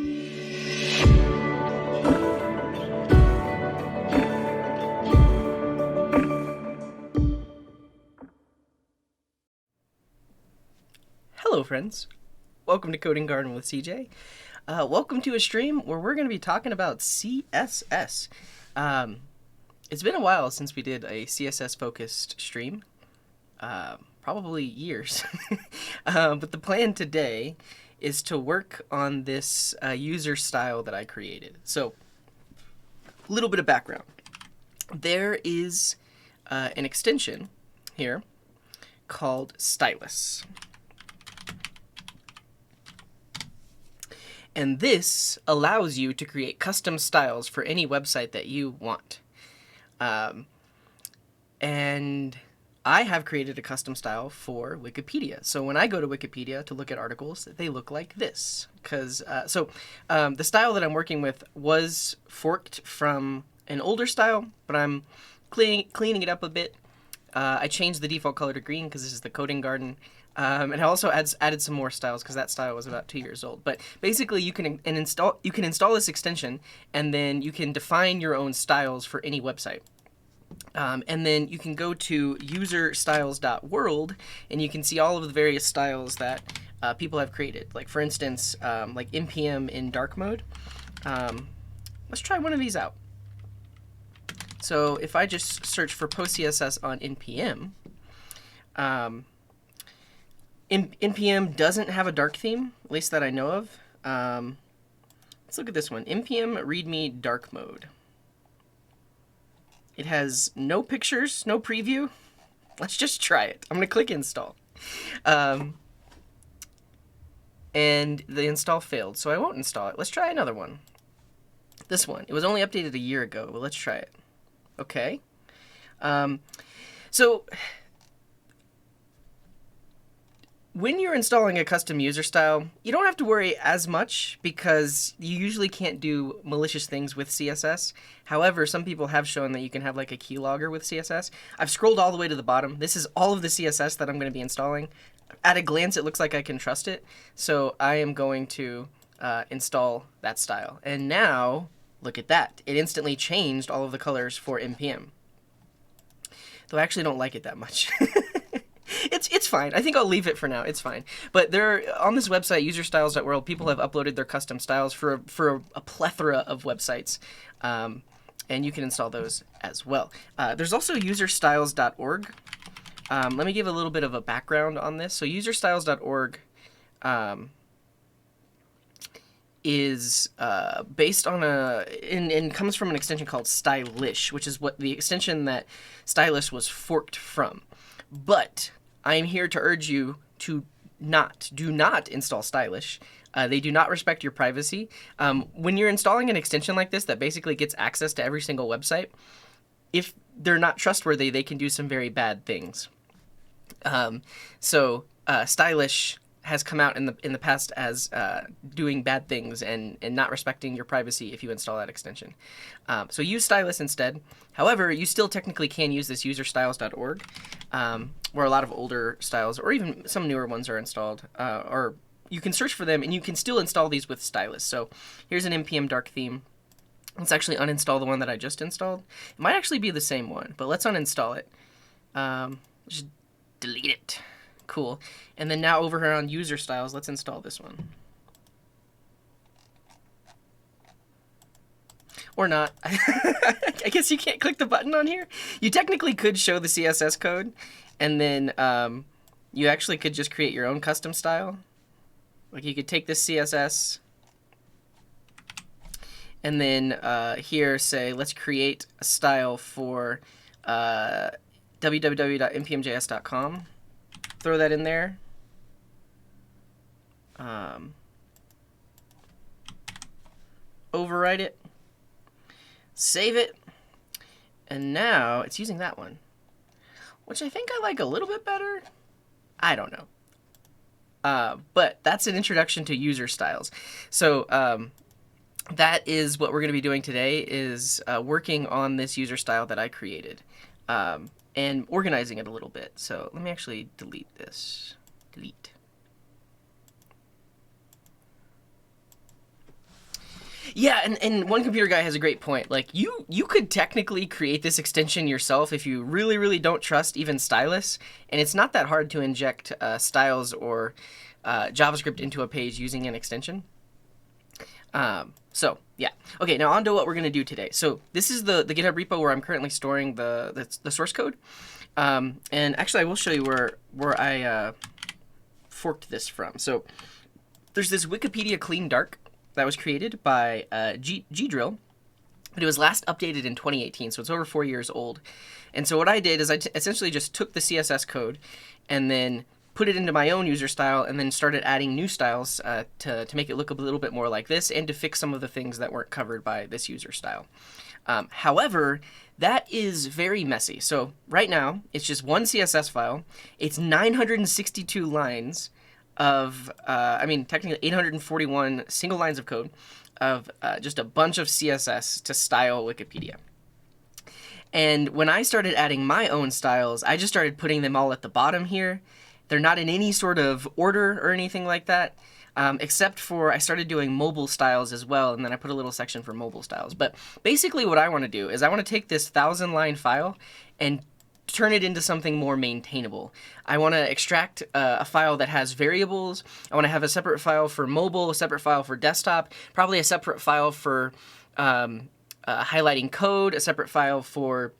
Hello friends, welcome to Coding Garden with CJ. Welcome to a stream where we're going to be talking about CSS. It's been a while since we did a CSS focused stream, probably years. But the plan today is to work on this user style that I created. So, a little bit of background. There is an extension here called Stylus. And this allows you to create custom styles for any website that you want. And I have created a custom style for Wikipedia. So when I go to Wikipedia to look at articles, they look like this. The style that I'm working with was forked from an older style, but I'm cleaning it up a bit. I changed the default color to green because this is the Coding Garden. And I also added some more styles because that style was about 2 years old. But basically, you can install this extension, and then you can define your own styles for any website. And then you can go to userstyles.world, and you can see all of the various styles that people have created. Like for instance, like npm in dark mode. Let's try one of these out. So if I just search for PostCSS on npm. npm doesn't have a dark theme, at least that I know of. Let's look at this one. npm readme dark mode. It has no pictures, no preview. Let's just try it. I'm going to click install. And the install failed, so I won't install it. Let's try another one. This one. It was only updated a year ago, but let's try it. Okay. So when you're installing a custom user style, you don't have to worry as much because you usually can't do malicious things with CSS. However, some people have shown that you can have like a keylogger with CSS. I've scrolled all the way to the bottom. This is all of the CSS that I'm going to be installing. At a glance, it looks like I can trust it. So I am going to install that style. And now, look at that. It instantly changed all of the colors for npm. Though I actually don't like it that much. It's fine. I think I'll leave it for now. It's fine. But on this website, userstyles.world, people have uploaded their custom styles for a plethora of websites. And you can install those as well. There's also userstyles.org. Let me give a little bit of a background on this. So userstyles.org is based on and comes from an extension called Stylish, which is what the extension that Stylish was forked from. But I'm here to urge you to do not install Stylish. They do not respect your privacy. When you're installing an extension like this that basically gets access to every single website, if they're not trustworthy, they can do some very bad things. Stylish has come out in the past as doing bad things and not respecting your privacy if you install that extension. So use Stylus instead. However, you still technically can use this userstyles.org, where a lot of older styles or even some newer ones are installed. Or you can search for them and you can still install these with Stylus. So here's an npm dark theme. Let's actually uninstall the one that I just installed. It might actually be the same one, but let's uninstall it. Just delete it. Cool. And then now over here on user styles, let's install this one. Or not. I guess you can't click the button on here. You technically could show the CSS code, and then you actually could just create your own custom style. Like you could take this CSS, and then here say, let's create a style for www.npmjs.com. Throw that in there. Overwrite it. Save it. And now it's using that one, which I think I like a little bit better. I don't know. But that's an introduction to user styles. So that is what we're going to be doing today, is working on this user style that I created and organizing it a little bit. So let me actually delete this. Delete. Yeah, and one computer guy has a great point. Like you could technically create this extension yourself if you really, really don't trust even stylus, and it's not that hard to inject styles or JavaScript into a page using an extension. So yeah, okay. Now on to what we're gonna do today. So this is the GitHub repo where I'm currently storing the source code, and actually I will show you where I forked this from. So there's this Wikipedia clean dark that was created by G-Drill, but it was last updated in 2018, so it's over 4 years old. And so what I did is I essentially just took the CSS code and then put it into my own user style and then started adding new styles to make it look a little bit more like this and to fix some of the things that weren't covered by this user style. However, that is very messy. So right now, it's just one CSS file. It's 962 lines of, technically 841 single lines of code of just a bunch of CSS to style Wikipedia. And when I started adding my own styles, I just started putting them all at the bottom here. They're not in any sort of order or anything like that, except for I started doing mobile styles as well, and then I put a little section for mobile styles. But basically what I want to do is I want to take this 1,000-line file and turn it into something more maintainable. I want to extract a file that has variables. I want to have a separate file for mobile, a separate file for desktop, probably a separate file for highlighting code, a separate file for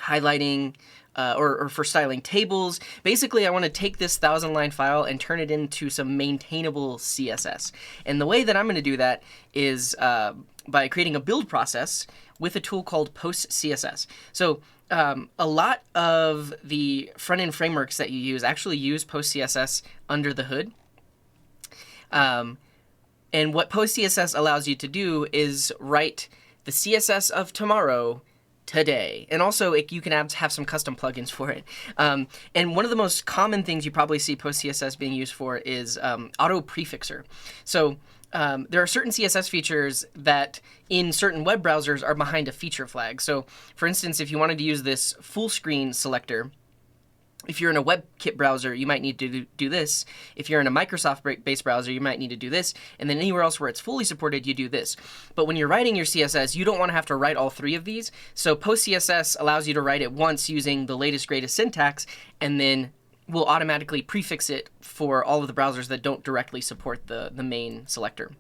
highlighting or for styling tables. Basically, I want to take this 1,000-line file and turn it into some maintainable CSS. And the way that I'm going to do that is by creating a build process with a tool called PostCSS. So a lot of the front-end frameworks that you use actually use PostCSS under the hood. And what PostCSS allows you to do is write the CSS of tomorrow today. And also you can have some custom plugins for it. And one of the most common things you probably see PostCSS being used for is auto prefixer. So there are certain CSS features that in certain web browsers are behind a feature flag. So for instance, if you wanted to use this full screen selector, if you're in a WebKit browser, you might need to do this. If you're in a Microsoft-based browser, you might need to do this. And then anywhere else where it's fully supported, you do this. But when you're writing your CSS, you don't want to have to write all three of these. So PostCSS allows you to write it once using the latest, greatest syntax, and then will automatically prefix it for all of the browsers that don't directly support the main selector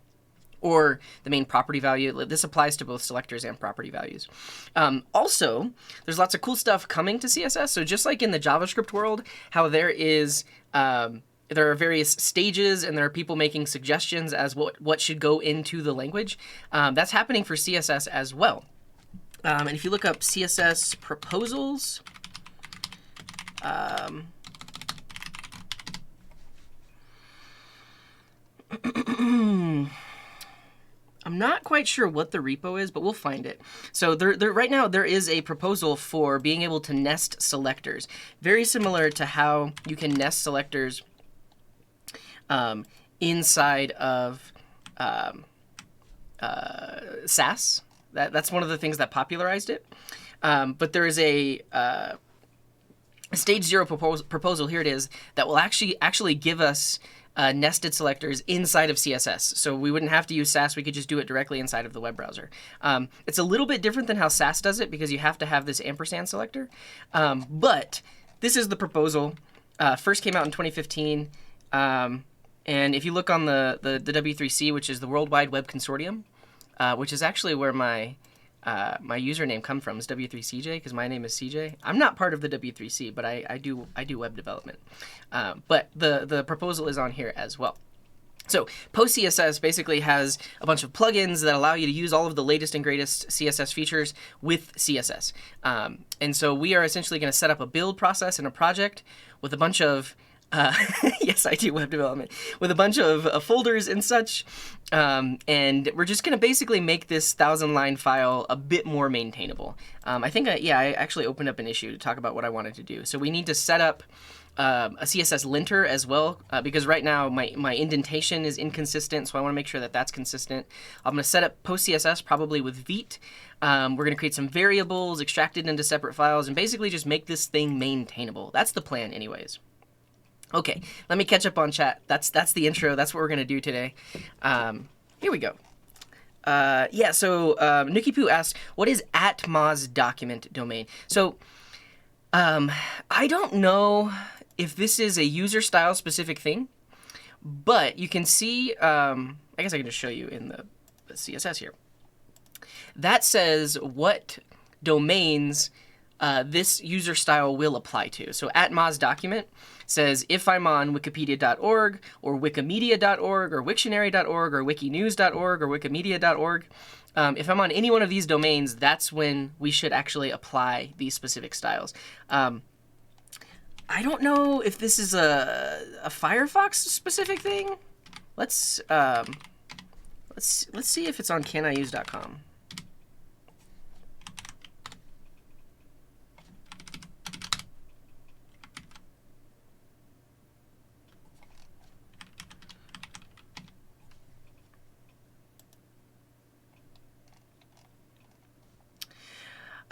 or the main property value. This applies to both selectors and property values. Also, there's lots of cool stuff coming to CSS. So just like in the JavaScript world, how there are various stages and there are people making suggestions as what should go into the language, that's happening for CSS as well. And if you look up CSS proposals, I'm not quite sure what the repo is, but we'll find it. So right now there is a proposal for being able to nest selectors, very similar to how you can nest selectors inside of Sass. That's one of the things that popularized it. But there is a stage 0 proposal, here it is, that will actually give us nested selectors inside of CSS. So we wouldn't have to use Sass, we could just do it directly inside of the web browser. It's a little bit different than how Sass does it because you have to have this ampersand selector. But this is the proposal. First came out in 2015. And if you look on the W3C, which is the World Wide Web Consortium, which is actually where my username comes from, is W3CJ, because my name is CJ. I'm not part of the W3C, but I do web development. But the proposal is on here as well. So PostCSS basically has a bunch of plugins that allow you to use all of the latest and greatest CSS features with CSS. And so we are essentially going to set up a build process in a project with a bunch of yes, I do web development, with a bunch of folders and such. And we're just going to basically make this 1,000-line file a bit more maintainable. I think, I actually opened up an issue to talk about what I wanted to do. So we need to set up a CSS linter as well, because right now my indentation is inconsistent, so I want to make sure that that's consistent. I'm going to set up PostCSS probably with Vite. We're going to create some variables, extract it into separate files, and basically just make this thing maintainable. That's the plan anyways. Okay, let me catch up on chat. That's the intro. That's what we're going to do today. Here we go. Yeah, so Nikki Poo asked, what is @moz document domain? So I don't know if this is a user style specific thing, but you can see, I guess I can just show you in the CSS here. That says what domains this user style will apply to. So @moz document says if I'm on wikipedia.org or wikimedia.org or wiktionary.org or wikinews.org or wikimedia.org, if I'm on any one of these domains, that's when we should actually apply these specific styles. I don't know if this is a Firefox specific thing. Let's see if it's on caniuse.com.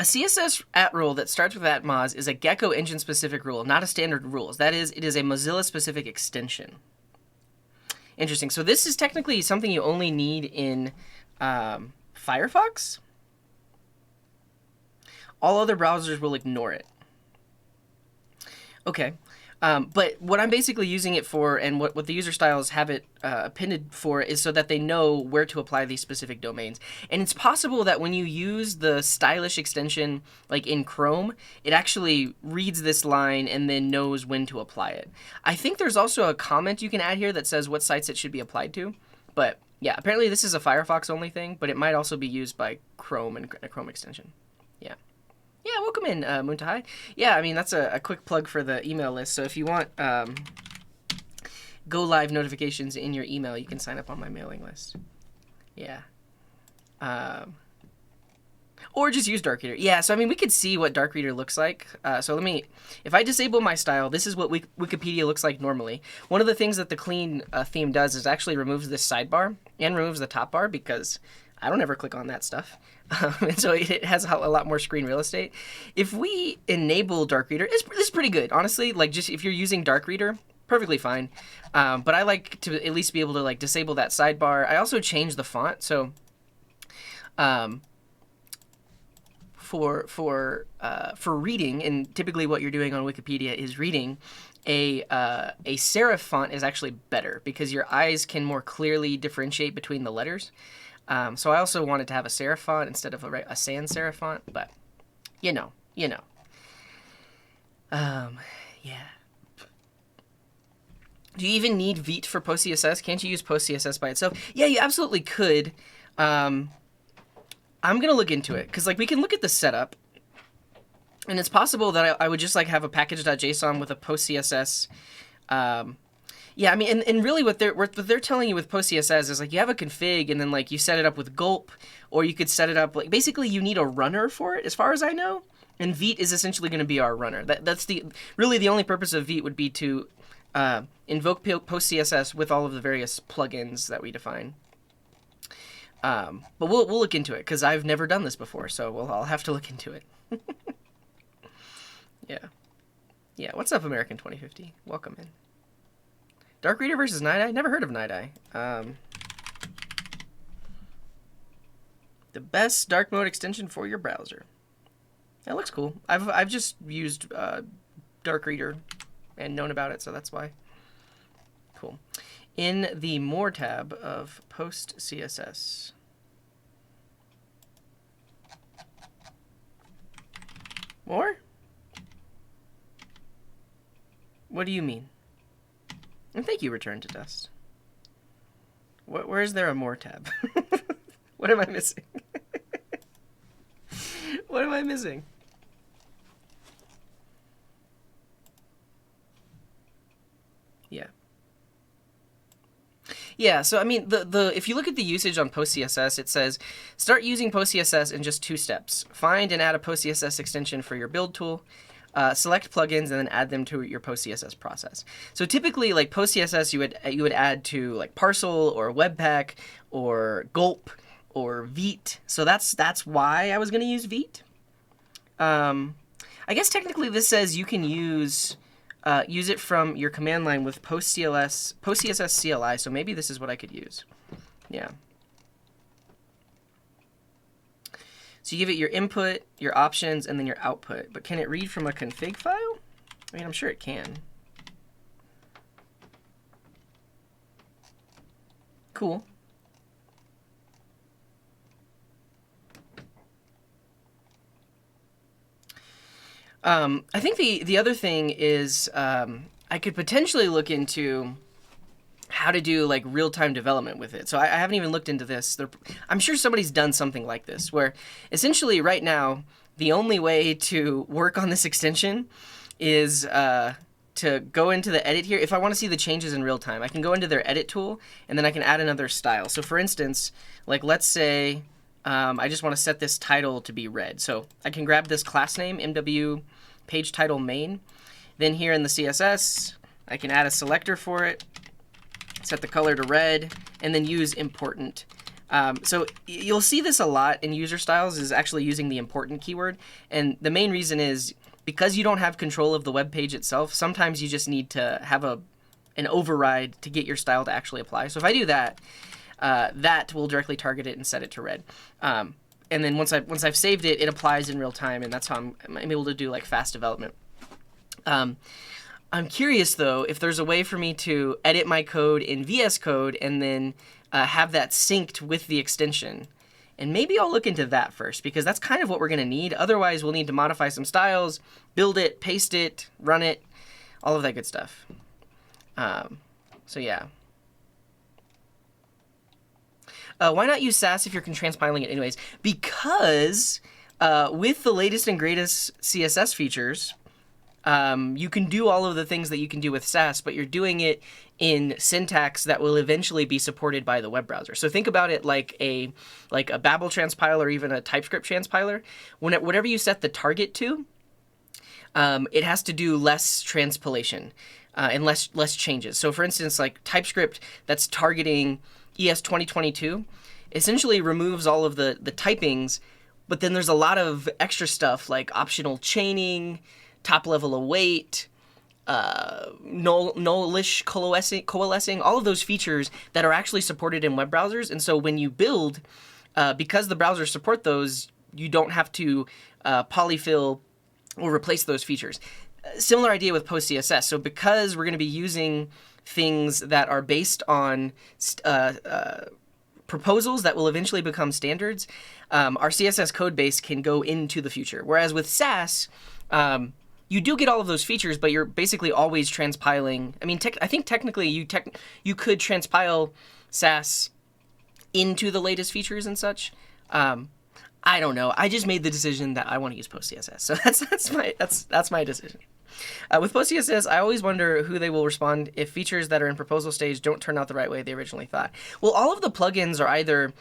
A CSS rule that starts with @moz is a Gecko engine-specific rule, not a standard rules. That is, it is a Mozilla-specific extension. Interesting. So this is technically something you only need in Firefox. All other browsers will ignore it. Okay. But what I'm basically using it for, and what the user styles have it appended for, is so that they know where to apply these specific domains. And it's possible that when you use the stylish extension, like in Chrome, it actually reads this line and then knows when to apply it. I think there's also a comment you can add here that says what sites it should be applied to. But yeah, apparently this is a Firefox only thing, but it might also be used by Chrome and a Chrome extension. Yeah. Yeah, welcome in, Muntahai. Yeah, I mean, that's a quick plug for the email list. So if you want go live notifications in your email, you can sign up on my mailing list. Yeah. Or just use Dark Reader. Yeah, so I mean, we could see what Dark Reader looks like. So let me, if I disable my style, this is what Wikipedia looks like normally. One of the things that the clean theme does is actually removes this sidebar and removes the top bar, because I don't ever click on that stuff. And so it has a lot more screen real estate. If we enable Dark Reader, this is pretty good, honestly. Like, just if you're using Dark Reader, perfectly fine. But I like to at least be able to like disable that sidebar. I also changed the font. So for reading, and typically what you're doing on Wikipedia is reading, a serif font is actually better because your eyes can more clearly differentiate between the letters. So I also wanted to have a serif font instead of a sans serif font, but you know. Yeah. Do you even need Vite for PostCSS? Can't you use PostCSS by itself? Yeah, you absolutely could. I'm gonna look into it because like we can look at the setup, and it's possible that I would just like have a package.json with a PostCSS. Yeah, I mean, and really what they're telling you with PostCSS is like you have a config and then like you set it up with gulp, or you could set it up like basically you need a runner for it, as far as I know. And Vite is essentially going to be our runner. That's really the only purpose of Vite would be to invoke PostCSS with all of the various plugins that we define. But we'll look into it because I've never done this before, so I'll have to look into it. Yeah. What's up, American 2050? Welcome in. Dark Reader versus Night Eye? Never heard of Night Eye. The best dark mode extension for your browser. That looks cool. I've just used Dark Reader and known about it, so that's why. Cool. In the More tab of PostCSS. More? What do you mean? And thank you, Return to Dust. Where is there a More tab? What am I missing? What am I missing? Yeah, so I mean, if you look at the usage on PostCSS, it says, start using PostCSS in just 2 steps. Find and add a PostCSS extension for your build tool. Select plugins and then add them to your PostCSS process. So typically, like PostCSS, you would add to like Parcel or Webpack or Gulp or Vite. So that's why I was going to use Vite. I guess technically this says you can use it from your command line with PostCSS CLI. So maybe this is what I could use. Yeah. So you give it your input, your options, and then your output. But can it read from a config file? I mean, I'm sure it can. Cool. I think the other thing is I could potentially look into how to do like real-time development with it. So I haven't even looked into this. I'm sure somebody's done something like this, where essentially right now the only way to work on this extension is to go into the edit here. If I want to see the changes in real time, I can go into their edit tool, and then I can add another style. So for instance, like let's say I just want to set this title to be red. So I can grab this class name, MW page title main. Then here in the CSS, I can add a selector for it, set the color to red, and then use important. So you'll see this a lot in user styles, is actually using the important keyword. And the main reason is because you don't have control of the web page itself, sometimes you just need to have an override to get your style to actually apply. So if I do that, that will directly target it and set it to red. And then once I've saved it, it applies in real time, and that's how I'm able to do like fast development. I'm curious though if there's a way for me to edit my code in VS Code and then have that synced with the extension. And maybe I'll look into that first, because that's kind of what we're going to need. Otherwise, we'll need to modify some styles, build it, paste it, run it, all of that good stuff. So yeah. Why not use Sass if you're transpiling it anyways? Because with the latest and greatest CSS features, you can do all of the things that you can do with Sass, but you're doing it in syntax that will eventually be supported by the web browser. So think about it like a Babel transpiler or even a TypeScript transpiler. Whatever you set the target to, it has to do less transpilation and less changes. So for instance, like TypeScript that's targeting ES 2022 essentially removes all of the typings, but then there's a lot of extra stuff like optional chaining, top level await, nullish coalescing, all of those features that are actually supported in web browsers. And so when you build, because the browsers support those, you don't have to polyfill or replace those features. Similar idea with PostCSS. So because we're going to be using things that are based on proposals that will eventually become standards, our CSS code base can go into the future. Whereas with Sass, you do get all of those features, but you're basically always transpiling. I mean, I think technically you could transpile Sass into the latest features and such. I don't know. I just made the decision that I want to use PostCSS, so that's my decision. With PostCSS, I always wonder who they will respond if features that are in proposal stage don't turn out the right way they originally thought. Well, all of the plugins are either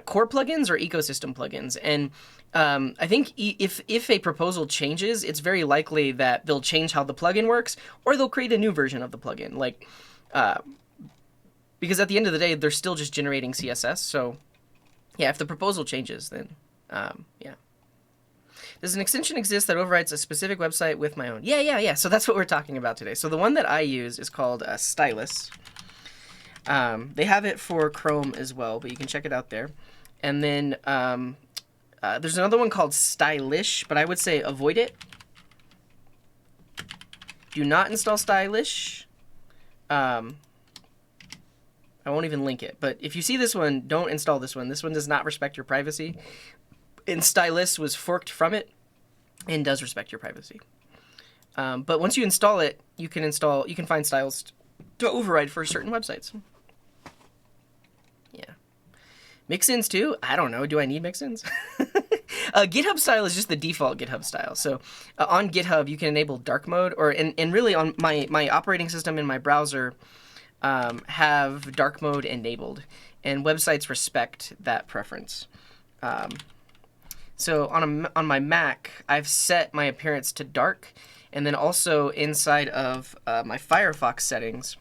core plugins or ecosystem plugins, and I think if a proposal changes, it's very likely that they'll change how the plugin works, or they'll create a new version of the plugin. Like, because at the end of the day, they're still just generating CSS. So, yeah, if the proposal changes, then yeah. Does an extension exist that overrides a specific website with my own? Yeah. So that's what we're talking about today. So the one that I use is called Stylus. They have it for Chrome as well, but you can check it out there. And then there's another one called Stylish, but I would say avoid it. Do not install Stylish. I won't even link it. But if you see this one, don't install this one. This one does not respect your privacy. And Stylus was forked from it and does respect your privacy. But once you install it, you can find styles to override for certain websites. Yeah. Mix-ins too? I don't know. Do I need mix-ins? GitHub style is just the default GitHub style. So on GitHub, you can enable dark mode, and really on my operating system and my browser have dark mode enabled, and websites respect that preference. So on my Mac, I've set my appearance to dark, and then also inside of my Firefox settings,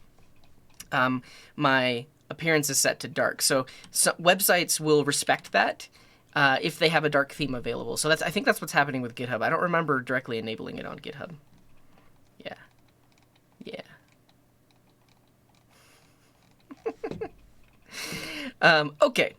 my appearance is set to dark. So websites will respect that if they have a dark theme available. So I think that's what's happening with GitHub. I don't remember directly enabling it on GitHub. Yeah. Okay.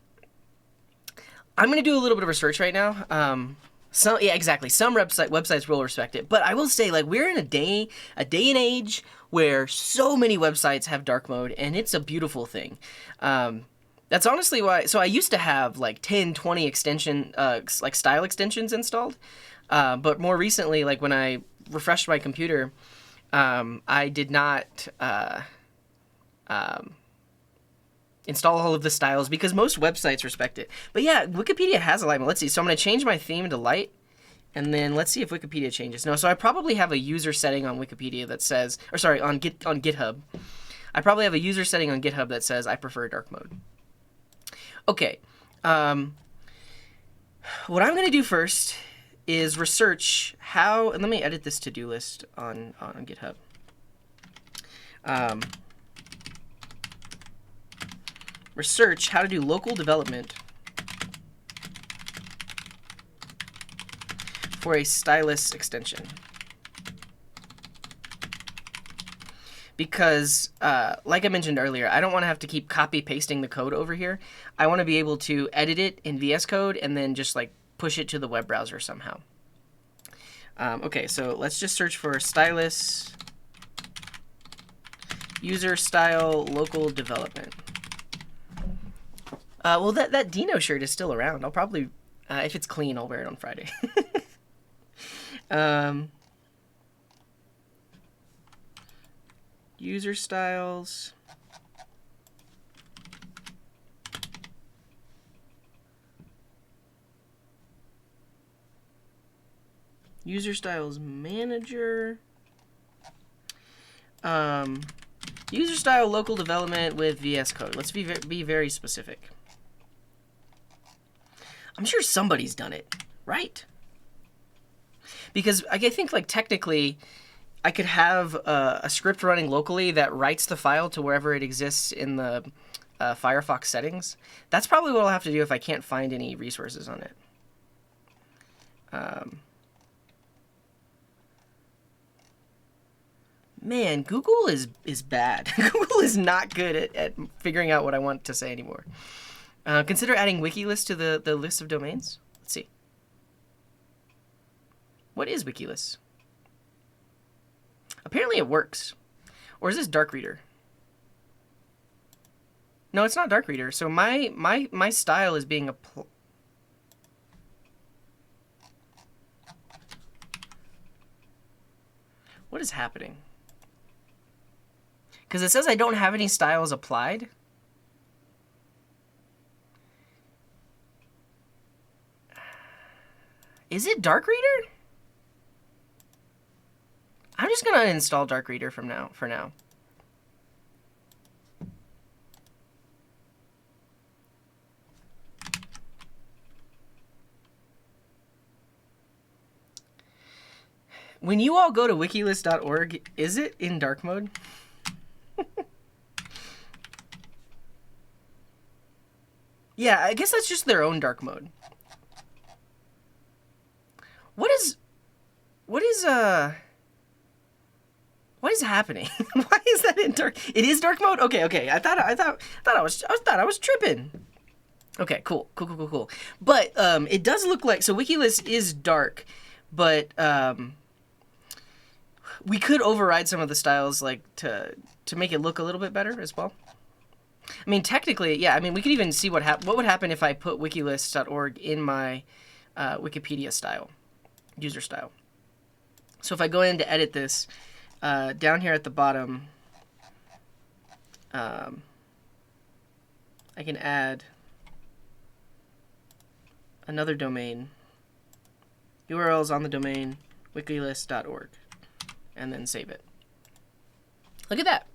I'm going to do a little bit of research right now. Yeah, exactly. Some websites will respect it, but I will say, like, we're in a day and age where so many websites have dark mode, and it's a beautiful thing. That's honestly why. So I used to have like 10, 20 like style extensions installed, but more recently, like when I refreshed my computer, I did not install all of the styles because most websites respect it. But yeah, Wikipedia has alignment. Let's see. So I'm going to change my theme to light, and then let's see if Wikipedia changes. No, so I probably have a user setting on Wikipedia that says, or sorry, on GitHub. I probably have a user setting on GitHub that says I prefer dark mode. Okay. What I'm going to do first is research how, and let me edit this to-do list on GitHub. Research how to do local development for a stylus extension. Because, like I mentioned earlier, I don't want to have to keep copy-pasting the code over here. I want to be able to edit it in VS Code and then just like push it to the web browser somehow. Okay, so let's just search for stylus user style local development. Well, that Dino shirt is still around. I'll probably, if it's clean, I'll wear it on Friday. User styles. User styles manager. User style local development with VS Code. Let's be very specific. I'm sure somebody's done it, right? Because I think, like, technically, I could have a script running locally that writes the file to wherever it exists in the Firefox settings. That's probably what I'll have to do if I can't find any resources on it. Man, Google is bad. Google is not good at figuring out what I want to say anymore. Consider adding WikiList to the list of domains. Let's see. What is WikiList? Apparently it works. Or is this Dark Reader? No, it's not Dark Reader. So my style is being applied. What is happening? Because it says I don't have any styles applied. Is it Dark Reader? I'm just gonna uninstall Dark Reader for now. When you all go to wikilist.org, is it in dark mode? Yeah, I guess that's just their own dark mode. What is happening? Why is that in dark? It is dark mode? Okay. I thought I was tripping. Okay, cool. But it does look like, so WikiList is dark, but we could override some of the styles, like to make it look a little bit better as well. I mean, technically, yeah. I mean, we could even see what would happen if I put wikilist.org in my Wikipedia style, user style. So if I go in to edit this, down here at the bottom, I can add another domain. URLs on the domain wikilist.org, and then save it. Look at that.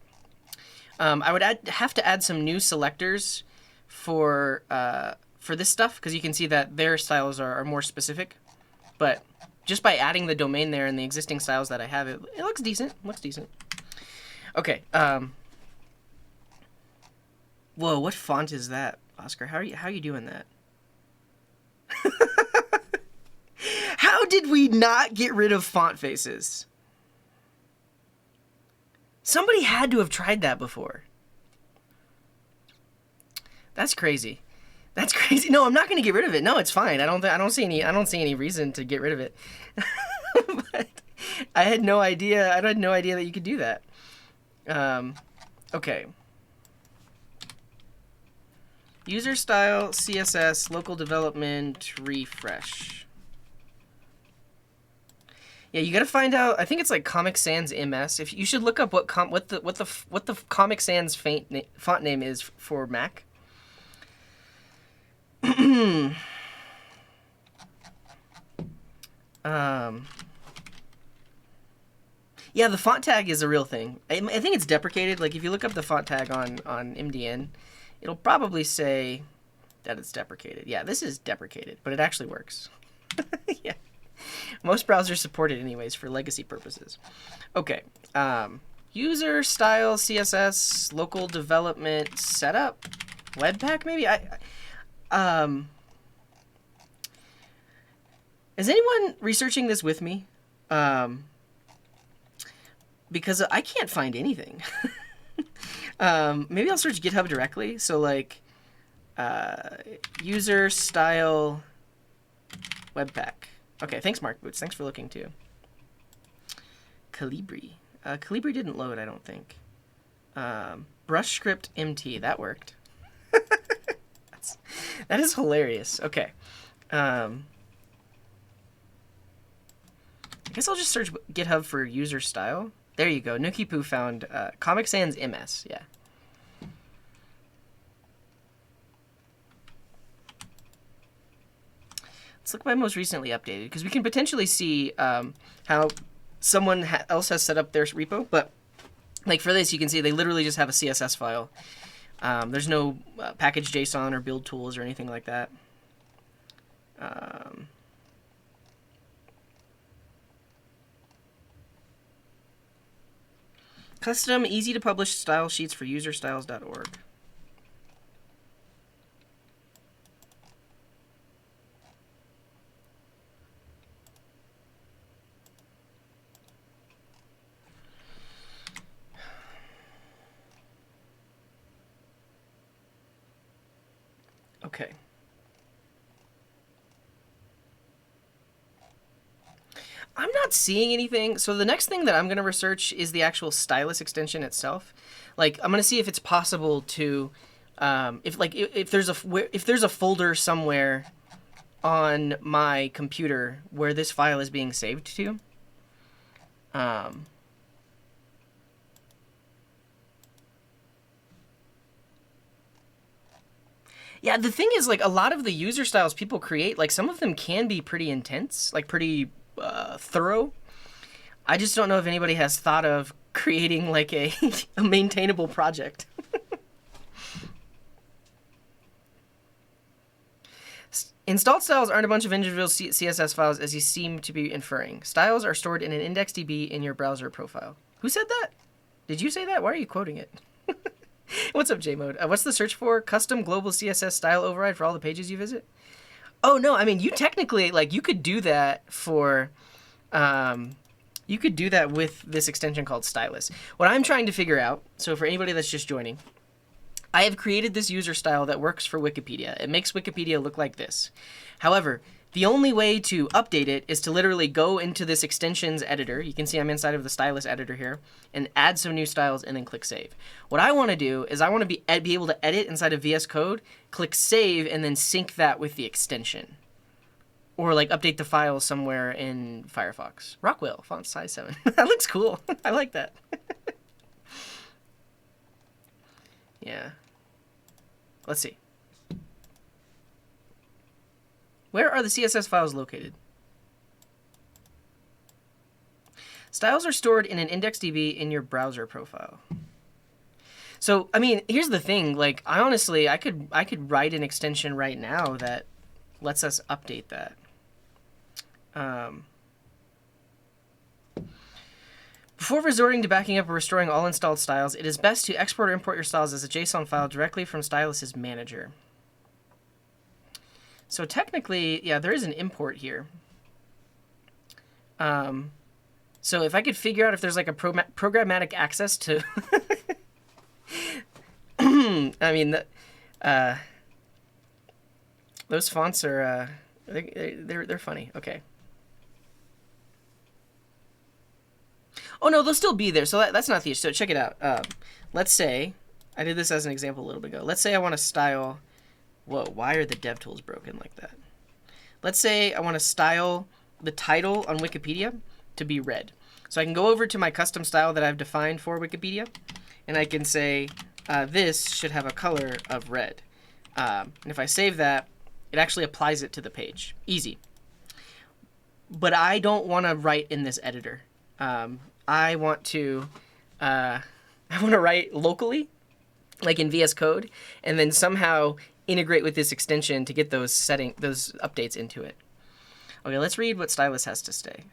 I would have to add some new selectors for this stuff, because you can see that their styles are more specific. But just by adding the domain there and the existing styles that I have, it looks decent. Okay. Whoa, what font is that, Oscar? How are you doing that? How did we not get rid of font faces? Somebody had to have tried that before. That's crazy. That's crazy. No, I'm not going to get rid of it. No, it's fine. I don't see any reason to get rid of it. But I had no idea. I had no idea that you could do that. Okay. User style CSS local development refresh. Yeah, you got to find out. I think it's like Comic Sans MS. If you should look up what the Comic Sans font name is for Mac. Yeah, the font tag is a real thing. I think it's deprecated. Like if you look up the font tag on MDN, it'll probably say that it's deprecated. Yeah, this is deprecated, but it actually works. Yeah. Most browsers support it anyways for legacy purposes. Okay. User style CSS local development setup Webpack maybe. Is anyone researching this with me? Because I can't find anything. Maybe I'll search GitHub directly. So like user style Webpack. Okay, thanks Mark Boots. Thanks for looking too. Calibri. Calibri didn't load, I don't think. Brush script MT, that worked. That is hilarious. Okay. I guess I'll just search GitHub for user style. There you go. Nookie Poo found Comic Sans MS. Yeah. Let's look by most recently updated, because we can potentially see how someone else has set up their repo. But like for this, you can see they literally just have a CSS file. There's no package JSON or build tools or anything like that. Custom, easy to publish style sheets for userstyles.org. Okay. I'm not seeing anything. So the next thing that I'm going to research is the actual stylus extension itself. Like I'm going to see if it's possible to, if there's a folder somewhere on my computer where this file is being saved to. Yeah, the thing is, like, a lot of the user styles people create, like, some of them can be pretty intense, like, pretty thorough. I just don't know if anybody has thought of creating, like, a maintainable project. Installed styles aren't a bunch of individual CSS files, as you seem to be inferring. Styles are stored in an IndexedDB in your browser profile. Who said that? Did you say that? Why are you quoting it? What's up, J-Mode? What's the search for? Custom global CSS style override for all the pages you visit? Oh, no. I mean, you technically, like, you could do that for, you could do that with this extension called Stylus. What I'm trying to figure out, so for anybody that's just joining, I have created this user style that works for Wikipedia. It makes Wikipedia look like this. However, the only way to update it is to literally go into this extensions editor. You can see I'm inside of the stylus editor here, and add some new styles and then click save. What I want to do is I want to be able to edit inside of VS Code, click save, and then sync that with the extension. Or like update the file somewhere in Firefox. Rockwell, font size 7. That looks cool. I like that. Yeah. Let's see. Where are the CSS files located? Styles are stored in an IndexedDB in your browser profile. So, I mean, here's the thing. Like, I could write an extension right now that lets us update that. Before resorting to backing up or restoring all installed styles, it is best to export or import your styles as a JSON file directly from Stylus's manager. So technically, yeah, there is an import here. So if I could figure out if there's like a programmatic access to, I mean, Those fonts are they're funny. Okay. Oh no, they'll still be there. So that's not the issue. So check it out. Let's say I did this as an example a little bit ago. Let's say I want to style. Whoa, why are the dev tools broken like that? Let's say I want to style the title on Wikipedia to be red. So I can go over to my custom style that I've defined for Wikipedia, and I can say this should have a color of red. And if I save that, it actually applies it to the page. Easy. But I don't want to write in this editor. I want to write locally, like in VS Code, and then somehow integrate with this extension to get those updates into it. Okay, let's read what Stylus has to say.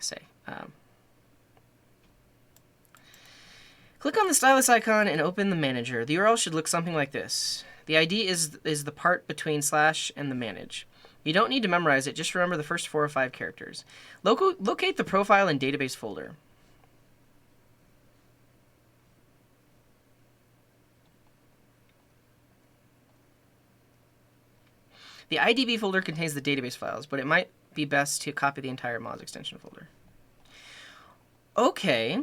Click on the Stylus icon and open the manager. The URL should look something like this. The ID is the part between / and the manage. You don't need to memorize it, just remember the first 4 or 5 characters. Locate the profile and database folder. The IDB folder contains the database files, but it might be best to copy the entire Moz extension folder. Okay,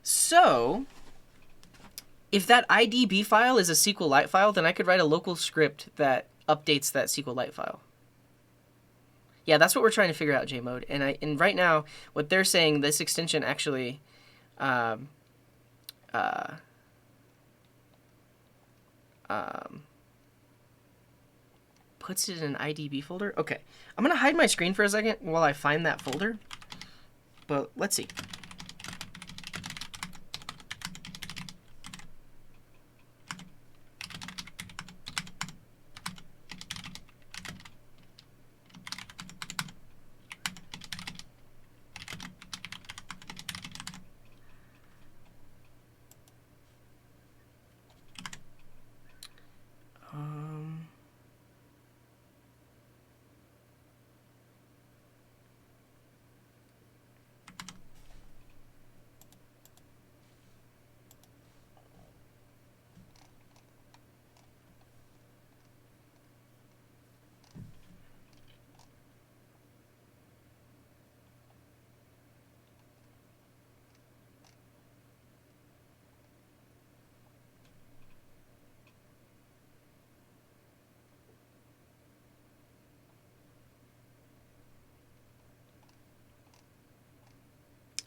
so if that IDB file is a SQLite file, then I could write a local script that updates that SQLite file. Yeah, that's what we're trying to figure out, Jmode. And right now, what they're saying, this extension actually puts it in an IDB folder. Okay, I'm gonna hide my screen for a second while I find that folder. But let's see.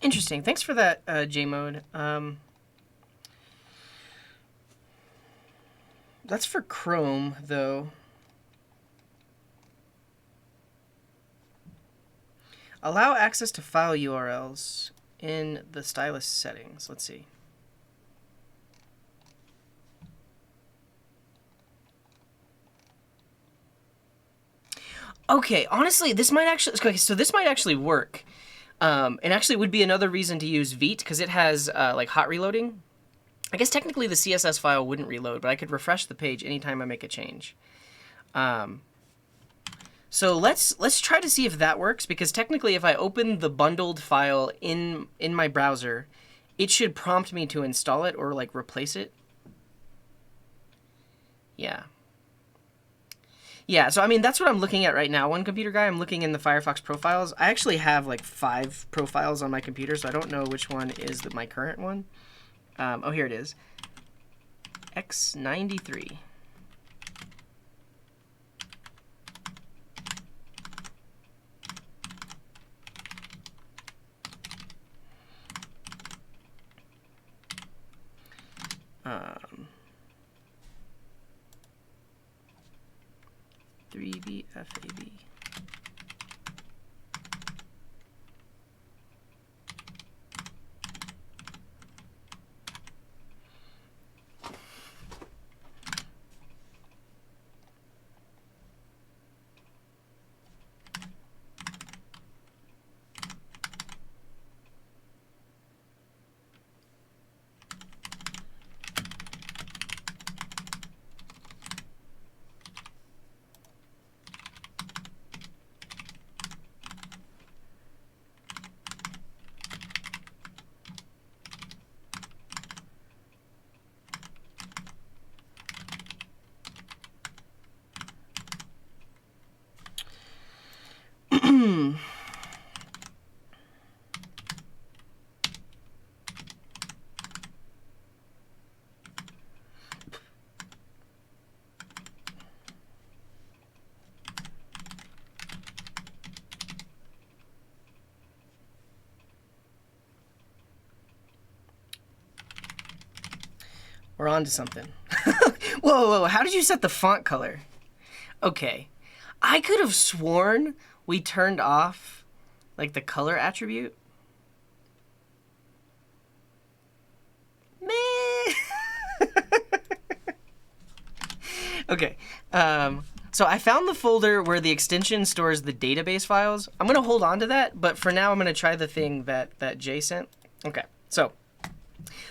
Interesting. Thanks for that, Jmode. That's for Chrome, though. Allow access to file URLs in the stylus settings. Let's see. Okay, honestly, this might actually. Okay, so this might actually work. And actually would be another reason to use Vite, because it has like hot reloading. I guess technically the CSS file wouldn't reload, but I could refresh the page anytime I make a change. So let's try to see if that works, because technically if I open the bundled file in my browser, it should prompt me to install it or like replace it. Yeah. Yeah, so I mean, that's what I'm looking at right now. One Computer Guy, I'm looking in the Firefox profiles. I actually have like 5 profiles on my computer, so I don't know which one is my current one. Oh, here it is. X93. Um, 3BFAB. We're on to something. Whoa, how did you set the font color? Okay. I could have sworn we turned off, like, the color attribute. Meh. Okay. So I found the folder where the extension stores the database files. I'm going to hold on to that, but for now I'm going to try the thing that Jay sent. Okay, so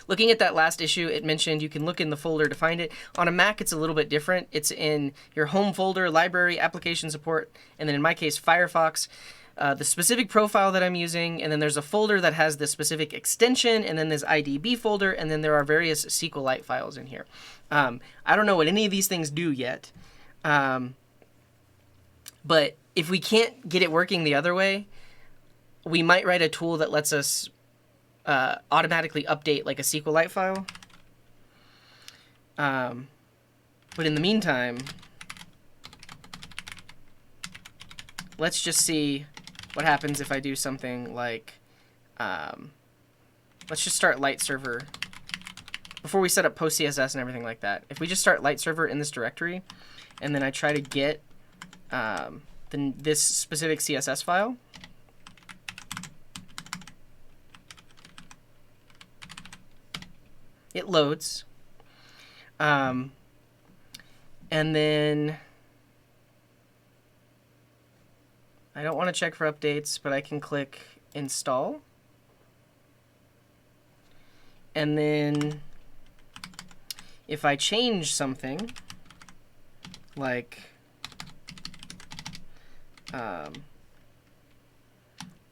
looking at that last issue, it mentioned you can look in the folder to find it. On a Mac, it's a little bit different. It's in your home folder, library, application support, and then in my case, Firefox, the specific profile that I'm using, and then there's a folder that has the specific extension, and then there's IDB folder, and then there are various SQLite files in here. I don't know what any of these things do yet. But if we can't get it working the other way, we might write a tool that lets us automatically update like a SQLite file. But in the meantime, let's just see what happens if I do something like, let's just start light server before we set up PostCSS and everything like that. If we just start light server in this directory, and then I try to get this specific CSS file, it loads, and then I don't want to check for updates, but I can click install, and then if I change something like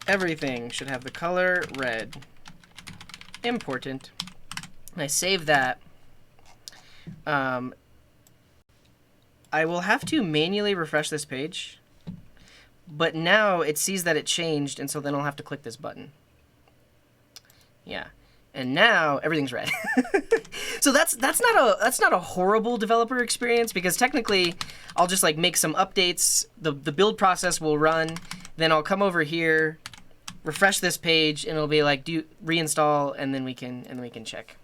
everything should have the color red, important, and I save that, I will have to manually refresh this page, but now it sees that it changed, and so then I'll have to click this button. Yeah. And now everything's red. So that's not a horrible developer experience, because technically I'll just like make some updates, the build process will run, then I'll come over here, refresh this page, and it'll be like do reinstall, and then we can check.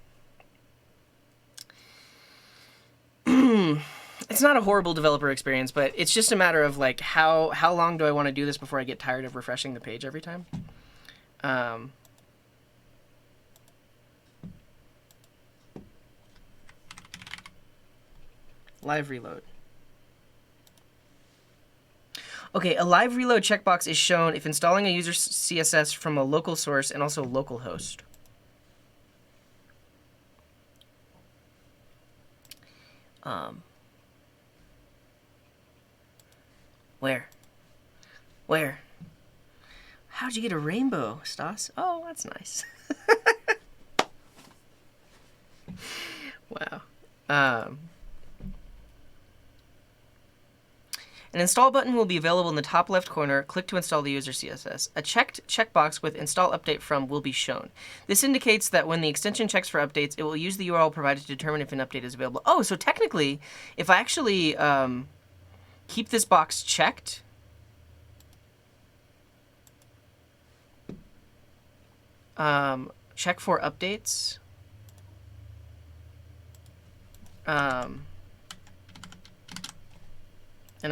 It's not a horrible developer experience, but it's just a matter of like how long do I want to do this before I get tired of refreshing the page every time. Live reload. Okay, a live reload checkbox is shown if installing a user CSS from a local source and also localhost. Where? How'd you get a rainbow, Stas? Oh, that's nice. Wow. An install button will be available in the top left corner. Click to install the user CSS. A checked checkbox with install update from will be shown. This indicates that when the extension checks for updates, it will use the URL provided to determine if an update is available. Oh, so technically, if I actually keep this box checked, check for updates, and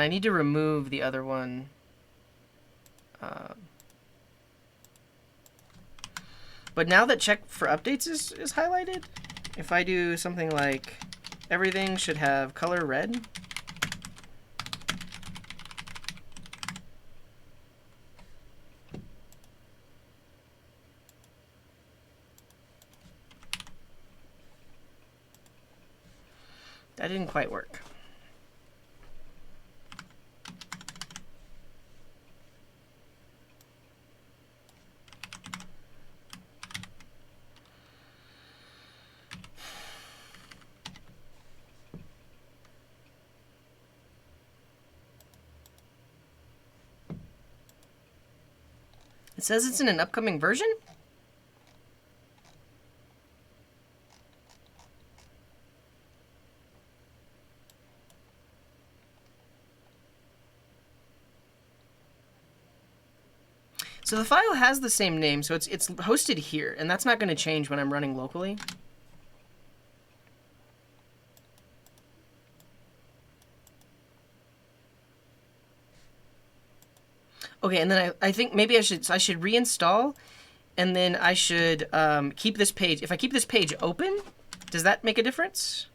I need to remove the other one. But now that check for updates is highlighted, if I do something like everything should have color red, that didn't quite work. It says it's in an upcoming version? So the file has the same name, so it's hosted here, and that's not going to change when I'm running locally. Okay, and then I think maybe I should reinstall, and then I should keep this page. If I keep this page open, does that make a difference?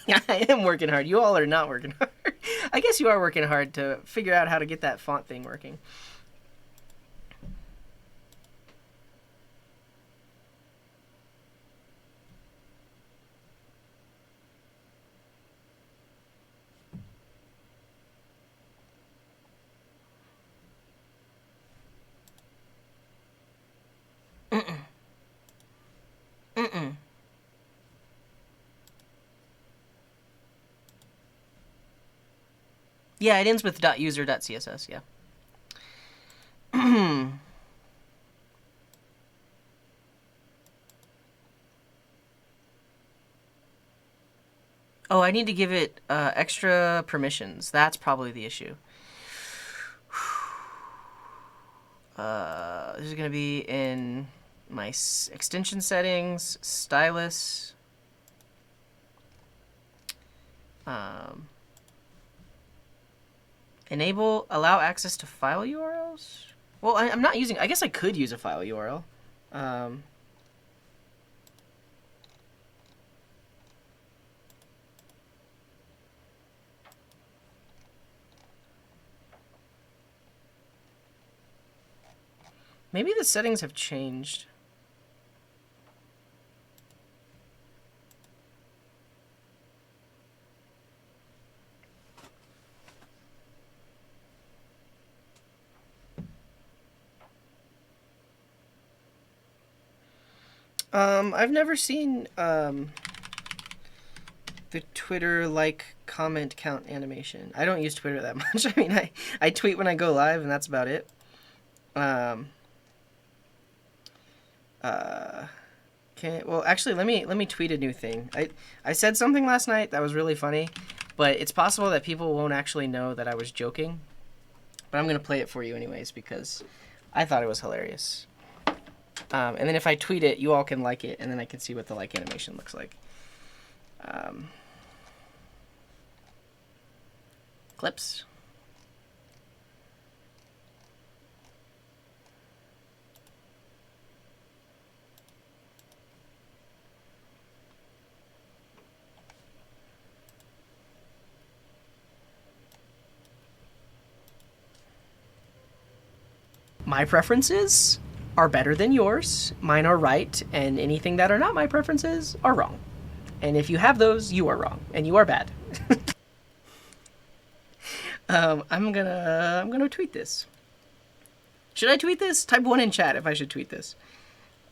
Yeah, I am working hard. You all are not working hard. I guess you are working hard to figure out how to get that font thing working. Mm-mm. Mm-mm. Yeah, it ends with .user.css, yeah. Oh, I need to give it extra permissions. That's probably the issue. This is going to be in my extension settings, stylus. Allow access to file URLs? Well, I'm not using, I guess I could use a file URL. Maybe the settings have changed. I've never seen the Twitter like comment count animation. I don't use Twitter that much. I mean, I tweet when I go live, and that's about it. Well, actually, let me tweet a new thing. I said something last night that was really funny, but it's possible that people won't actually know that I was joking. But I'm gonna play it for you anyways because I thought it was hilarious. And then if I tweet it, you all can like it, and then I can see what the like animation looks like. Clips. My preferences are better than yours. Mine are right, and anything that are not my preferences are wrong. And if you have those, you are wrong, and you are bad. I'm gonna tweet this. Should I tweet this? Type 1 in chat if I should tweet this.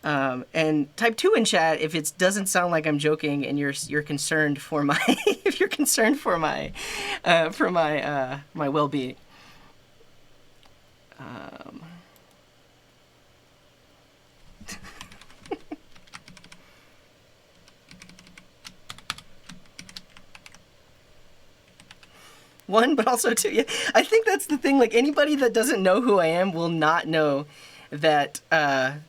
And type 2 in chat if it doesn't sound like I'm joking and you're concerned for my if you're concerned for my my well-being. One, but also two. Yeah, I think that's the thing. Like, anybody that doesn't know who I am will not know that that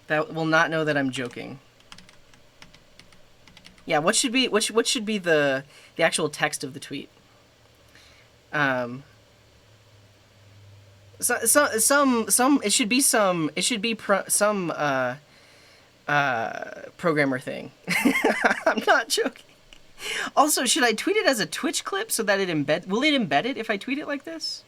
will not know that I'm joking. Yeah, what should be the actual text of the tweet? Some it should be some programmer thing. I'm not joking. Also, should I tweet it as a Twitch clip so that will it embed it if I tweet it like this?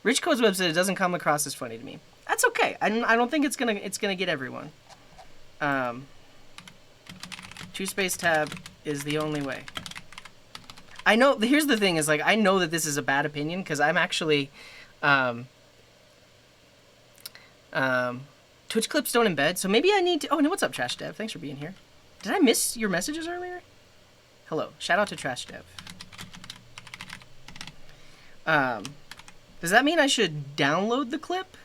Rich Code's website, it doesn't come across as funny to me. That's okay. I don't think it's gonna get everyone. Two space tab is the only way. I know. Here's the thing: is like I know that this is a bad opinion because I'm actually, Twitch clips don't embed, so maybe I need to. Oh no, what's up, Trash Dev? Thanks for being here. Did I miss your messages earlier? Hello, shout out to Trash Dev. Does that mean I should download the clip?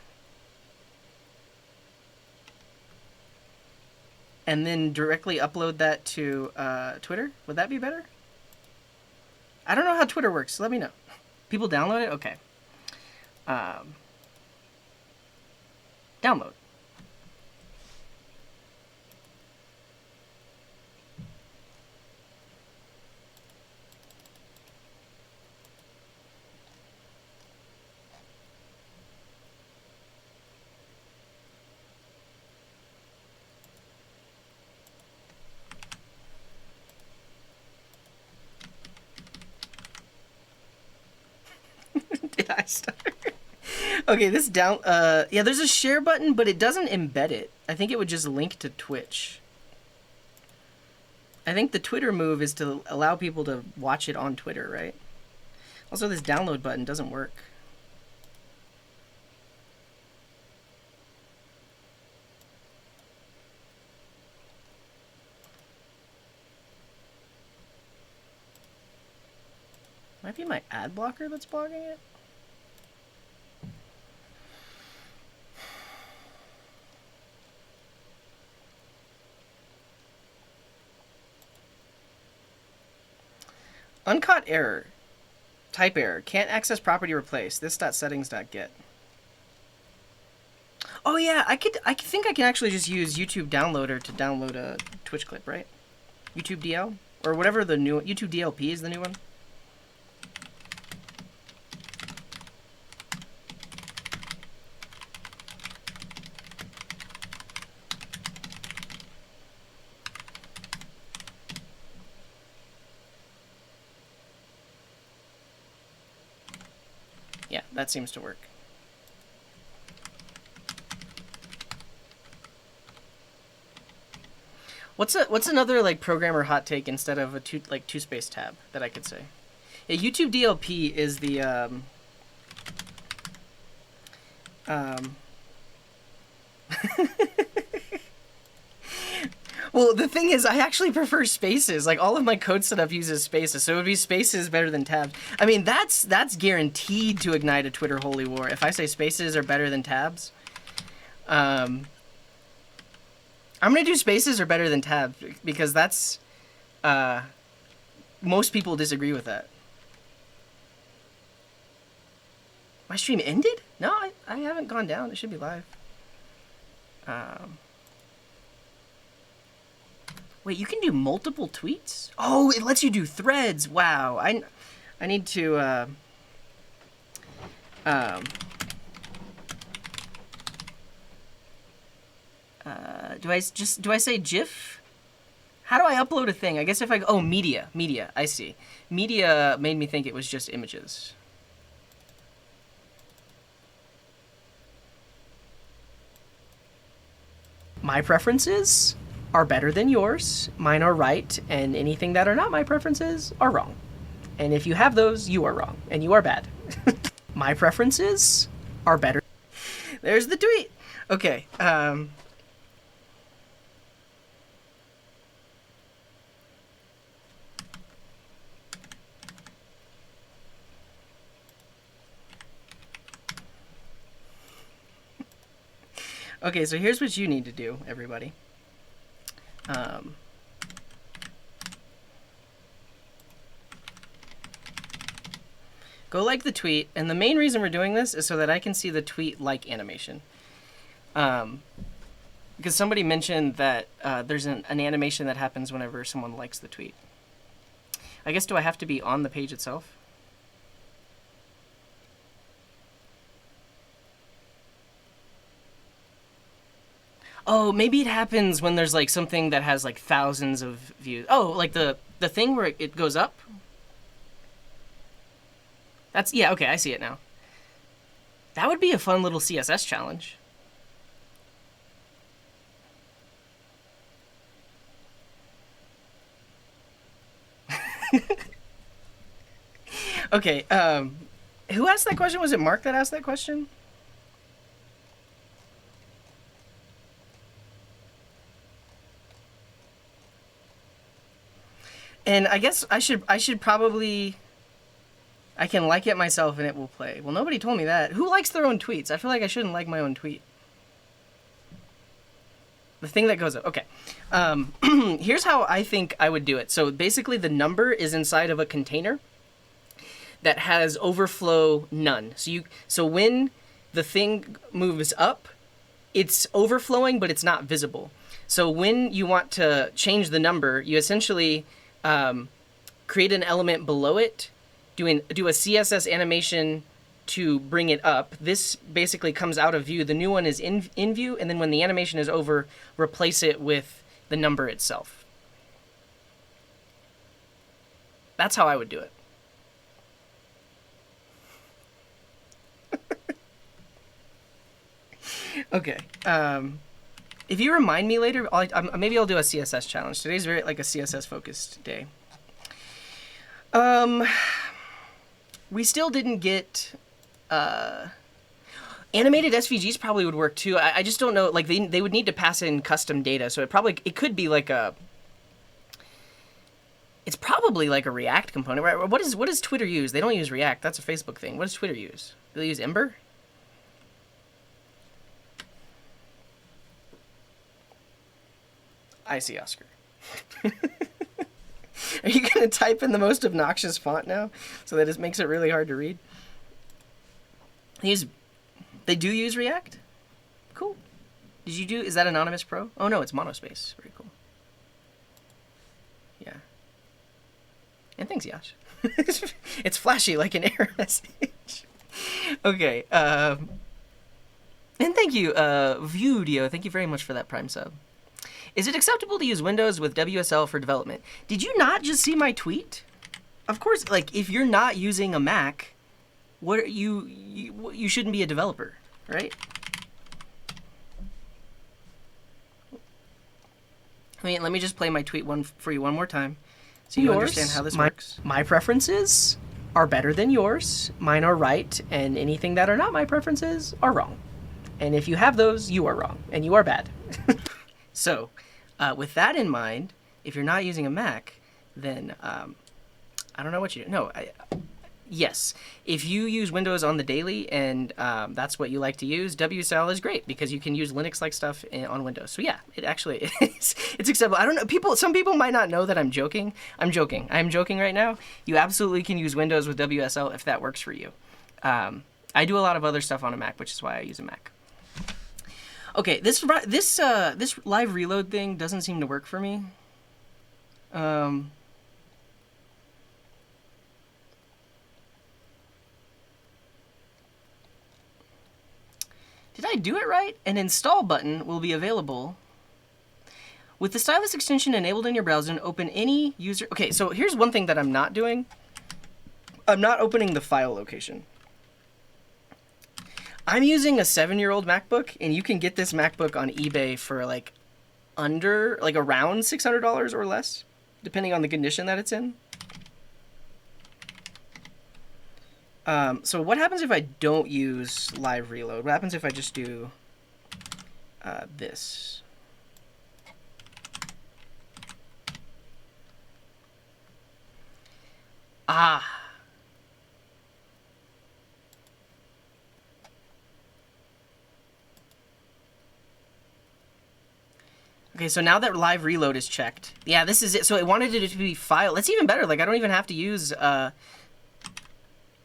and then directly upload that to Twitter? Would that be better? I don't know how Twitter works. Let me know. People download it? Okay. Download. Did I start? Okay, this down... yeah, there's a share button, but it doesn't embed it. I think it would just link to Twitch. I think the Twitter move is to allow people to watch it on Twitter, right? Also, this download button doesn't work. Might be my ad blocker that's blocking it. Uncaught error. Type error. Can't access property replace. This.settings.get. Oh yeah, I think I can actually just use YouTube Downloader to download a Twitch clip, right? YouTube DL? Or whatever the new... YouTube DLP is the new one. Yeah, that seems to work. What's another like programmer hot take instead of a two space tab that I could say? Yeah, YouTube DLP is the well, the thing is, I actually prefer spaces. Like, all of my code setup uses spaces, so it would be spaces better than tabs. I mean, that's guaranteed to ignite a Twitter holy war. If I say spaces are better than tabs, I'm gonna do spaces are better than tabs because that's most people disagree with that. My stream ended? No, I haven't gone down. It should be live. Wait, you can do multiple tweets? Oh, it lets you do threads. Wow. I need to do I say GIF? How do I upload a thing? I guess if I go, oh, media, I see. Media made me think it was just images. My preferences are better than yours. Mine are right, and anything that are not my preferences are wrong. And if you have those, you are wrong, and you are bad. My preferences are better. There's the tweet. Okay, okay, so here's what you need to do, everybody. Go like the tweet, and the main reason we're doing this is so that I can see the tweet like animation. Because somebody mentioned that there's an animation that happens whenever someone likes the tweet. I guess, do I have to be on the page itself? Oh, maybe it happens when there's like something that has like thousands of views. Oh, like the thing where it goes up? That's, yeah, okay, I see it now. That would be a fun little CSS challenge. Okay, who asked that question? Was it Mark that asked that question? And I guess I should probably... I can like it myself and it will play. Well, nobody told me that. Who likes their own tweets? I feel like I shouldn't like my own tweet. The thing that goes up. Okay. Here's how I think I would do it. So basically the number is inside of a container that has overflow none. So when the thing moves up, it's overflowing, but it's not visible. So when you want to change the number, you essentially create an element below it, do a CSS animation to bring it up. This basically comes out of view. The new one is in view, and then when the animation is over, replace it with the number itself. That's how I would do it. Okay. If you remind me later, maybe I'll do a CSS challenge. Today's very like a CSS focused day. We still didn't get animated SVGs. Probably would work too. I just don't know. Like they would need to pass in custom data, so it could be like a. It's probably like a React component, right? What does Twitter use? They don't use React. That's a Facebook thing. What does Twitter use? Do they use Ember? I see, Oscar. Are you going to type in the most obnoxious font now so that it makes it really hard to read? They do use React? Cool. Is that Anonymous Pro? Oh no, it's monospace. Very cool. Yeah. And thanks, Yash. It's flashy like an error message. Okay. And thank you, Viewdio. Thank you very much for that Prime sub. Is it acceptable to use Windows with WSL for development? Did you not just see my tweet? Of course, like, if you're not using a Mac, you shouldn't be a developer, right? Let me just play my tweet for you one more time so you understand how this works. My preferences are better than yours. Mine are right, and anything that are not my preferences are wrong. And if you have those, you are wrong, and you are bad. So, with that in mind, if you're not using a Mac, then I don't know what you do. No, yes. If you use Windows on the daily and that's what you like to use, WSL is great because you can use Linux-like stuff on Windows. So yeah, it actually is. It's acceptable. I don't know. Some people might not know that I'm joking. I'm joking. I'm joking right now. You absolutely can use Windows with WSL if that works for you. I do a lot of other stuff on a Mac, which is why I use a Mac. Okay, this live reload thing doesn't seem to work for me. Did I do it right? An install button will be available. With the stylus extension enabled in your browser, open any user... Okay, so here's one thing that I'm not doing. I'm not opening the file location. I'm using a 7-year-old MacBook, and you can get this MacBook on eBay for around $600 or less, depending on the condition that it's in. So what happens if I don't use live reload? What happens if I just do this? Ah. Okay, so now that live reload is checked, yeah, this is it. So it wanted it to be file. That's even better. Like, I don't even have to use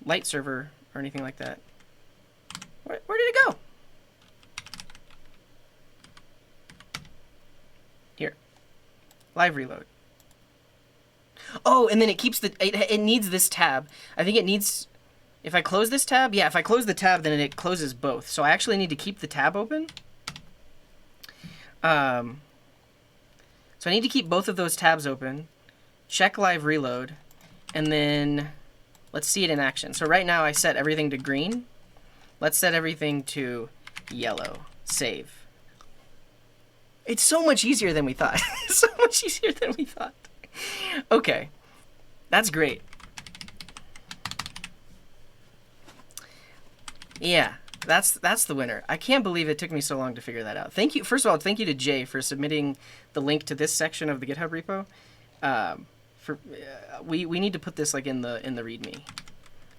light server or anything like that. Where did it go? Here, live reload. Oh, and then it keeps it needs this tab. I think it needs. If I close this tab, yeah, if I close the tab, then it closes both. So I actually need to keep the tab open. So I need to keep both of those tabs open, check live reload, and then let's see it in action. So right now I set everything to green. Let's set everything to yellow. Save. It's so much easier than we thought. So much easier than we thought. Okay, that's great. Yeah. That's the winner. I can't believe it took me so long to figure that out. Thank you. First of all, thank you to Jay for submitting the link to this section of the GitHub repo. We need to put this like in the README.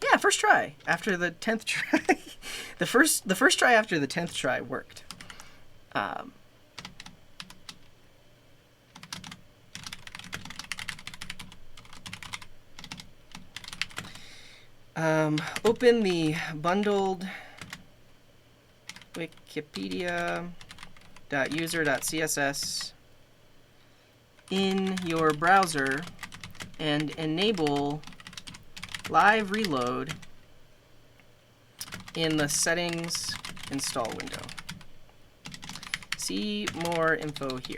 Yeah, first try after the 10th try. the first try after the 10th try worked. Open the bundled Wikipedia.user.css in your browser and enable live reload in the settings install window. See more info here.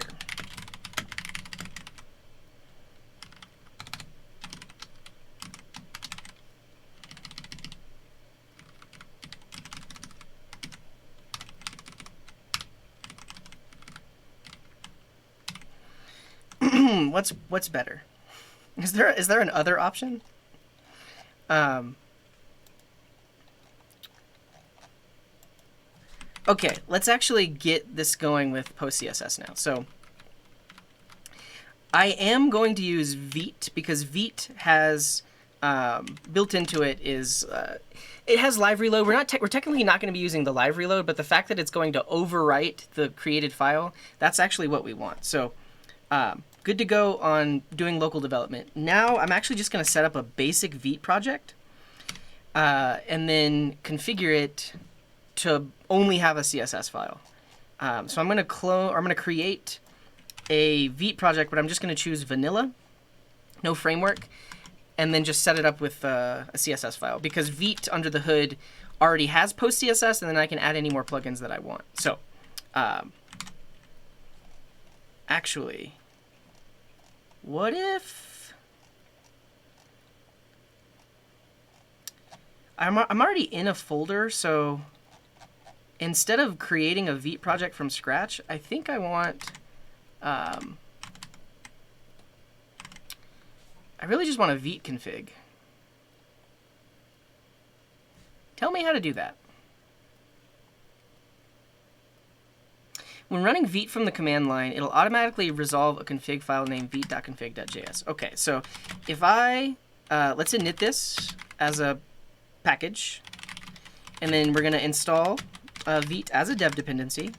What's better? Is there an other option? Okay, let's actually get this going with PostCSS now. So I am going to use Vite because Vite has built into it is it has live reload. We're technically not going to be using the live reload, but the fact that it's going to overwrite the created file, that's actually what we want. So good to go on doing local development. Now I'm actually just going to set up a basic Vite project and then configure it to only have a CSS file. So I'm going to clone, or I'm going to create a Vite project, but I'm just going to choose vanilla, no framework, and then just set it up with a CSS file because Vite under the hood already has PostCSS, and then I can add any more plugins that I want. So actually, what if I'm already in a folder, so instead of creating a Vite project from scratch, I think I want, I really just want a Vite config. Tell me how to do that. When running Vite from the command line, it'll automatically resolve a config file named vite.config.js. Okay, so if I, let's init this as a package, and then we're going to install Vite as a dev dependency,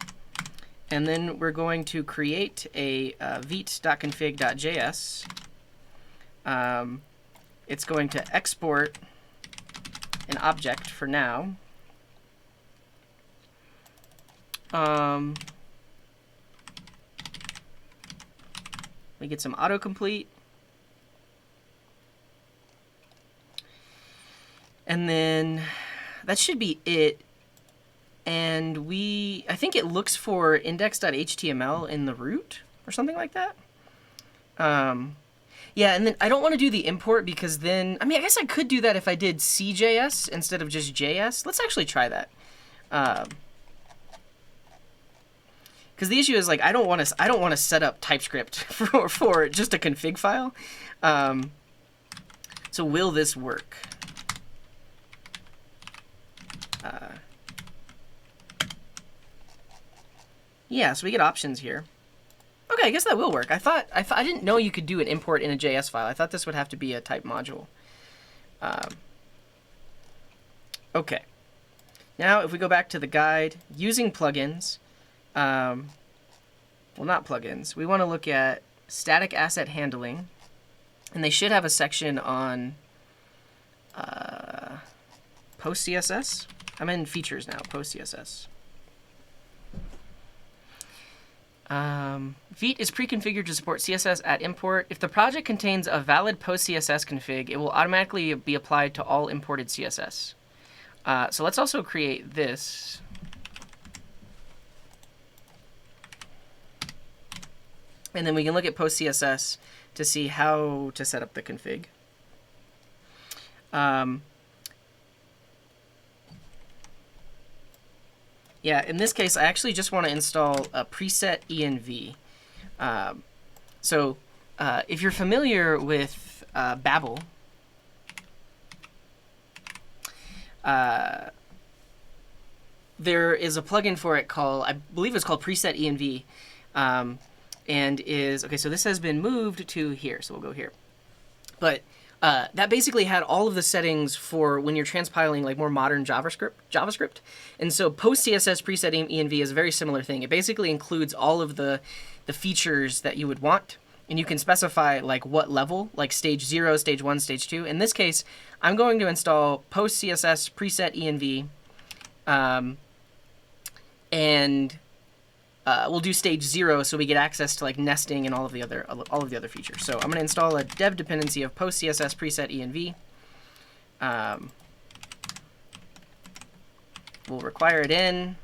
and then we're going to create a vite.config.js. It's going to export an object for now. We get some autocomplete. And then that should be it. And I think it looks for index.html in the root or something like that. Yeah, and then I don't want to do the import because then, I mean, I guess I could do that if I did CJS instead of just JS. Let's actually try that. Because the issue is, like, I don't want to set up TypeScript for just a config file. So will this work? Yeah, so we get options here. Okay, I guess that will work. I didn't know you could do an import in a JS file. I thought this would have to be a type module. Okay. Now, if we go back to the guide, using plugins, well, not plugins. We want to look at static asset handling, and they should have a section on PostCSS. I'm in features now, PostCSS. Vite is pre-configured to support CSS at import. If the project contains a valid PostCSS config, it will automatically be applied to all imported CSS. So let's also create this. And then we can look at PostCSS to see how to set up the config. Yeah, in this case, I actually just want to install a preset env. So if you're familiar with Babel, there is a plugin for it called, I believe it's called preset env, and is, okay, so this has been moved to here, so we'll go here. But that basically had all of the settings for when you're transpiling like more modern JavaScript. And so PostCSS preset env is a very similar thing. It basically includes all of the features that you would want. and you can specify like what level, like stage 0, stage 1, stage 2. In this case, I'm going to install PostCSS preset env, and we'll do stage 0 so we get access to like nesting and all of the other features. So I'm going to install a dev dependency of PostCSS preset env. We'll require it in,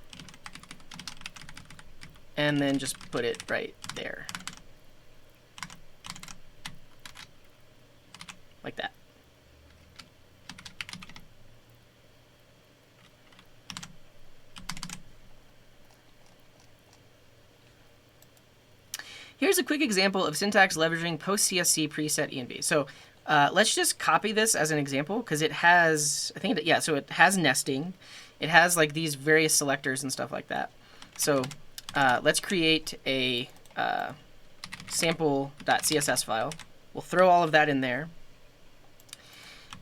and then just put it right there. Like that. Here's a quick example of syntax leveraging PostCSS preset env. So let's just copy this as an example because it has, so it has nesting. It has like these various selectors and stuff like that. So let's create a sample.css file. We'll throw all of that in there.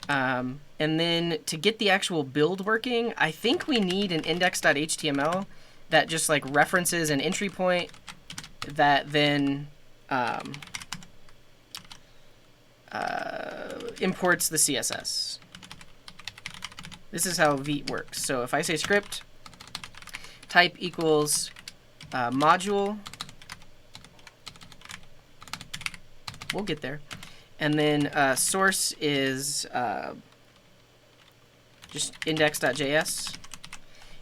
And then to get the actual build working, I think we need an index.html that just like references an entry point that then imports the CSS. This is how Vite works. So if I say script type equals module, we'll get there. And then source is just index.js.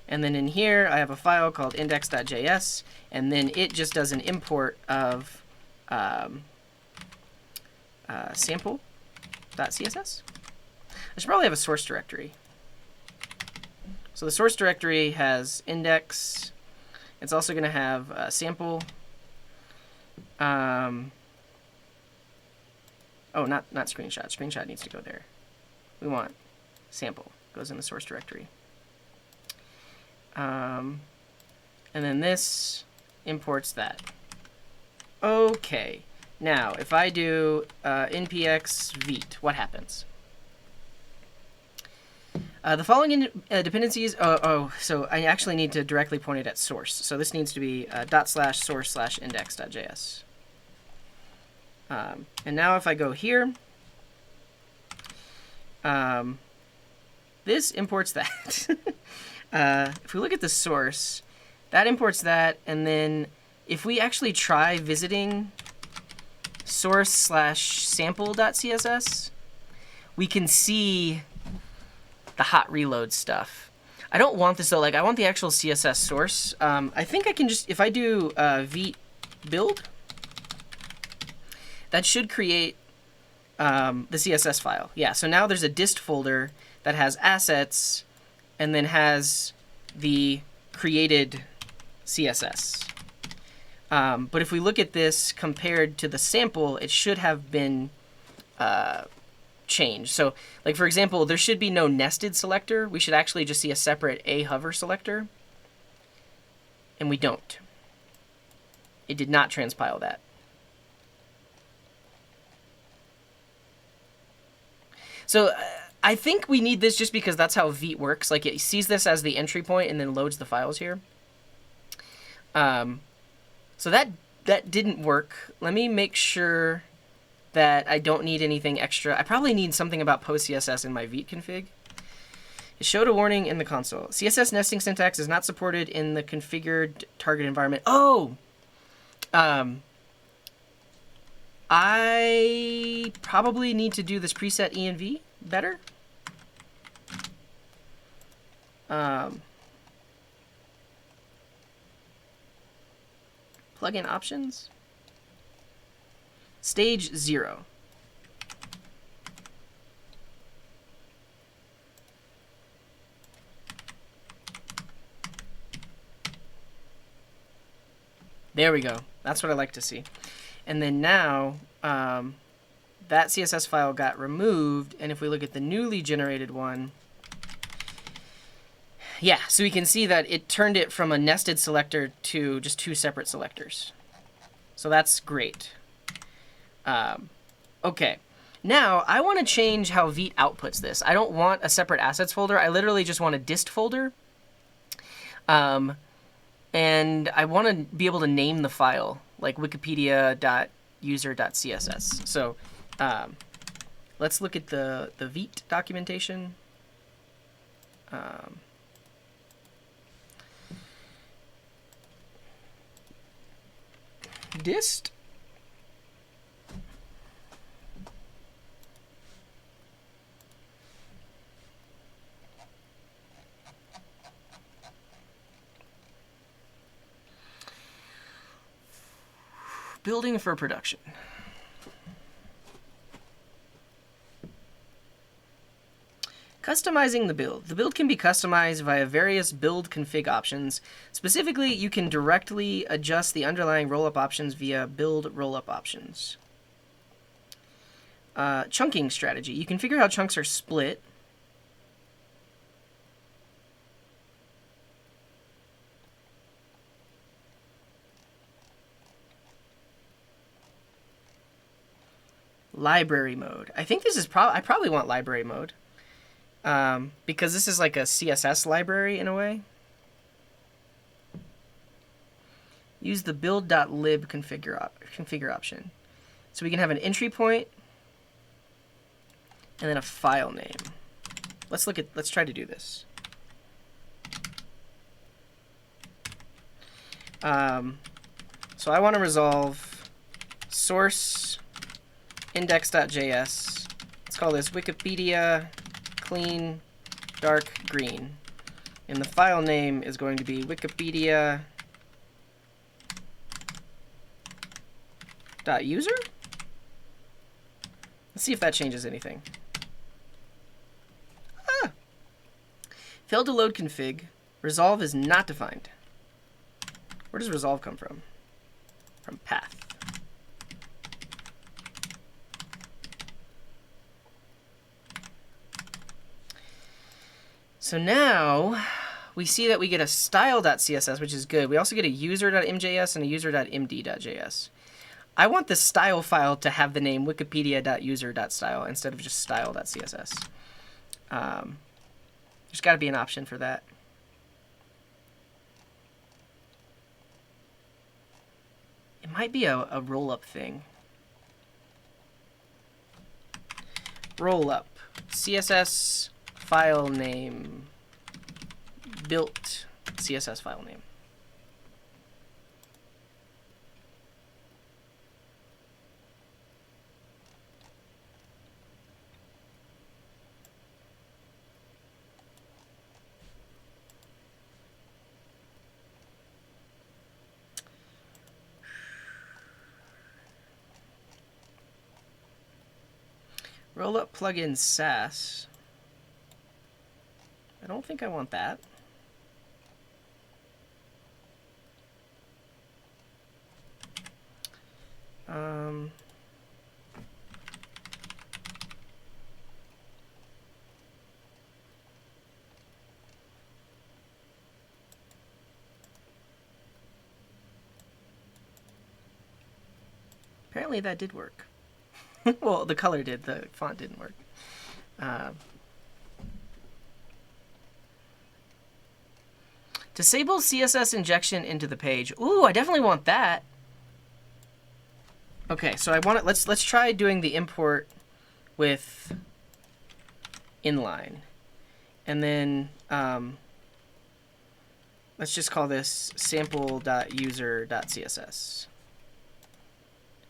And then in here, I have a file called index.js, and then it just does an import of sample.css. I should probably have a source directory. So the source directory has index. It's also going to have sample. Oh, not screenshot. Screenshot needs to go there. We want sample. Goes in the source directory. And then this imports that. Okay. Now, if I do npx vite, what happens? The following dependencies. So I actually need to directly point it at source. So this needs to be /source/index.js. And now if I go here, this imports that. If we look at the source, that imports that, and then if we actually try visiting source/sample.css, we can see the hot reload stuff. I don't want this though. Like I want the actual CSS source. I think I can just, if I do vite build, that should create the CSS file. Yeah. So now there's a dist folder that has assets, and then has the created CSS. But if we look at this compared to the sample, it should have been changed. So, like for example, there should be no nested selector. We should actually just see a separate a hover selector, and we don't. It did not transpile that. So I think we need this just because that's how Vite works. Like it sees this as the entry point and then loads the files here. So that didn't work. Let me make sure that I don't need anything extra. I probably need something about PostCSS in my Vite config. It showed a warning in the console. CSS nesting syntax is not supported in the configured target environment. Oh! I probably need to do this preset env better. Plugin options. Stage 0. There we go. That's what I like to see. And then now, that CSS file got removed, and if we look at the newly generated one, yeah, so we can see that it turned it from a nested selector to just 2 separate selectors. So that's great. Okay, now I want to change how Vite outputs this. I don't want a separate assets folder. I literally just want a dist folder. And I want to be able to name the file, like Wikipedia user.css. So let's look at the Vite documentation. Dist. Building for production. Customizing the build. The build can be customized via various build config options. Specifically, you can directly adjust the underlying rollup options via build rollup options. Chunking strategy. You configure how chunks are split. Library mode. I think this is I probably want library mode. Because this is like a CSS library in a way. Use the build.lib configure option. So we can have an entry point and then a file name. Let's try to do this. So I want to resolve source index.js. Let's call this Wikipedia clean dark green. And the file name is going to be Wikipedia .user. Let's see if that changes anything. Failed to load config. Resolve is not defined. Where does resolve come from? From path. So now we see that we get a style.css, which is good. We also get a user.mjs and a user.md.js. I want the style file to have the name wikipedia.user.style instead of just style.css. There's got to be an option for that. It might be a roll-up thing. Roll-up. CSS file name. Built CSS file name. Rollup plugin Sass. I don't think I want that. Apparently that did work. Well, the color did. The font didn't work. Disable CSS injection into the page. Ooh, I definitely want that. Okay, so I want it. Let's try doing the import with inline, and then let's just call this sample.user.css.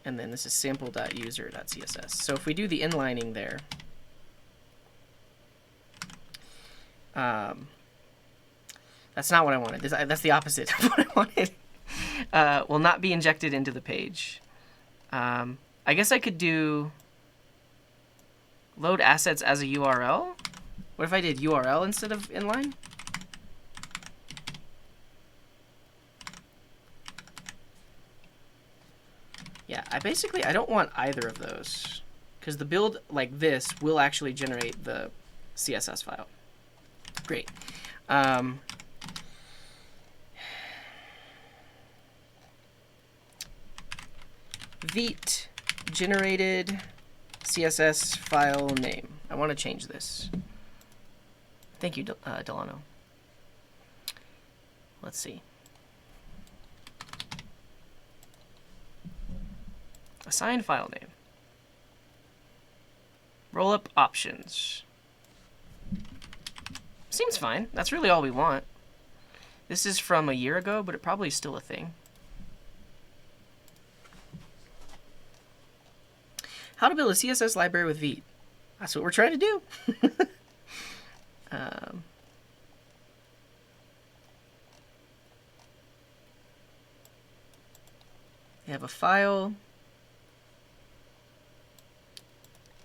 And then this is sample.user.css. So if we do the inlining there, that's not what I wanted. That's the opposite of what I wanted. Will not be injected into the page. I guess I could do load assets as a URL. What if I did URL instead of inline? Yeah, I don't want either of those, because the build like this will actually generate the CSS file. Great. Vite generated CSS file name. I want to change this. Thank you, Delano. Let's see. Assign file name. Rollup options. Seems fine. That's really all we want. This is from a year ago, but it probably is still a thing. How to build a CSS library with Vite. That's what we're trying to do. We have a file,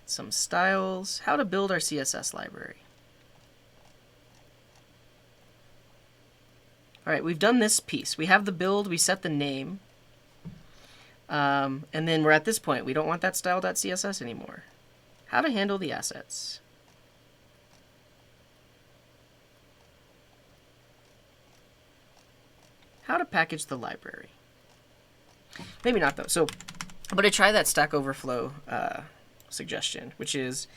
some styles, how to build our CSS library. All right, we've done this piece. We have the build, we set the name, and then we're at this point. We don't want that style.css anymore. How to handle the assets. How to package the library. Maybe not though. So I'm going to try that Stack Overflow suggestion, which is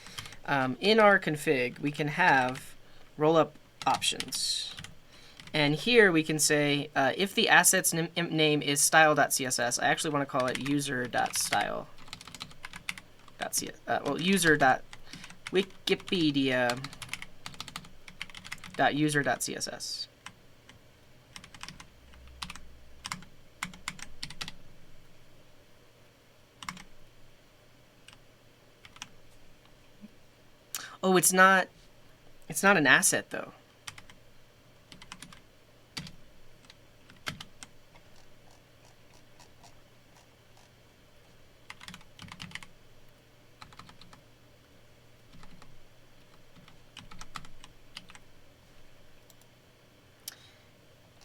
in our config, we can have rollup options. And here we can say, if the asset's name is style.css, I actually want to call it user.style.user.wikipedia.user.css. Oh, it's not an asset though.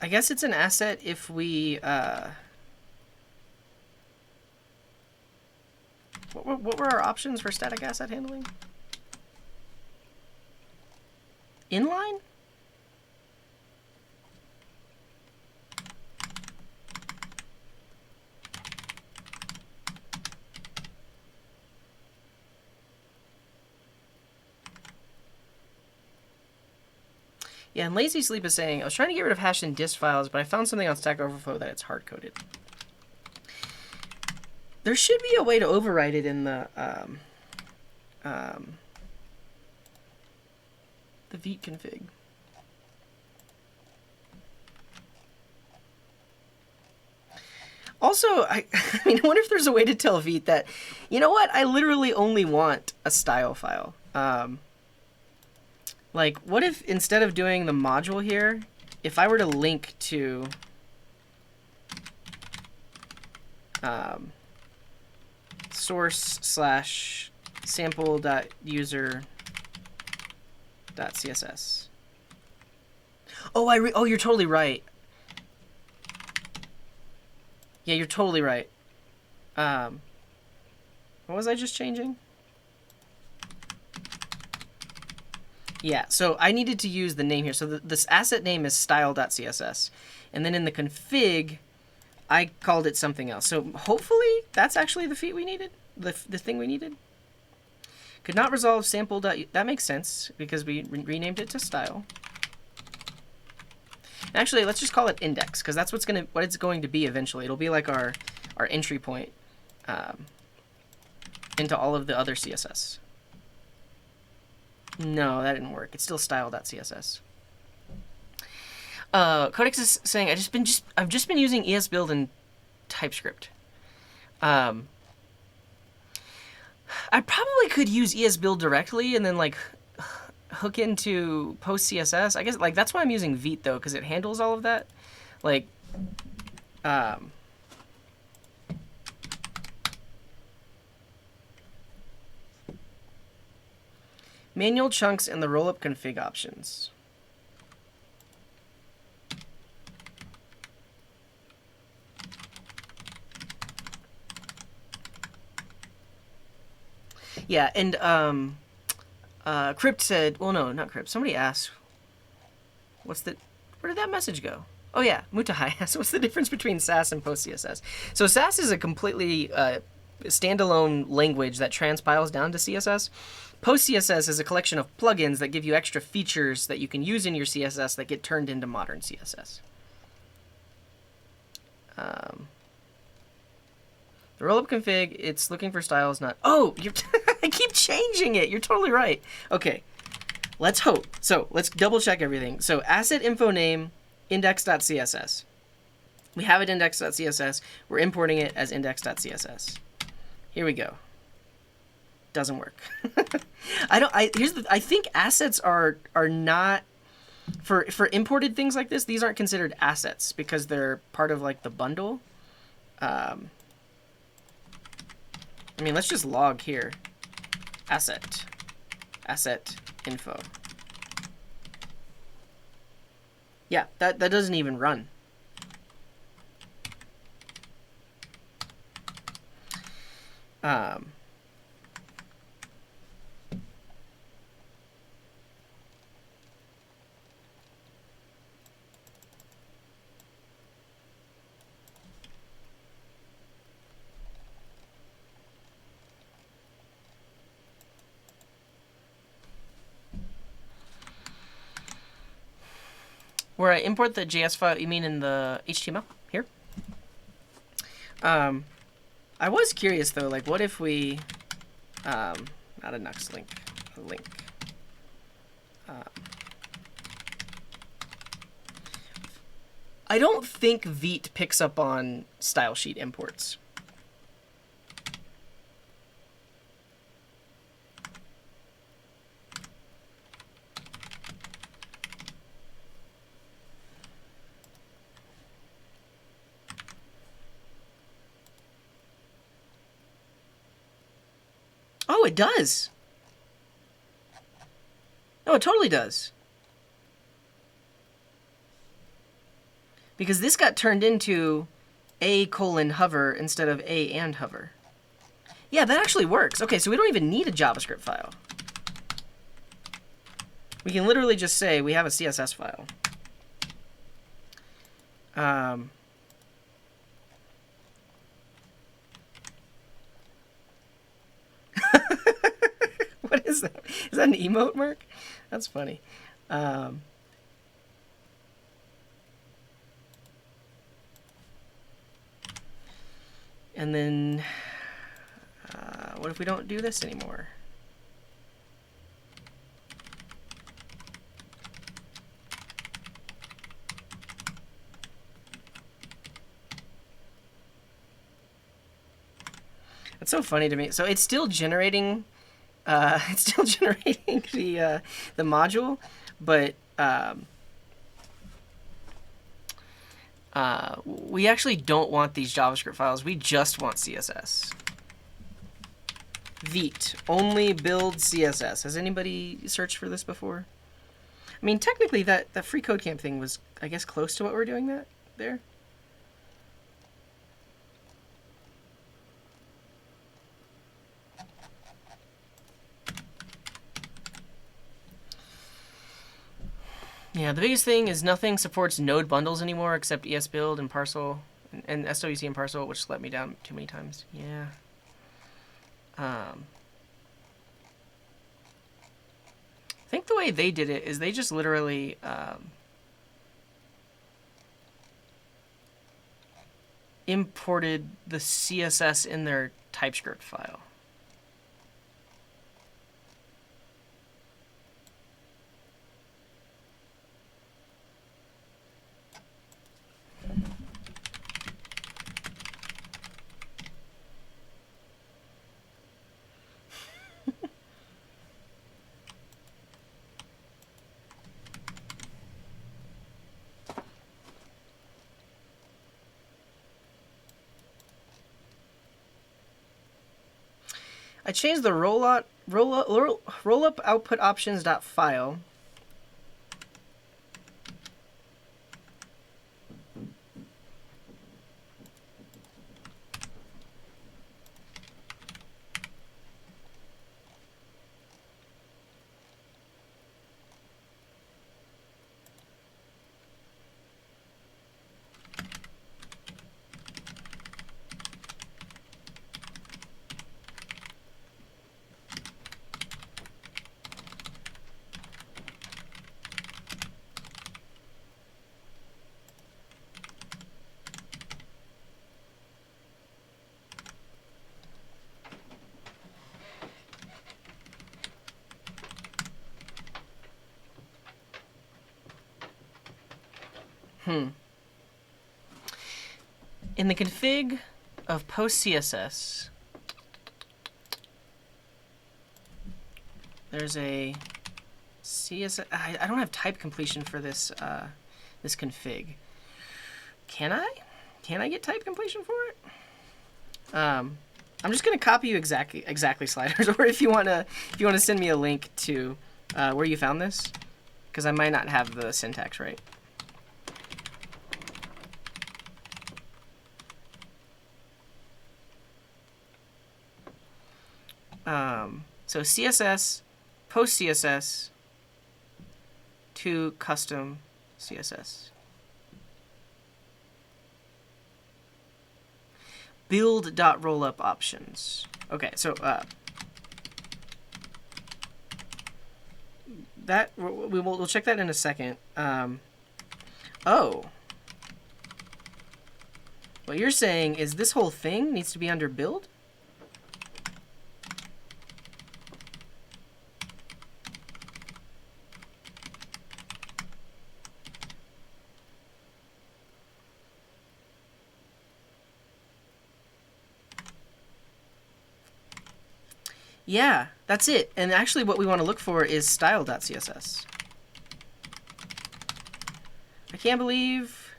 I guess it's an asset if we what were our options for static asset handling? Inline? Yeah, and Lazy Sleep is saying, I was trying to get rid of hash and dist files, but I found something on Stack Overflow that it's hard-coded. There should be a way to override it in the Vite config. Also, I mean, I wonder if there's a way to tell Vite that, you know what, I literally only want a style file. Like, what if instead of doing the module here, if I were to link to source/sample.user.css. Oh, you're totally right. Yeah, you're totally right. What was I just changing? Yeah, so I needed to use the name here. So this asset name is style.css. And then in the config, I called it something else. So hopefully that's actually the feat we needed, the thing we needed. Could not resolve sample. That makes sense because we renamed it to style. Actually, let's just call it index because that's what it's going to be eventually. It'll be like our entry point into all of the other CSS. No, that didn't work. It's still style.css. Codex is saying I've just been using ESBuild and TypeScript. I probably could use ESBuild directly and then like hook into PostCSS. I guess like that's why I'm using Vite though, because it handles all of that. Like manual chunks and the rollup config options. Yeah, and Crypt said, well, no, not Crypt. Somebody asked, where did that message go? Oh yeah, Mutahai asked, what's the difference between Sass and PostCSS? So Sass is a completely standalone language that transpiles down to CSS. PostCSS is a collection of plugins that give you extra features that you can use in your CSS that get turned into modern CSS. The rollup config, it's looking for styles, not... Oh, you're I keep changing it. You're totally right. Okay, let's hope. So let's double check everything. So asset info name, index.css. We have it index.css. We're importing it as index.css. Here we go. Doesn't work. I think assets are not for imported things like this. These aren't considered assets because they're part of like the bundle. I mean, let's just log here. Asset info. Yeah, that doesn't even run. Where I import the JS file, you mean in the HTML here? I was curious though, like what if we, not a Nux link, a link. I don't think Vite picks up on style sheet imports. Oh, it does. No, it totally does. Because this got turned into a:hover instead of a and hover. Yeah, that actually works. Okay, so we don't even need a JavaScript file. We can literally just say we have a CSS file. What is that? Is that an emote, Mark? That's funny. And then, what if we don't do this anymore? That's so funny to me. So it's still generating. It's still generating the module, but we actually don't want these JavaScript files. We just want CSS. Vite only build CSS. Has anybody searched for this before? I mean, technically, that free code camp thing was, I guess, close to what we're doing there. Yeah, the biggest thing is nothing supports node bundles anymore except ESBuild and Parcel and SWC and Parcel, which let me down too many times. Yeah. I think the way they did it is they just literally imported the CSS in their TypeScript file. I changed the rollup output options.file. In the config of PostCSS, there's a CSS. I don't have type completion for this this config. Can I? Can I get type completion for it? I'm just gonna copy you exactly sliders, or if you wanna send me a link to where you found this, because I might not have the syntax right. So CSS, post CSS to custom CSS. Build.rollup options. Okay, so that we'll check that in a second. Oh, what you're saying is this whole thing needs to be under build? Yeah, that's it. And actually what we want to look for is style.css. I can't believe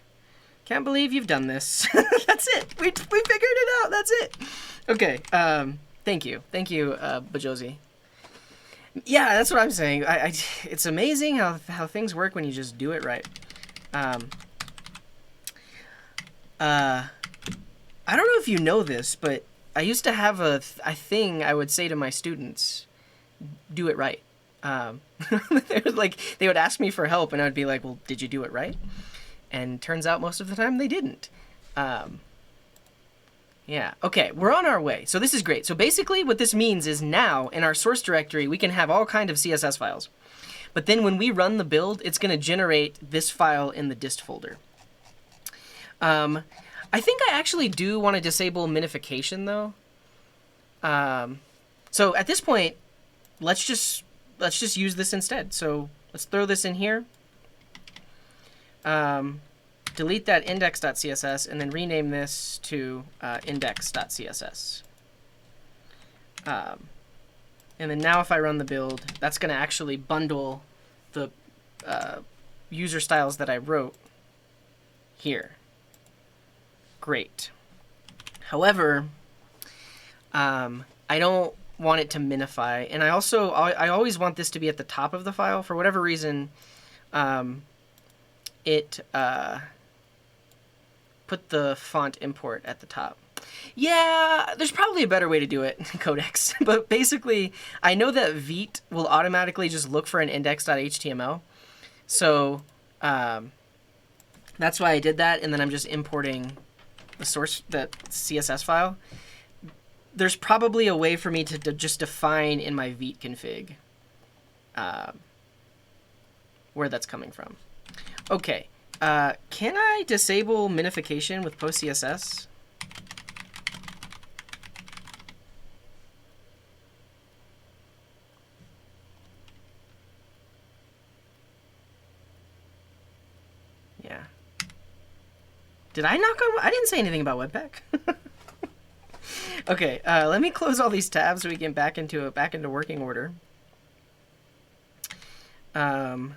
you've done this. That's it. We figured it out. That's it. Okay. Thank you, Bajosi. Yeah, that's what I'm saying. It's amazing how things work when you just do it right. I don't know if you know this, but I used to have a thing I would say to my students, do it right. They would ask me for help, and I'd be like, well, did you do it right? And turns out most of the time they didn't. Yeah, okay, we're on our way. So this is great. So basically what this means is now in our source directory, we can have all kind of CSS files. But then when we run the build, it's going to generate this file in the dist folder. I think I actually do want to disable minification though. So at this point, let's just use this instead. So let's throw this in here. Delete that index.css and then rename this to index.css. And then now if I run the build, that's going to actually bundle the user styles that I wrote here. Great. However, I don't want it to minify, and I always want this to be at the top of the file. For whatever reason, it put the font import at the top. Yeah, there's probably a better way to do it, Codex. But basically, I know that Vite will automatically just look for an index.html. So that's why I did that, and then I'm just importing the source, that CSS file. There's probably a way for me to just define in my Vite config where that's coming from. Okay, can I disable minification with PostCSS? Yeah. Did I knock on? I didn't say anything about Webpack. Okay, let me close all these tabs so we get back into working order. I'm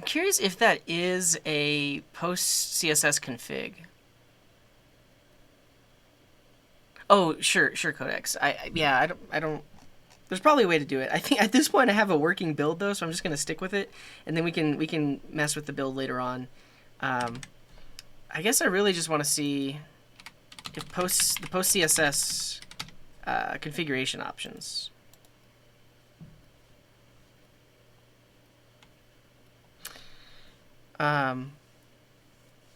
curious if that is a post CSS config. Oh, sure, Codex. I don't. There's probably a way to do it. I think at this point I have a working build though, so I'm just gonna stick with it, and then we can mess with the build later on. I guess I really just want to see if the post CSS configuration options.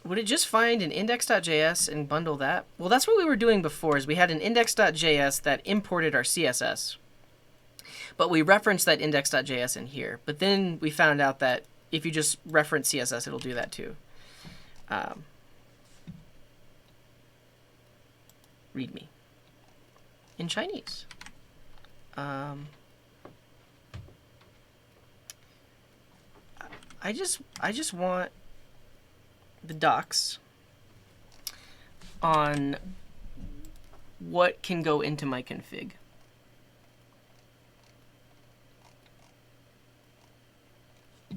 Would it just find an index.js and bundle that? Well, that's what we were doing before, is we had an index.js that imported our CSS. But we referenced that index.js in here. But then we found out that if you just reference CSS, it'll do that too. README in Chinese. I just want the docs on what can go into my config.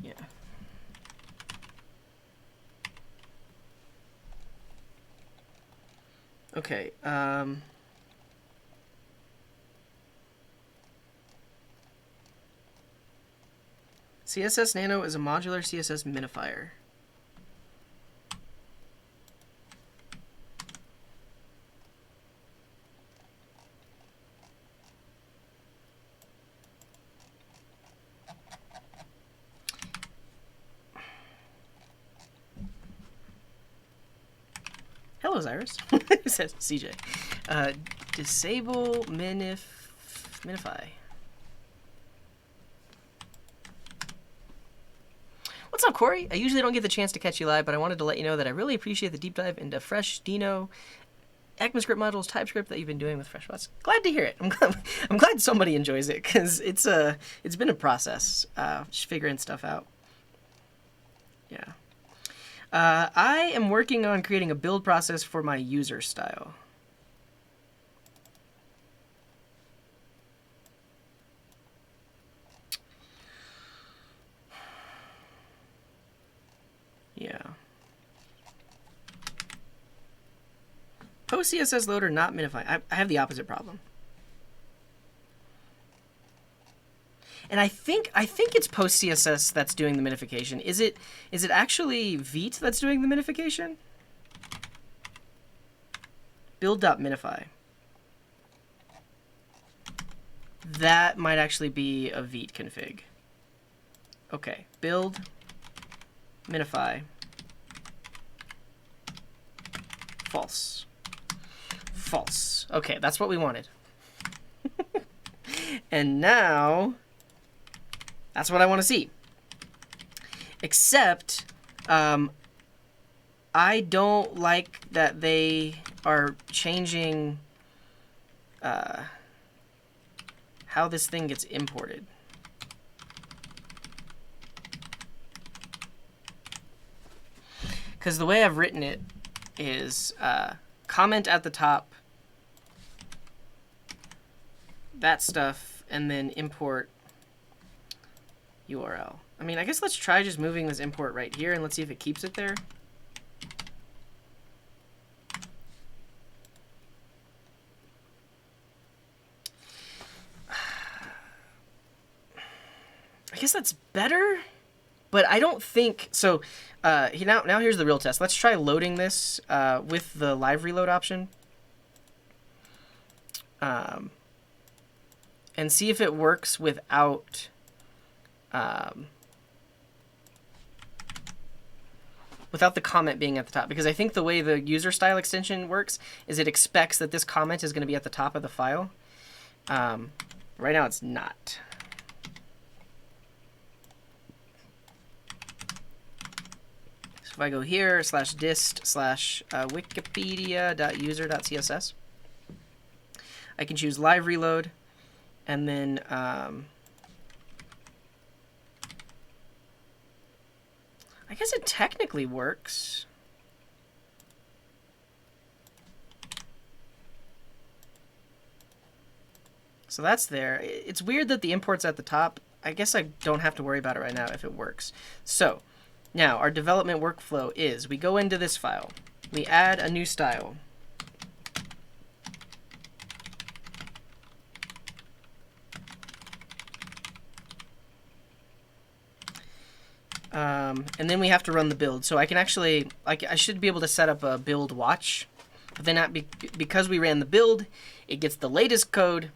Yeah. Okay. CSS Nano is a modular CSS minifier. Hello, Cyrus. Says CJ. Disable minify. What's up, Corey? I usually don't get the chance to catch you live, but I wanted to let you know that I really appreciate the deep dive into Fresh, Dino, ECMAScript modules, TypeScript that you've been doing with FreshBots. Glad to hear it. I'm glad somebody enjoys it, because it's been a process, just figuring stuff out. Yeah. I am working on creating a build process for my user style. Yeah. PostCSS loader not minify. I have the opposite problem. And I think it's PostCSS that's doing the minification. Is it actually Vite that's doing the minification? Build.minify. That might actually be a Vite config. Okay, build minify false. False. Okay, that's what we wanted. And now that's what I want to see. Except I don't like that they are changing how this thing gets imported. Because the way I've written it is comment at the top, that stuff, and then import URL. I mean, I guess let's try just moving this import right here, and let's see if it keeps it there. I guess that's better. But I don't think so. Now here's the real test. Let's try loading this with the live reload option, and see if it works without the comment being at the top. Because I think the way the user style extension works is it expects that this comment is going to be at the top of the file. Right now it's not. If I go here /dist /wikipedia.user.css, I can choose live reload, and then I guess it technically works. So that's there. It's weird that the import's at the top. I guess I don't have to worry about it right now if it works. So now, our development workflow is we go into this file, we add a new style. And then we have to run the build. So I can actually, I should be able to set up a build watch, but then because we ran the build, it gets the latest code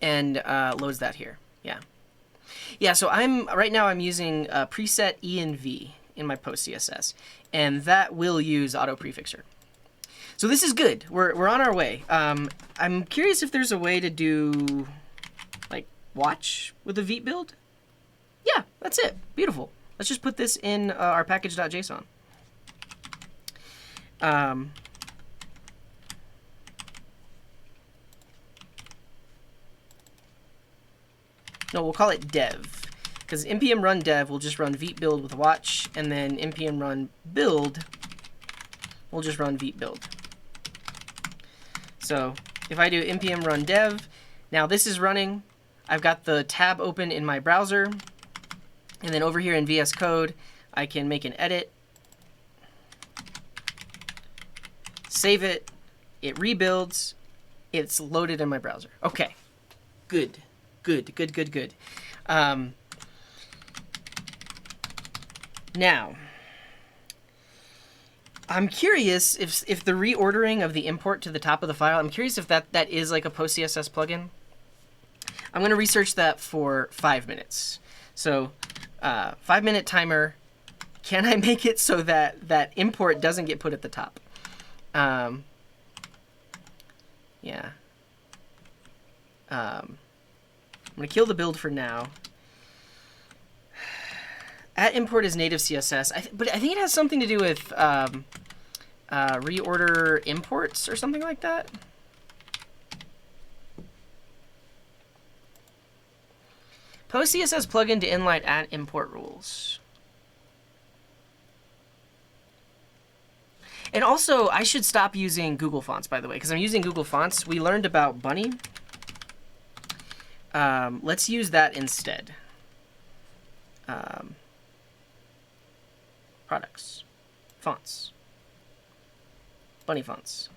and loads that here. Yeah. Yeah, so right now I'm using preset env in my PostCSS, and that will use auto prefixer. So this is good. We're on our way. I'm curious if there's a way to do like watch with a Vite build. Yeah, that's it. Beautiful. Let's just put this in our package.json. Um, no, we'll call it dev, because npm run dev will just run vite build with watch, and then npm run build will just run vite build. So if I do npm run dev, now this is running. I've got the tab open in my browser, and then over here in VS Code, I can make an edit, save it, it rebuilds, it's loaded in my browser. Okay, good. Now, I'm curious if the reordering of the import to the top of the file, I'm curious if that is like a PostCSS plugin. I'm going to research that for 5 minutes. So 5-minute timer. Can I make it so that import doesn't get put at the top? Yeah. I'm going to kill the build for now. At import is native CSS, but I think it has something to do with reorder imports or something like that. PostCSS plugin to inline at import rules. And also, I should stop using Google Fonts, by the way, because I'm using Google Fonts. We learned about Bunny. Let's use that instead. Products. Fonts. Bunny fonts.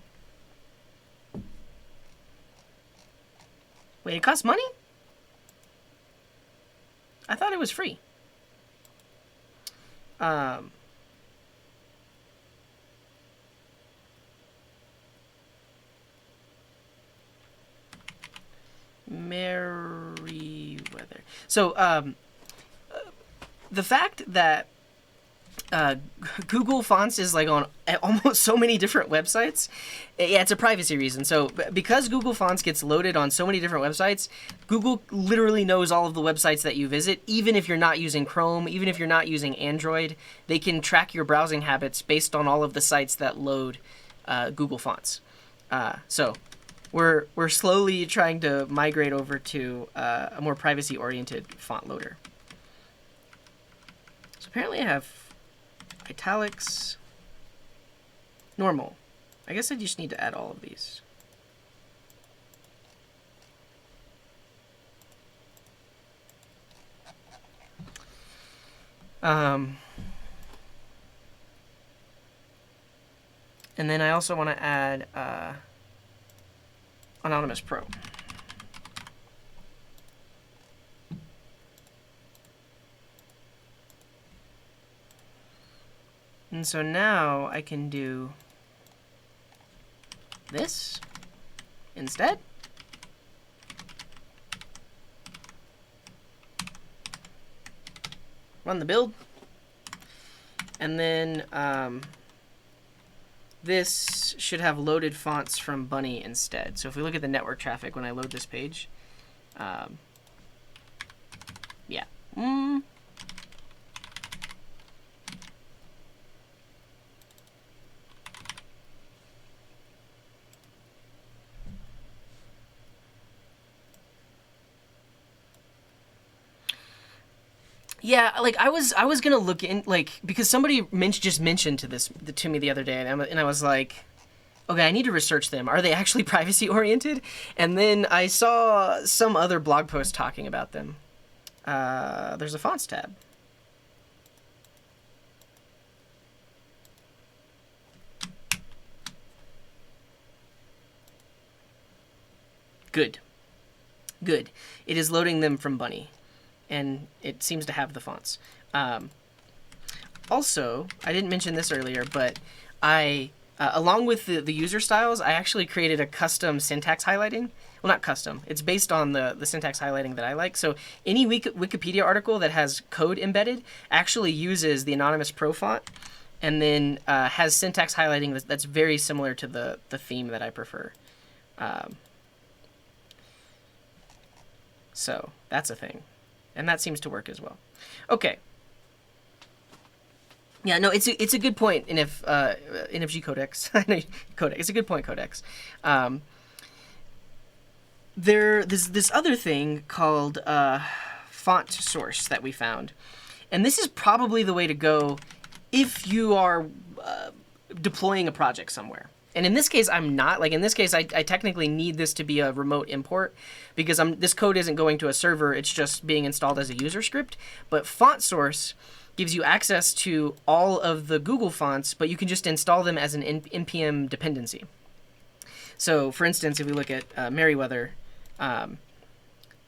Wait, it costs money? I thought it was free. Merriweather. So, the fact that Google Fonts is like on almost so many different websites, yeah, it's a privacy reason. So because Google Fonts gets loaded on so many different websites, Google literally knows all of the websites that you visit, even if you're not using Chrome, even if you're not using Android. They can track your browsing habits based on all of the sites that load Google Fonts. So we're slowly trying to migrate over to a more privacy-oriented font loader. So apparently I have italics, normal. I guess I just need to add all of these. And then I also want to add Anonymous Pro. And so now I can do this instead. Run the build. And then this should have loaded fonts from Bunny instead. So if we look at the network traffic when I load this page, yeah. Yeah, like I was gonna look in, like, because somebody just mentioned to me the other day, and I was like, okay, I need to research them. Are they actually privacy oriented? And then I saw some other blog post talking about them. There's a fonts tab. Good. Good. It is loading them from Bunny, and it seems to have the fonts. Also, I didn't mention this earlier, but I, along with the user styles, I actually created a custom syntax highlighting. Well, not custom. It's based on the syntax highlighting that I like. So any Wikipedia article that has code embedded actually uses the Anonymous Pro font, and then has syntax highlighting that's very similar to the theme that I prefer. So that's a thing. And that seems to work as well. Okay. Yeah, no, it's a good point. NFG Codex, Codex. It's a good point, Codex. There's this other thing called font source that we found, and this is probably the way to go if you are deploying a project somewhere. And in this case, I'm not. Like in this case, I technically need this to be a remote import because this code isn't going to a server. It's just being installed as a user script. But font source gives you access to all of the Google fonts, but you can just install them as an npm dependency. So, for instance, if we look at Merriweather,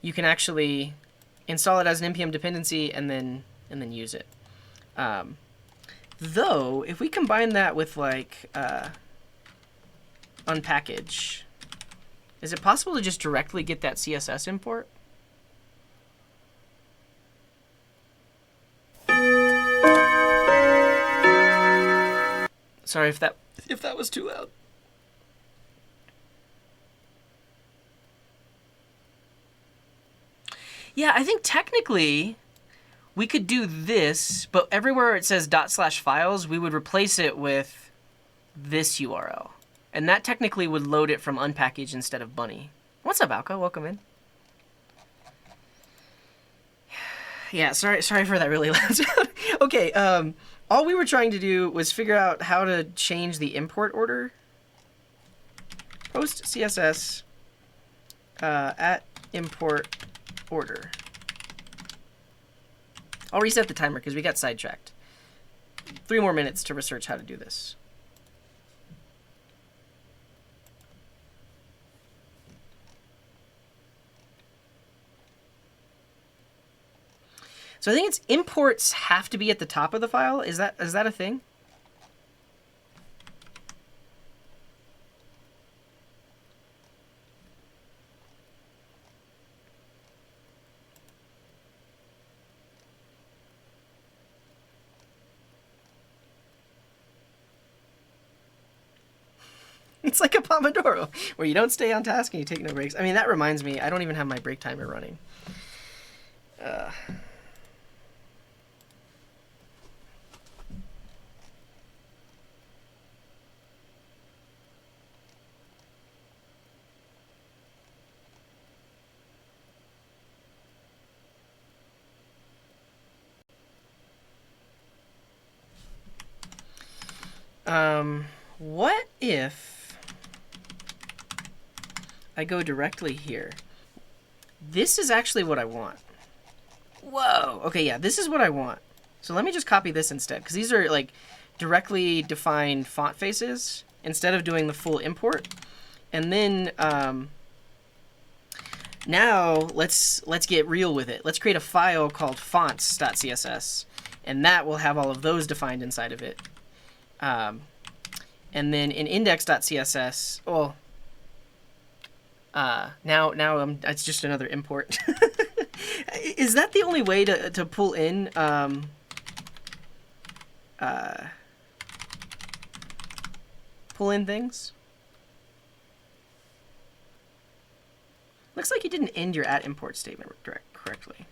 you can actually install it as an npm dependency and then use it. Though, if we combine that with like unpackage, is it possible to just directly get that CSS import? Sorry if that was too loud. Yeah, I think technically we could do this, but everywhere it says /files, we would replace it with this URL. And that technically would load it from unpackage instead of bunny. What's up, Alka? Welcome in. Yeah, sorry for that really loud sound. Okay, all we were trying to do was figure out how to change the import order. PostCSS at import order. I'll reset the timer because we got sidetracked. 3 more minutes to research how to do this. So I think it's imports have to be at the top of the file. Is that a thing? It's like a Pomodoro, where you don't stay on task and you take no breaks. I mean, that reminds me, I don't even have my break timer running. What if I go directly here? This is actually what I want. Whoa. Okay, yeah, this is what I want. So let me just copy this instead, because these are like directly defined font faces instead of doing the full import. And then now let's get real with it. Let's create a file called fonts.css, and that will have all of those defined inside of it. And then in index.css, now it's just another import. Is that the only way to pull in things? Looks like you didn't end your @import statement correctly.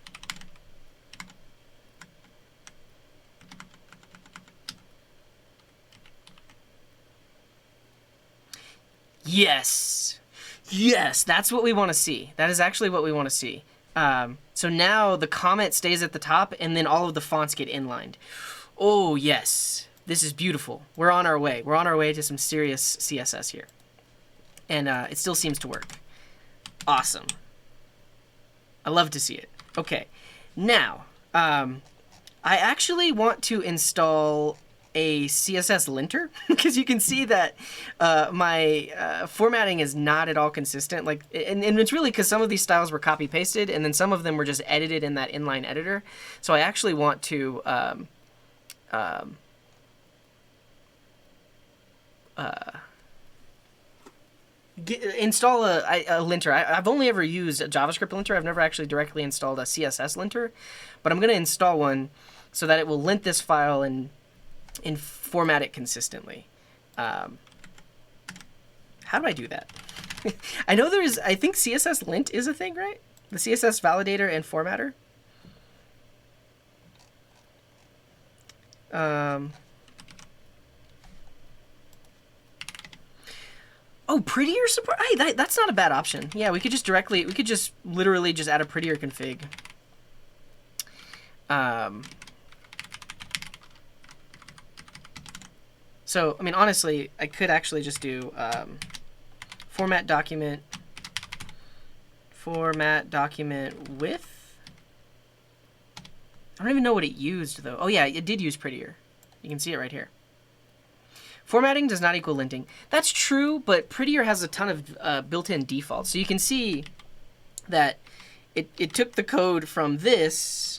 Yes. Yes, that's what we want to see. That is actually what we want to see. So now the comment stays at the top, and then all of the fonts get inlined. Oh, yes. This is beautiful. We're on our way. We're on our way to some serious CSS here. And it still seems to work. Awesome. I love to see it. Okay. Now, I actually want to install a CSS linter because you can see that my formatting is not at all consistent. Like, and it's really because some of these styles were copy pasted, and then some of them were just edited in that inline editor. So I actually want to install a linter. I've only ever used a JavaScript linter. I've never actually directly installed a CSS linter, but I'm going to install one so that it will lint this file and format it consistently. How do I do that? I know I think CSS lint is a thing, right? The CSS validator and formatter. Oh, prettier support. Hey, that's not a bad option. Yeah, we could just literally just add a prettier config. So, I mean, honestly, I could actually just do format document with. I don't even know what it used, though. Oh, yeah, it did use prettier. You can see it right here. Formatting does not equal linting. That's true, but prettier has a ton of built-in defaults. So you can see that it took the code from this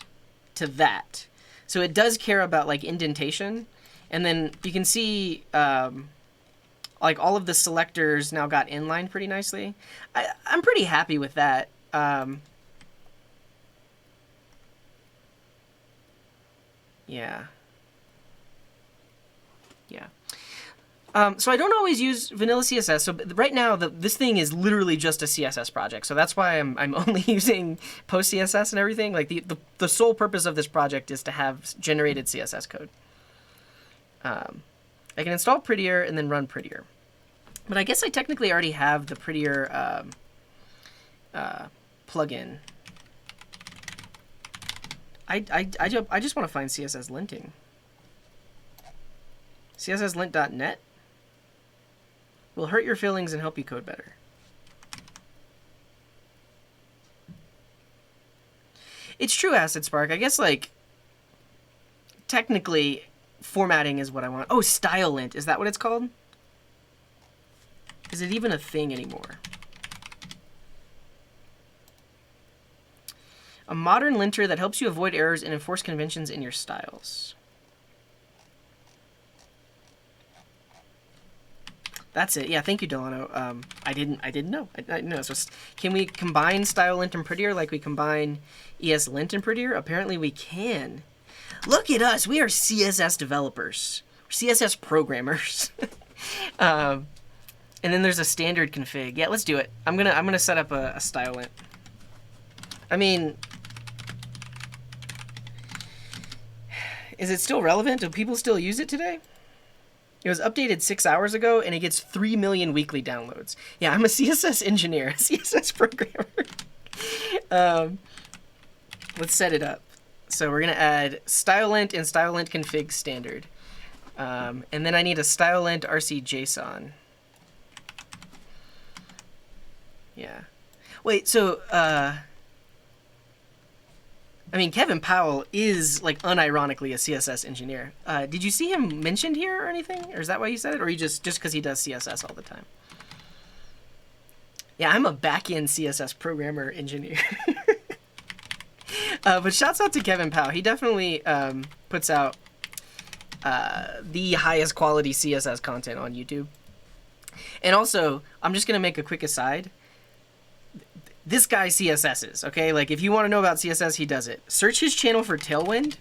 to that. So it does care about like indentation. And then you can see like all of the selectors now got inlined pretty nicely. I'm pretty happy with that. Yeah. Yeah. So I don't always use vanilla CSS. So right now, this thing is literally just a CSS project. So that's why I'm only using PostCSS and everything. Like the sole purpose of this project is to have generated CSS code. I can install prettier and then run prettier. But I guess I technically already have the prettier plugin. I just want to find CSS linting. CSSlint.net will hurt your feelings and help you code better. It's true, Acid Spark. I guess, like, technically, formatting is what I want. Oh, StyleLint. Is that what it's called? Is it even a thing anymore? A modern linter that helps you avoid errors and enforce conventions in your styles. That's it. Yeah, thank you, Delano. I didn't know. I didn't know. So can we combine StyleLint and prettier like we combine ESLint and prettier? Apparently we can. Look at us. We are CSS developers. We're CSS programmers. And then there's a standard config. Yeah, let's do it. I'm gonna set up a StyleLint. I mean, is it still relevant? Do people still use it today? It was updated 6 hours ago, and it gets 3 million weekly downloads. Yeah, I'm a CSS engineer, a CSS programmer. Let's set it up. So we're going to add StyleLint and StyleLint config standard. And then I need a StyleLint RC JSON. Yeah. Wait, so... I mean, Kevin Powell is, like, unironically a CSS engineer. Did you see him mentioned here or anything? Or is that why you said it? Or you just because he does CSS all the time? Yeah, I'm a back-end CSS programmer engineer. But shouts out to Kevin Powell. He definitely puts out the highest quality CSS content on YouTube. And also, I'm just going to make a quick aside. This guy CSS's, okay? Like, if you want to know about CSS, he does it. Search his channel for Tailwind.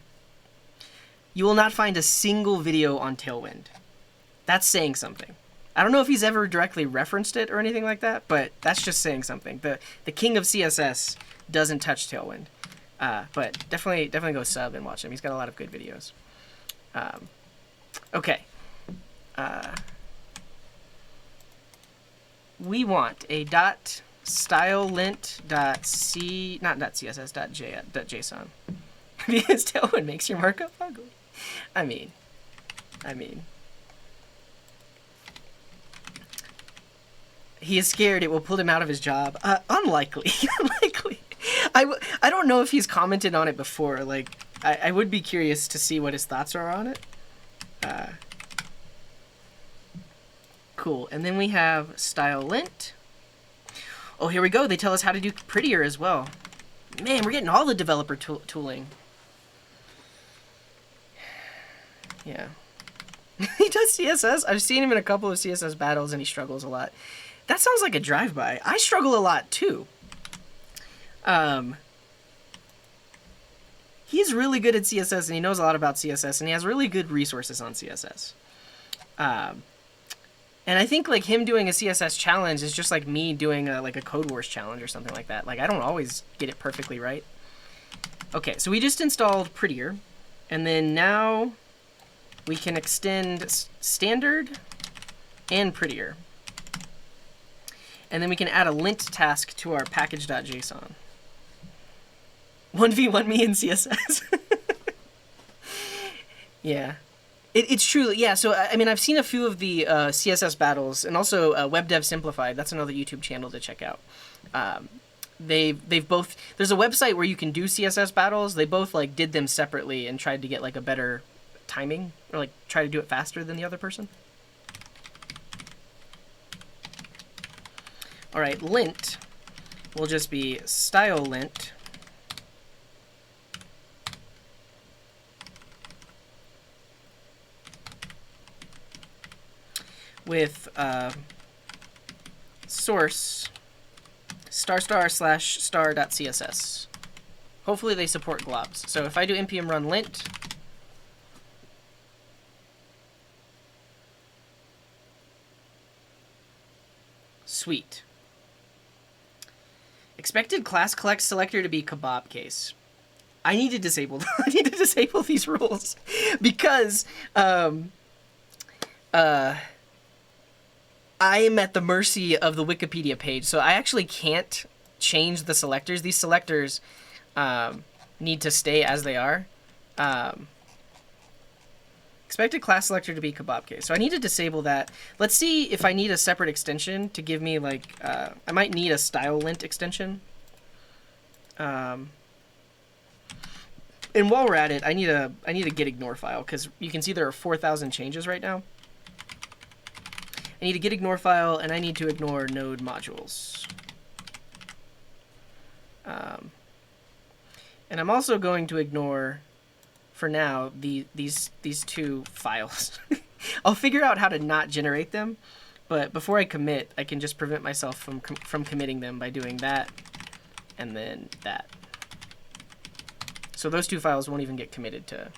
You will not find a single video on Tailwind. That's saying something. I don't know if he's ever directly referenced it or anything like that, but that's just saying something. The king of CSS doesn't touch Tailwind. But definitely go sub and watch him. He's got a lot of good videos. Okay. We want a .stylelint.c, not .css, .json. Because Tailwind makes your markup ugly. I mean. He is scared it will pull him out of his job. Unlikely. Unlikely. I don't know if he's commented on it before. Like, I would be curious to see what his thoughts are on it. Cool. And then we have StyleLint. Oh, here we go. They tell us how to do prettier as well. Man, we're getting all the developer tooling. Yeah. He does CSS. I've seen him in a couple of CSS battles, and he struggles a lot. That sounds like a drive-by. I struggle a lot, too. He's really good at CSS, and he knows a lot about CSS, and he has really good resources on CSS. And I think, like, him doing a CSS challenge is just like me doing like a Code Wars challenge or something like that. Like, I don't always get it perfectly right. Okay, so we just installed Prettier. And then now we can extend standard and prettier. And then we can add a lint task to our package.json. 1v1 me in CSS. Yeah. It's truly, yeah, so, I mean, I've seen a few of the CSS battles, and also Web Dev Simplified. That's another YouTube channel to check out. They've both, there's a website where you can do CSS battles. They both, like, did them separately and tried to get, like, a better timing, or, like, try to do it faster than the other person. All right, lint will just be style lint with source ****star.css. Hopefully they support globs. So if I do npm run lint, sweet. Expected class collect selector to be kebab case. I need to disable I need to disable these rules because I am at the mercy of the Wikipedia page, so I actually can't change the selectors. These selectors need to stay as they are. Expected class selector to be kebab case. So I need to disable that. Let's see if I need a separate extension to give me, like, I might need a style lint extension. And while we're at it, I need a git ignore file, because you can see there are 4,000 changes right now. I need a git ignore file, and I need to ignore node modules. And I'm also going to ignore, for now, these two files. I'll figure out how to not generate them, but before I commit, I can just prevent myself from committing them by doing that, and then that. So those two files won't even get committed to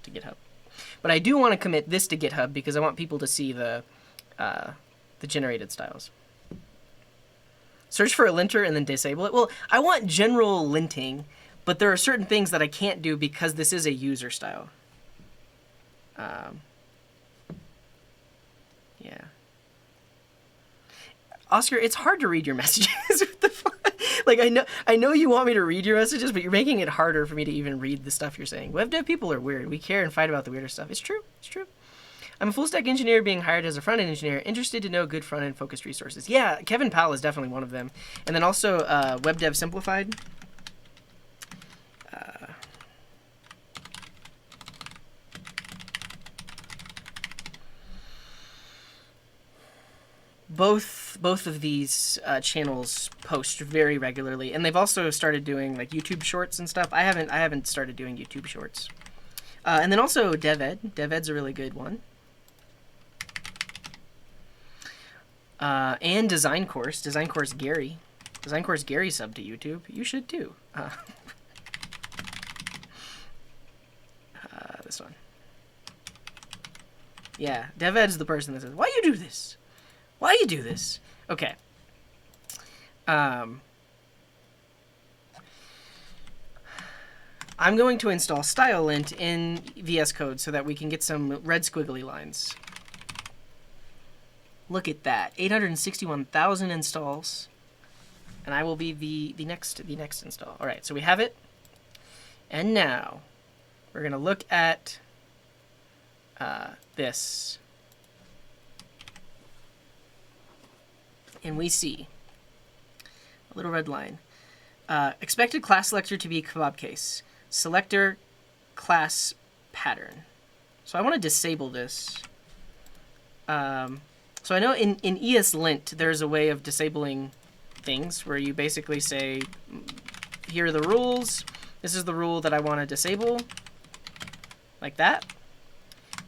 GitHub. But I do want to commit this to GitHub because I want people to see the generated styles. Search for a linter and then disable it. Well, I want general linting, but there are certain things that I can't do because this is a user style. Yeah. Oscar, it's hard to read your messages. Like, I know you want me to read your messages, but you're making it harder for me to even read the stuff you're saying. Web dev people are weird. We care and fight about the weirder stuff. It's true. It's true. I'm a full-stack engineer being hired as a front-end engineer, interested to know good front-end focused resources. Yeah, Kevin Powell is definitely one of them. And then also Web Dev Simplified. Both of these channels post very regularly, and they've also started doing, like, YouTube shorts and stuff. I haven't started doing YouTube shorts. And then also DevEd. DevEd's a really good one. And Design Course Gary. Design Course Gary subbed to YouTube. You should too. This one. Yeah, DevEd's the person that says, "Why you do this? Why you do this?" Okay. I'm going to install StyleLint in VS Code so that we can get some red squiggly lines. Look at that, 861,000 installs, and I will be the next install. All right, so we have it, and now we're gonna look at this, and we see a little red line. Expected class selector to be kebab case. Selector class pattern. So I want to disable this. So I know in ESLint there's a way of disabling things where you basically say, here are the rules. This is the rule that I want to disable. Like that.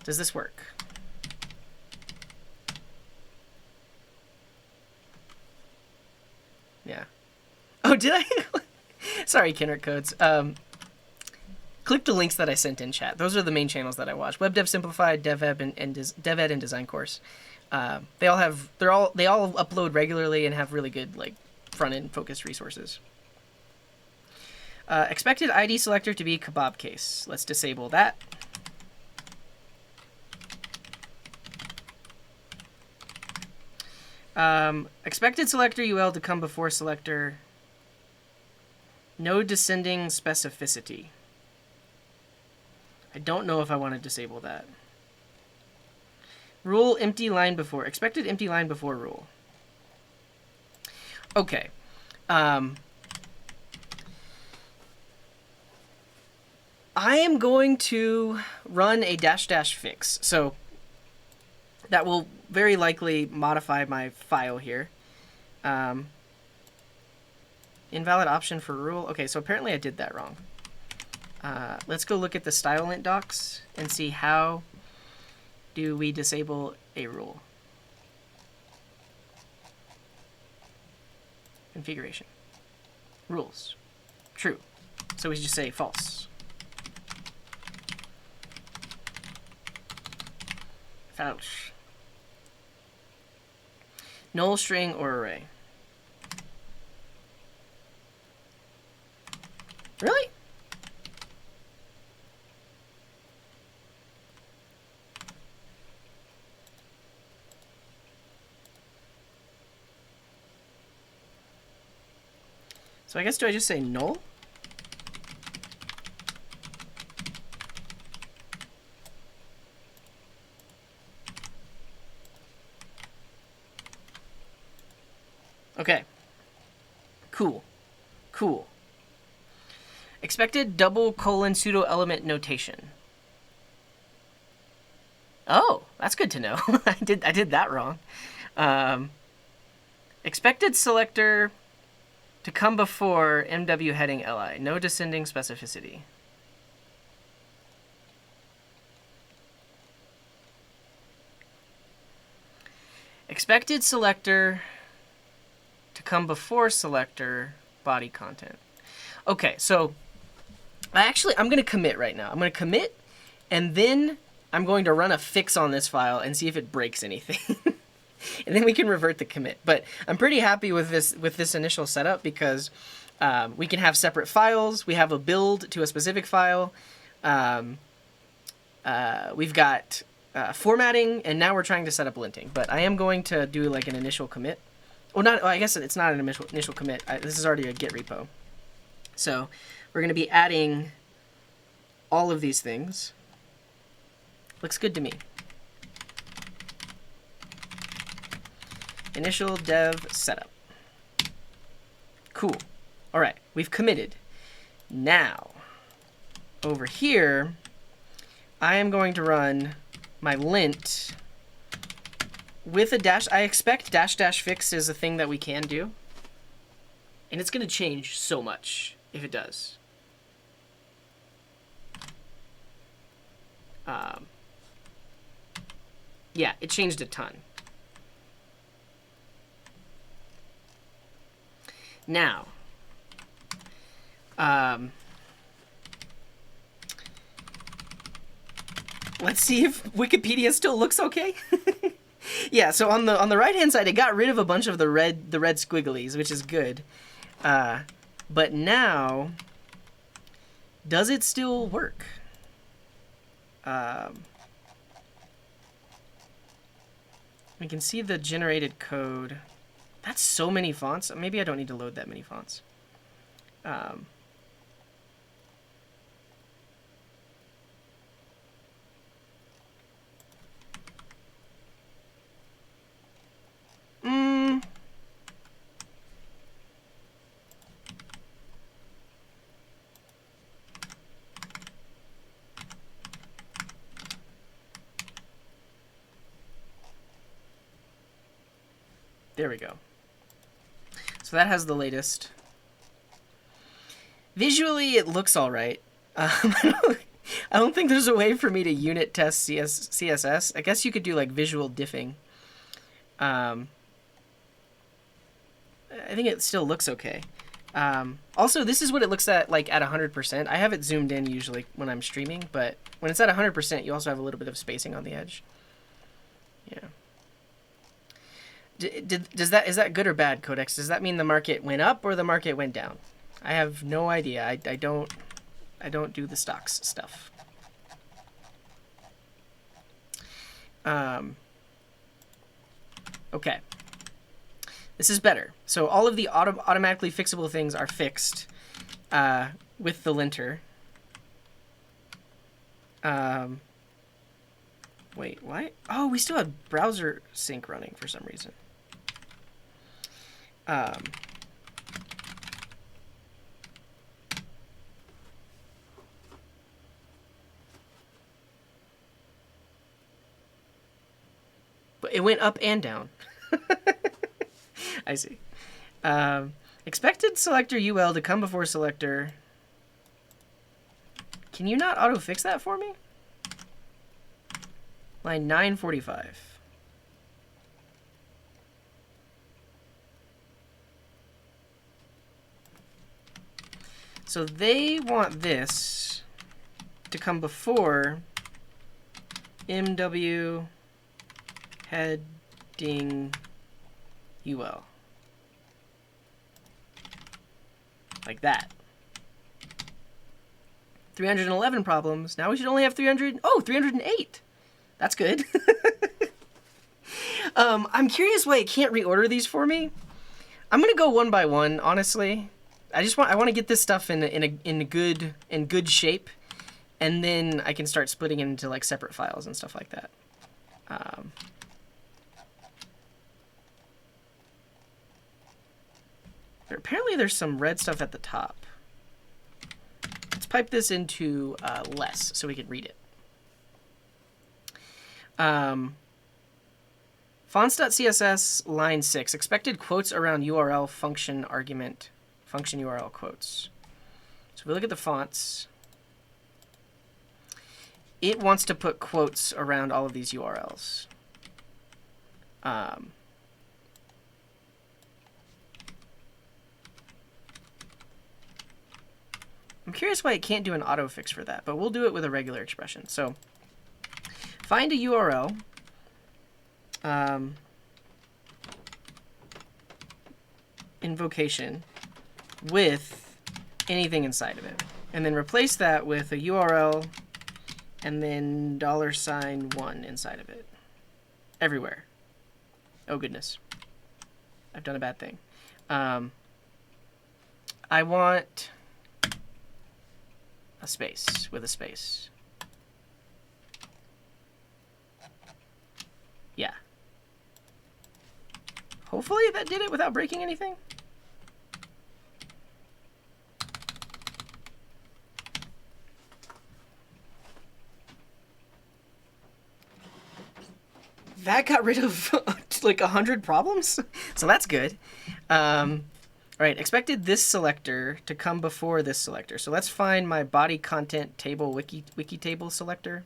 Does this work? Yeah. Oh, did I? Sorry, Kendrick Codes. Click the links that I sent in chat. Those are the main channels that I watch. Web Dev Simplified, DevEd, and Design Course. They all upload regularly and have really good, like, front-end focused resources. Expected ID selector to be kebab case. Let's disable that. Expected selector UL to come before selector. No descending specificity. I don't know if I want to disable that. Rule empty line before. Expected empty line before rule. Okay. I am going to run a -- fix. So that will very likely modify my file here. Invalid option for rule. Okay, so apparently I did that wrong. Let's go look at the style int docs and see how do we disable a rule. Configuration. Rules. True. So we just say false. False. Null, string, or array. Really? So I guess, do I just say null? Okay. Cool. Cool. Expected double : pseudo element notation. Oh, that's good to know. I did that wrong. Expected selector to come before MW heading li. No descending specificity. Expected selector to come before selector body content. Okay, so I'm going to commit right now. I'm going to commit, and then I'm going to run a fix on this file and see if it breaks anything. And then we can revert the commit. But I'm pretty happy with this initial setup because we can have separate files. We have a build to a specific file. We've got formatting, and now we're trying to set up linting. But I am going to do like an initial commit. Well, I guess it's not an initial commit. This is already a Git repo. So we're going to be adding all of these things. Looks good to me. Initial dev setup. Cool. All right, we've committed. Now, over here, I am going to run my lint with a dash. I expect -- fix is a thing that we can do. And it's going to change so much if it does. Yeah, it changed a ton. Now, let's see if Wikipedia still looks okay. Yeah, so on the right hand side, it got rid of a bunch of the red squigglies, which is good. But now, does it still work? We can see the generated code. That's so many fonts. Maybe I don't need to load that many fonts. There we go. So that has the latest. Visually, it looks all right. I don't think there's a way for me to unit test CSS. I guess you could do like visual diffing. I think it still looks okay. Also, this is what it looks at like at 100%. I have it zoomed in usually when I'm streaming, but when it's at 100%, you also have a little bit of spacing on the edge. Yeah. Is that good or bad, Codex? Does that mean the market went up or the market went down? I have no idea. I don't do the stocks stuff. Okay. This is better. So all of the automatically fixable things are fixed with the linter. Wait, what? Oh, we still have browser sync running for some reason. But it went up and down. I see. Expected selector UL to come before selector. Can you not auto-fix that for me? Line 945. So they want this to come before MW heading UL. Like that. 311 problems. Now we should only have 300. Oh, 308. That's good. I'm curious why it can't reorder these for me. I'm gonna go one by one, honestly. I want to get this stuff in good shape, and then I can start splitting it into like separate files and stuff like that. Apparently there's some red stuff at the top. Let's pipe this into less so we can read it. Fonts.css line 6. Expected quotes around URL function argument. Function URL quotes. So if we look at the fonts, it wants to put quotes around all of these URLs. I'm curious why it can't do an autofix for that, but we'll do it with a regular expression. So find a URL. Invocation with anything inside of it. And then replace that with a URL and then $1 inside of it. Everywhere. Oh, goodness. I've done a bad thing. I want a space with a space. Yeah. Hopefully that did it without breaking anything. That got rid of like 100 problems, so that's good. All right, expected this selector to come before this selector. So let's find my body content table wiki table selector.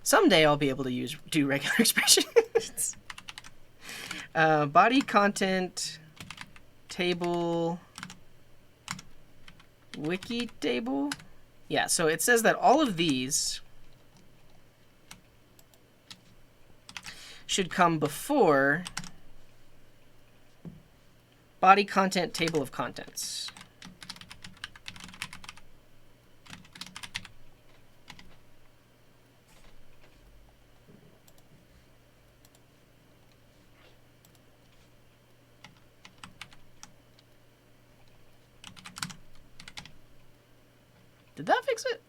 Someday I'll be able to do regular expressions. Body content table wiki table. Yeah, so it says that all of these should come before body content table of contents. Did that fix it?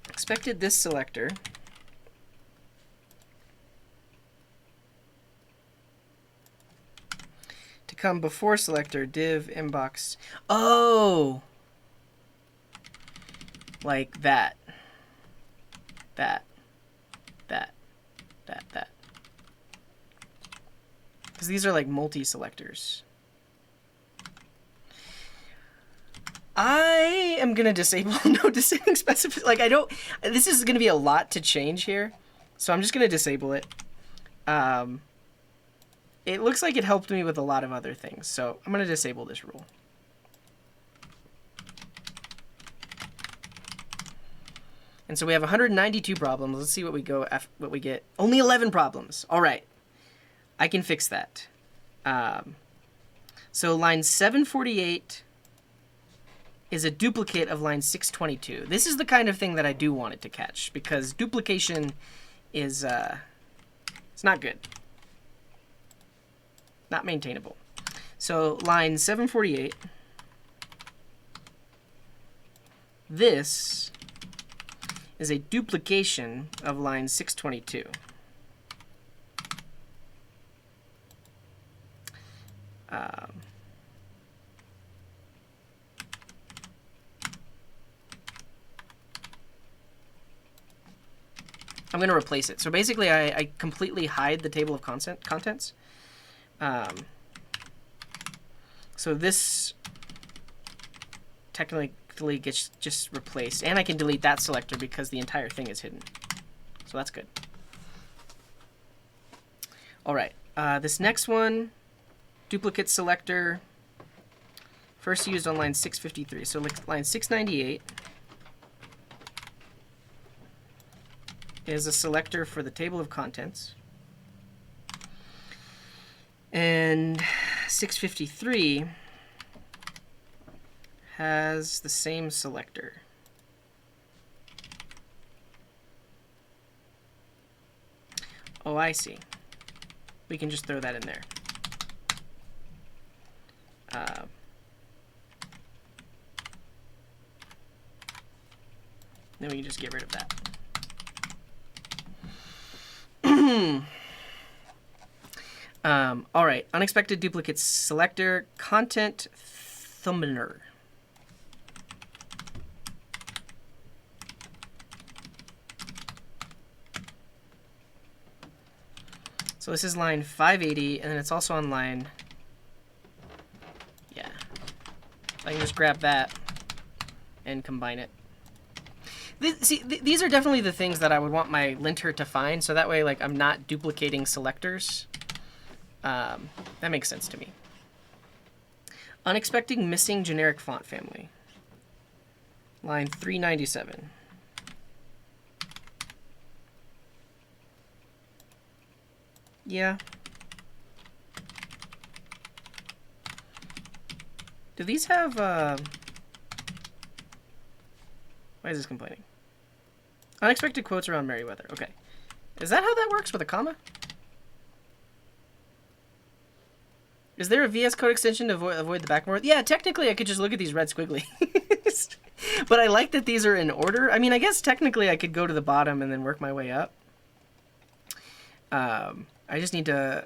Expected this selector to come before selector div inbox. Oh, like that. That. Because these are like multi-selectors. I am going to disable no disabling specific. Like, I don't, this is going to be a lot to change here. So I'm just going to disable it. It looks like it helped me with a lot of other things. So I'm going to disable this rule. And so we have 192 problems. Let's see what we get. Only 11 problems. All right. I can fix that. So So line 748 is a duplicate of line 622. This is the kind of thing that I do want it to catch, because duplication is it's not good. Not maintainable. So line 748, this is a duplication of line 622. I'm going to replace it. So basically, I completely hide the table of contents. So this technically gets just replaced. And I can delete that selector because the entire thing is hidden. So that's good. All right. This next one, duplicate selector, first used on line 653. So line 698 is a selector for the table of contents. And 653 has the same selector. Oh, I see. We can just throw that in there. Then we can just get rid of that. All right, unexpected duplicate selector, content thumbner. So this is line 580, and then it's also on line, yeah. I can just grab that and combine it. These are definitely the things that I would want my linter to find, so that way, like, I'm not duplicating selectors. That makes sense to me. Unexpected missing generic font family. Line 397. Yeah. Do these have, why is this complaining? Unexpected quotes around Merriweather. Okay. Is that how that works with a comma? Is there a VS Code extension to avoid the back and forth? Yeah, technically I could just look at these red squigglies. But I like that these are in order. I mean, I guess technically I could go to the bottom and then work my way up. I just need to...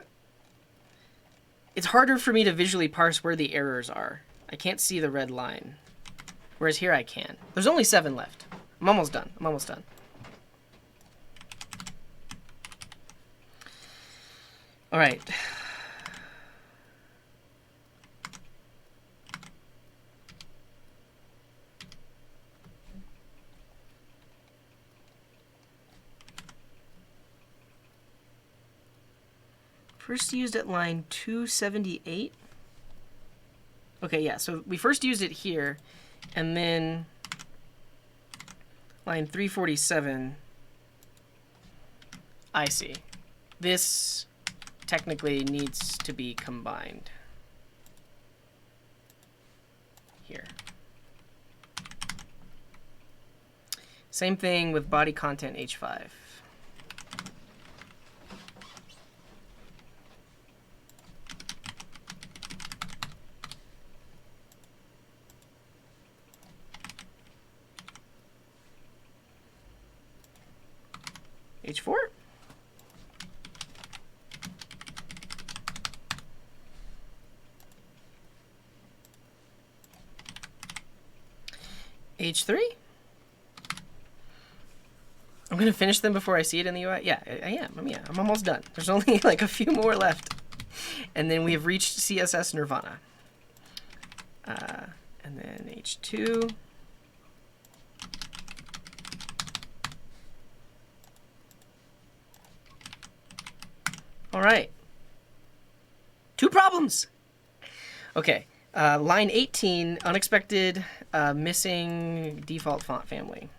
It's harder for me to visually parse where the errors are. I can't see the red line. Whereas here I can. There's only 7 left. I'm almost done. I'm almost done. All right. First used at line 278. Okay, yeah, so we first used it here, and then line 347. I see. This technically needs to be combined here. Same thing with body content H5. H4? H3? I'm going to finish them before I see it in the UI? Yeah, I am. Yeah, I'm almost done. There's only like a few more left. And then we have reached CSS Nirvana. And then H2. All right. 2 problems. Okay. Line 18, unexpected missing default font family.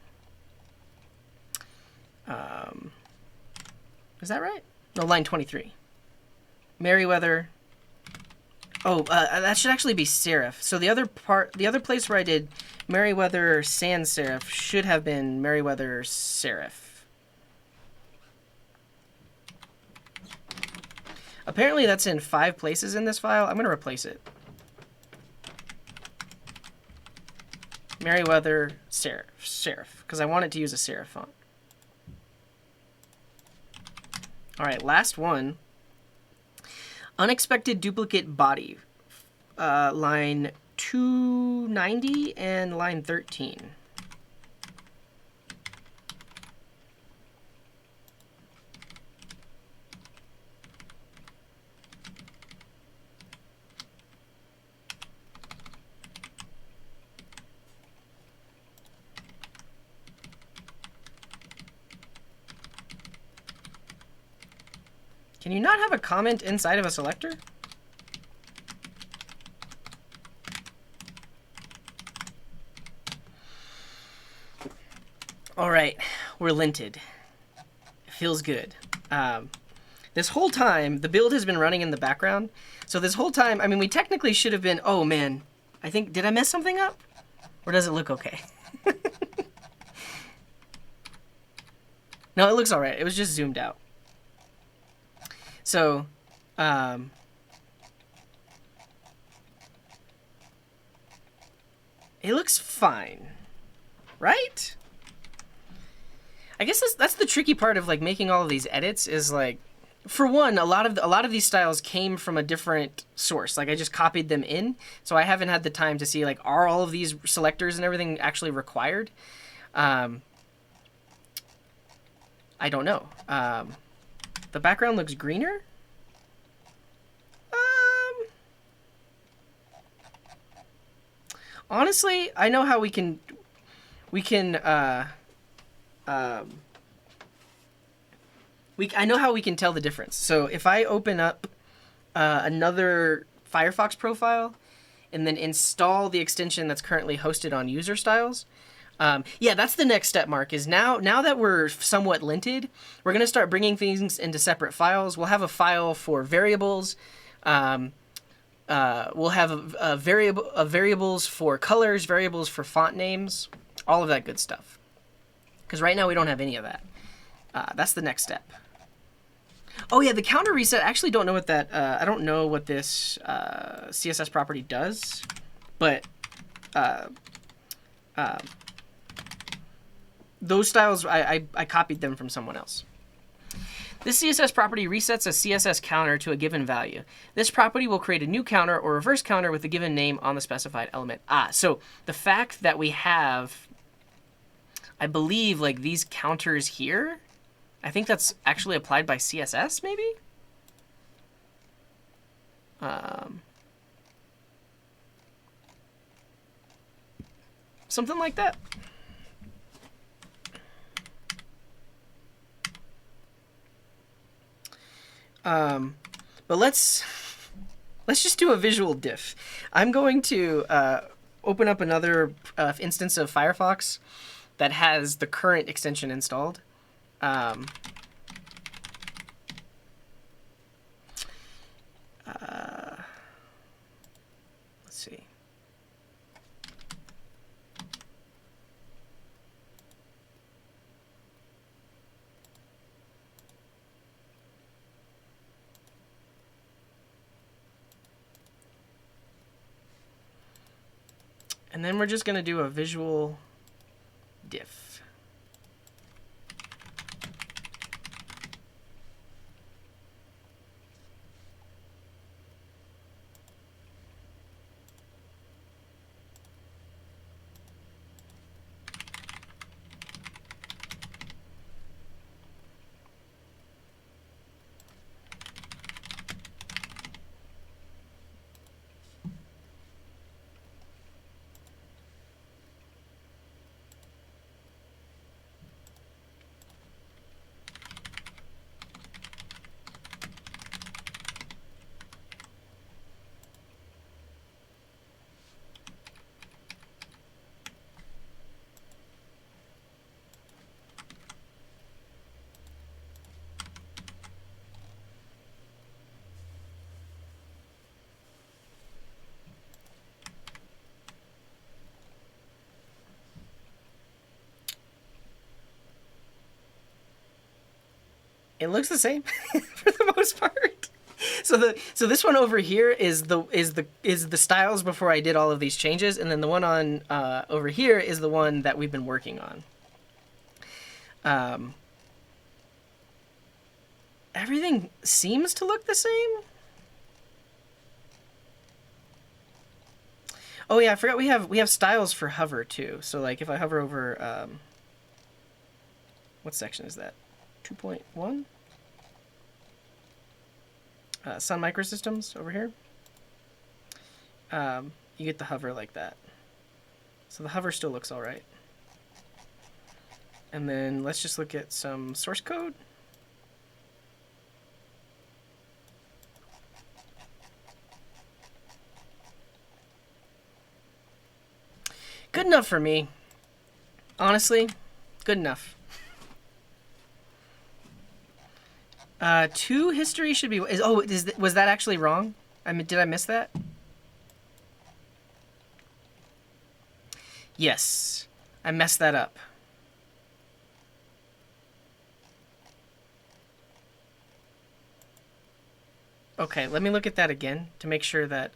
Is that right? No, line 23. Merriweather Oh, that should actually be serif. So the other place where I did Merriweather sans serif should have been Merriweather serif. Apparently that's in 5 places in this file. I'm going to replace it. Merriweather serif, because I want it to use a serif font. All right, last one. Unexpected duplicate body, line 290 and line 13. Can you not have a comment inside of a selector? All right, we're linted. It feels good. This whole time, the build has been running in the background. So this whole time, I mean, we technically should have been, oh man, I think, did I mess something up? Or does it look okay? No, it looks all right. It was just zoomed out. So, it looks fine, right? I guess that's the tricky part of like making all of these edits is like, for one, a lot of these styles came from a different source. Like I just copied them in, so I haven't had the time to see like are all of these selectors and everything actually required. I don't know. The background looks greener. Honestly, I know how I know how we can tell the difference. So if I open up another Firefox profile and then install the extension that's currently hosted on user styles, yeah, that's the next step, Mark, is now that we're somewhat linted, we're going to start bringing things into separate files. We'll have a file for variables. We'll have variables for colors, variables for font names, all of that good stuff. Because right now we don't have any of that. That's the next step. Oh yeah, the counter reset. I actually don't know what that. I don't know what this CSS property does, but those styles I copied them from someone else. This CSS property resets a CSS counter to a given value. This property will create a new counter or reverse counter with the given name on the specified element. So the fact that we have, I believe, like these counters here, I think that's actually applied by CSS, maybe? Something like that. But let's just do a visual diff. I'm going to open up another instance of Firefox that has the current extension installed. Let's see. And then we're just going to do a visual diff. It looks the same for the most part. So this one over here is the styles before I did all of these changes, and then the one on over here is the one that we've been working on. Everything seems to look the same. Oh yeah, I forgot we have styles for hover too. So like if I hover over, what section is that? 2.1. Sun Microsystems over here. You get the hover like that. So the hover still looks all right. And then let's just look at some source code. Good enough for me. Honestly, good enough. 2 history should be... was that actually wrong? I mean, did I miss that? Yes. I messed that up. Okay, let me look at that again to make sure that...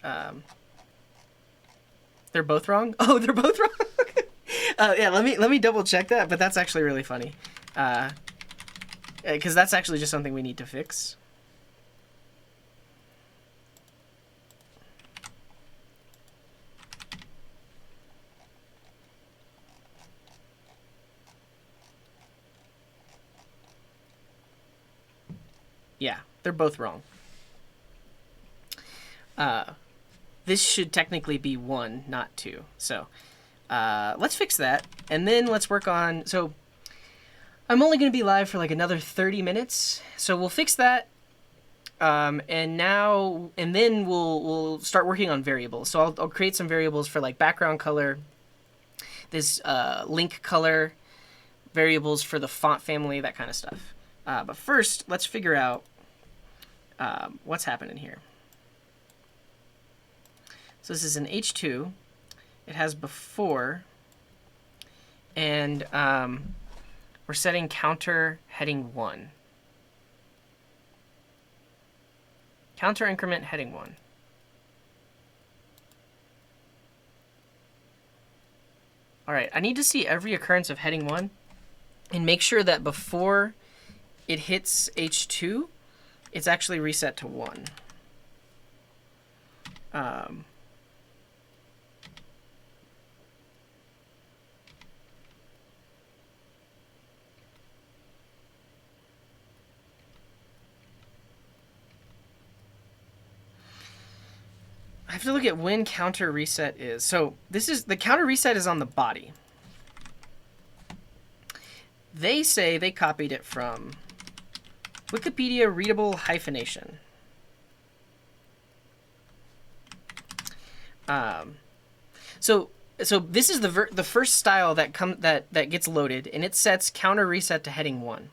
they're both wrong? Oh, they're both wrong? Yeah, let me double check that, but that's actually really funny. Because that's actually just something we need to fix. Yeah, they're both wrong. This should technically be 1, not 2. So let's fix that, and then let's work on... So I'm only going to be live for like another 30 minutes, so we'll fix that, and then we'll start working on variables. So I'll create some variables for like background color, this link color, variables for the font family, that kind of stuff. But first, let's figure out what's happening here. So this is an H2. It has before, and we're setting counter heading 1. Counter increment heading 1. All right, I need to see every occurrence of heading 1 and make sure that before it hits H2, it's actually reset to 1. I have to look at when counter reset is. So this is the counter reset is on the body. They say they copied it from Wikipedia readable hyphenation. So this is the first style that gets loaded, and it sets counter reset to heading 1.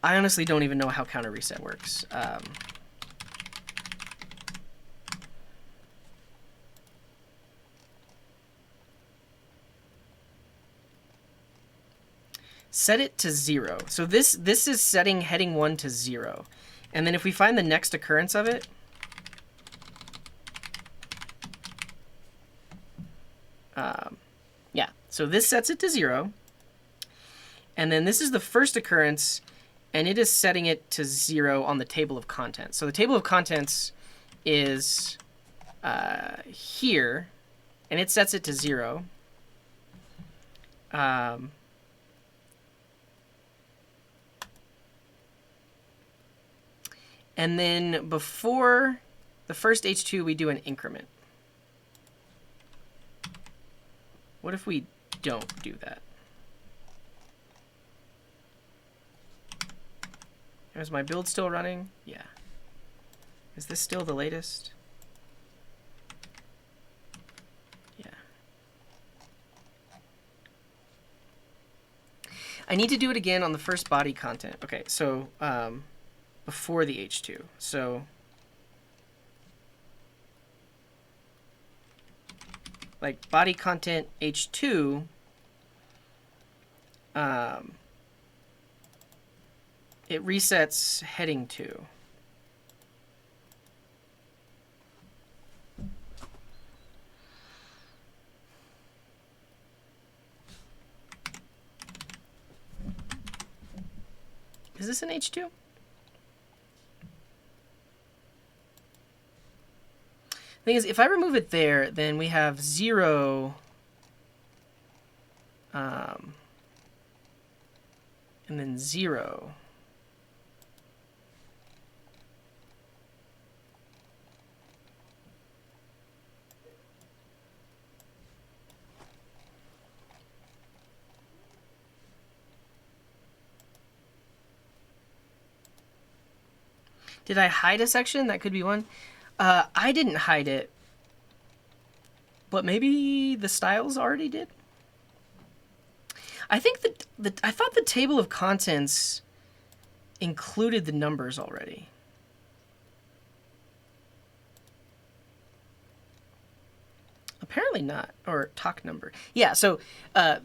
I honestly don't even know how counter reset works. Set it to 0. So this is setting heading 1 to 0. And then if we find the next occurrence of it, yeah, so this sets it to 0. And then this is the first occurrence, and it is setting it to 0 on the table of contents. So the table of contents is here, and it sets it to 0. And then before the first H2, we do an increment. What if we don't do that? Is my build still running? Yeah. Is this still the latest? Yeah. I need to do it again on the first body content. Okay, so before the H2. So like body content H2, it resets heading 2. Is this an H2? Thing is, if I remove it there, then we have 0, and then 0. Did I hide a section? That could be one. I didn't hide it, but maybe the styles already did. I think that I thought the table of contents included the numbers already. Apparently not, or talk number. Yeah, so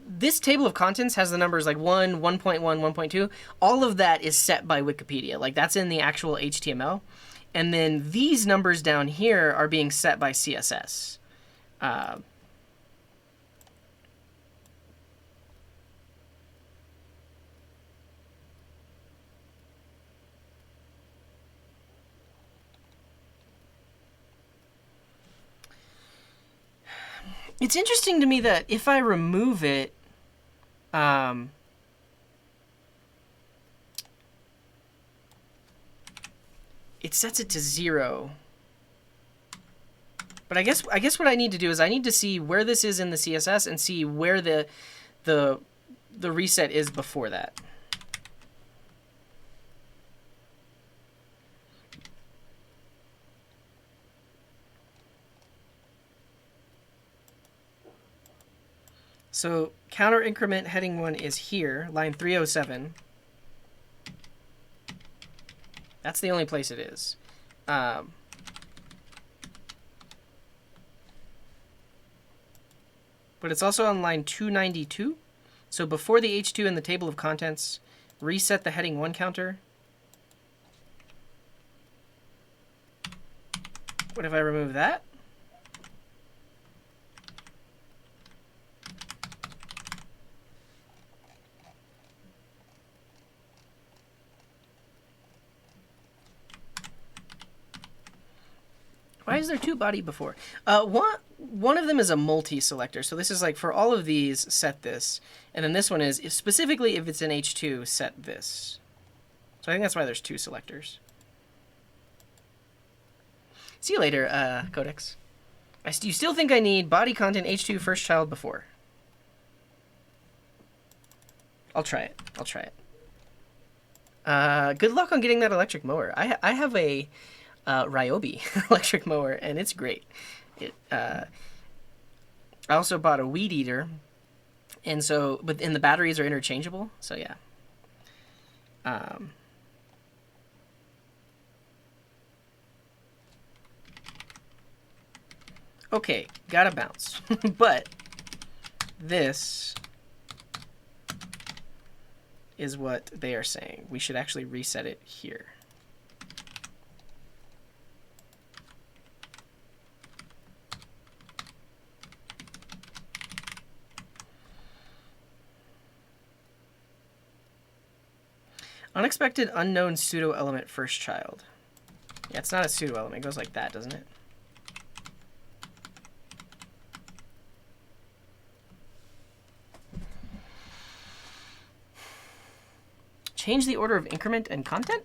this table of contents has the numbers like 1, 1.1, 1.2. All of that is set by Wikipedia. Like that's in the actual HTML. And then these numbers down here are being set by CSS. It's interesting to me that if I remove it, it sets it to 0. But I guess what I need to do is I need to see where this is in the CSS and see where the reset is before that. So counter increment heading 1 is here, line 307. That's the only place it is. But it's also on line 292. So before the H2 in the table of contents, reset the heading 1 counter. What if I remove that? Why is there 2 body before? One of them is a multi-selector. So this is like for all of these, set this. And then this one is, specifically if it's an H2, set this. So I think that's why there's 2 selectors. See you later, Codex. You still think I need body content H2 first child before? I'll try it. I'll try it. Good luck on getting that electric mower. I have a Ryobi electric mower, and it's great. I also bought a weed eater, and so, but the batteries are interchangeable, so yeah. Okay, gotta bounce. But this is what they are saying. We should actually reset it here. Unexpected unknown pseudo element first child. Yeah, it's not a pseudo element. It goes like that, doesn't it? Change the order of increment and content?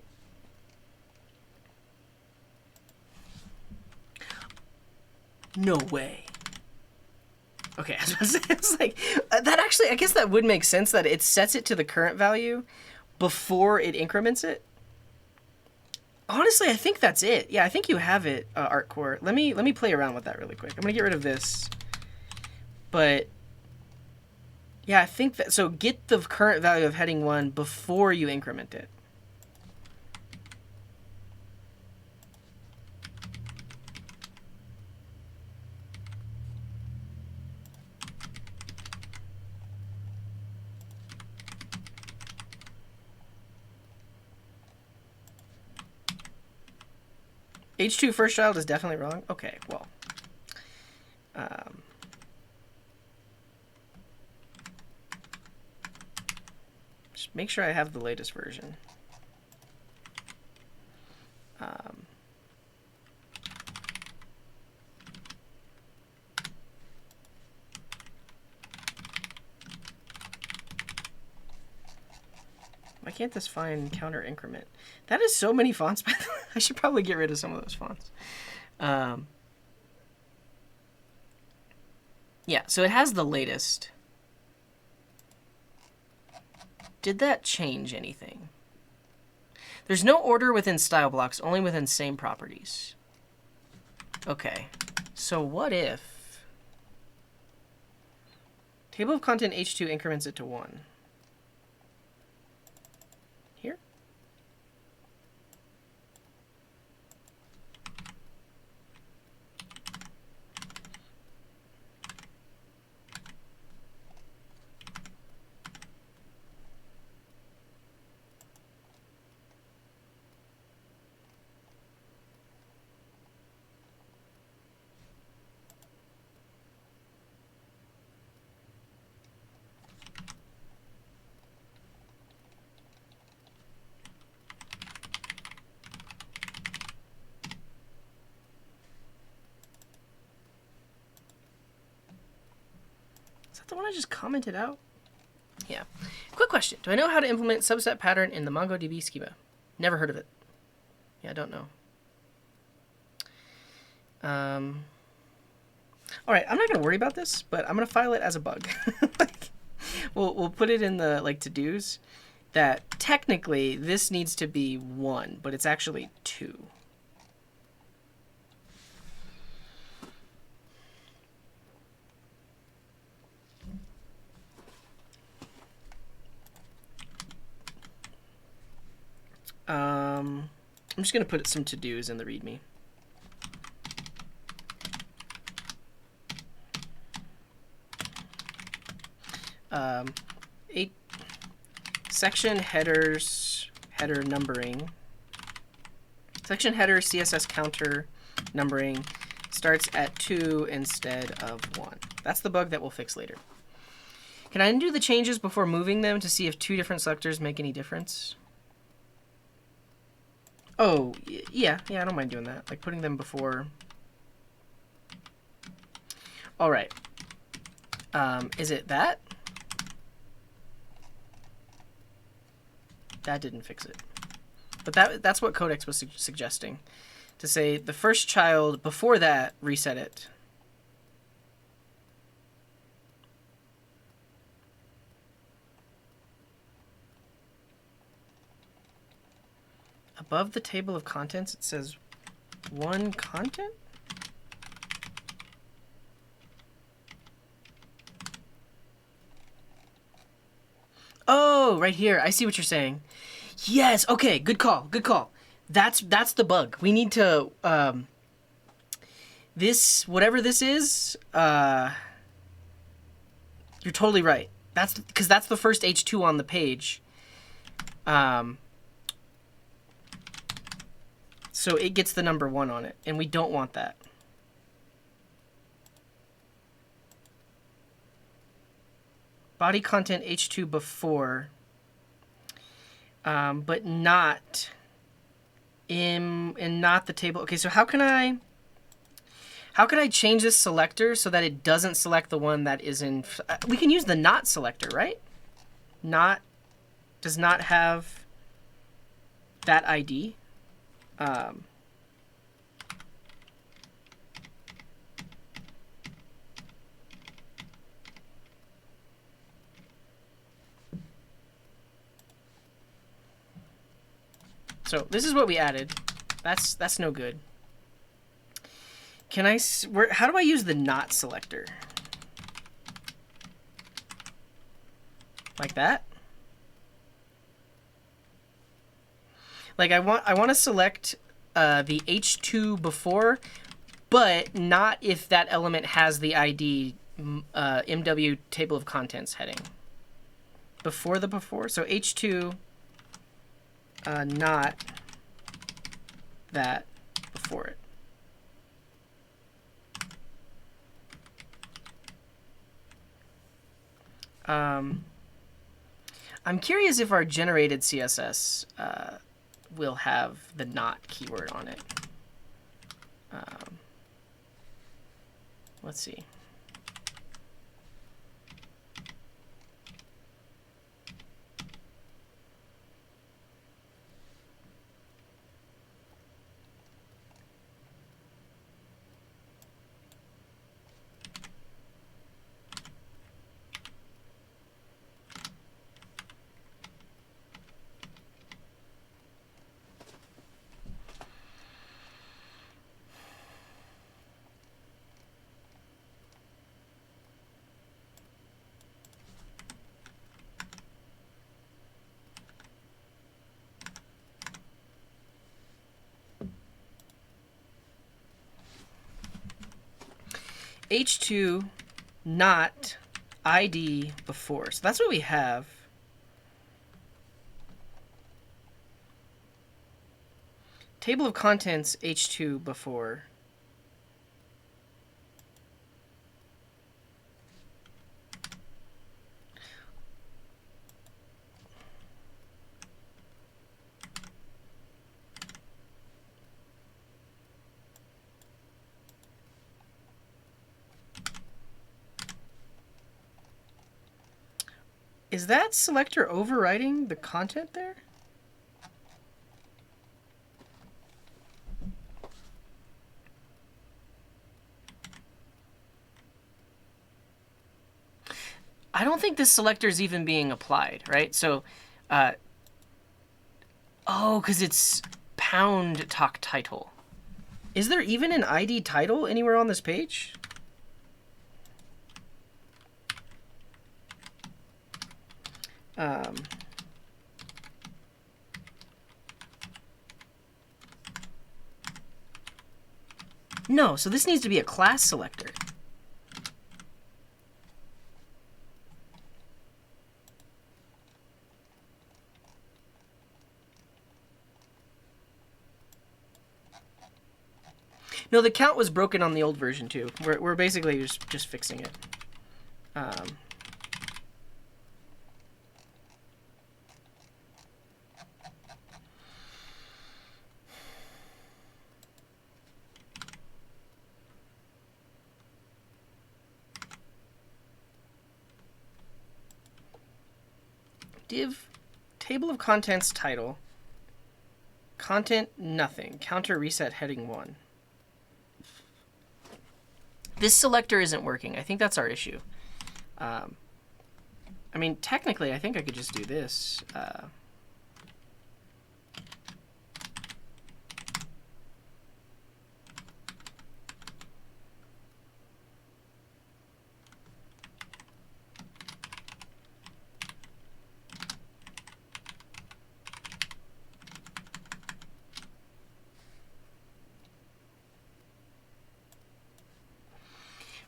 No way. Okay, I was about to say, it's like, that actually, I guess that would make sense that it sets it to the current value before it increments it. Honestly, I think that's it. Yeah, I think you have it, ArtCore. Let me play around with that really quick. I'm gonna get rid of this. But yeah, I think that, so get the current value of heading 1 before you increment it. H2 first child is definitely wrong. Okay, well. Just make sure I have the latest version. Why can't this find counter increment? That is so many fonts. I should probably get rid of some of those fonts. Yeah, so it has the latest. Did that change anything? There's no order within style blocks, only within same properties. Okay, so what if table of content H2 increments it to 1? Here? The one I just commented out? Yeah. Quick question. Do I know how to implement subset pattern in the MongoDB schema? Never heard of it. Yeah, I don't know. All right, I'm not going to worry about this, but I'm going to file it as a bug. We'll put it in the to-dos that technically this needs to be 1, but it's actually 2. I'm just going to put some to-dos in the README. Section headers, header numbering. Section header CSS counter numbering starts at 2 instead of 1. That's the bug that we'll fix later. Can I undo the changes before moving them to see if 2 different selectors make any difference? Oh, yeah, I don't mind doing that. Like putting them before. All right. Is it that? That didn't fix it. But that's what Codex was suggesting. To say the first child, before that, reset it. Above the table of contents, it says 1 content? Oh, right here. I see what you're saying. Yes. Okay. Good call. Good call. That's the bug. We need to this, whatever this is. You're totally right. That's because that's the first H2 on the page. So it gets the number 1 on it, and we don't want that. Body content H2 before, but not and not the table. Okay, so how can I change this selector so that it doesn't select the one that is in? We can use the not selector, right? Not does not have that ID. So this is what we added. That's no good. Can I? How do I use the not selector? Like that? Like I want to select the H2 before, but not if that element has the ID MW table of contents heading. Before the before, so H2. Not that before it. I'm curious if our generated CSS will have the not keyword on it. Let's see. H2 not ID before. So that's what we have. Table of contents H2 before. Is that selector overriding the content there? I don't think this selector is even being applied, right? So, oh, because it's pound talk title. Is there even an ID title anywhere on this page? No, so this needs to be a class selector. No, the count was broken on the old version too. We're basically just fixing it. Div table of contents title. Content nothing. Counter reset heading 1. This selector isn't working. I think that's our issue. I mean, technically, I think I could just do this.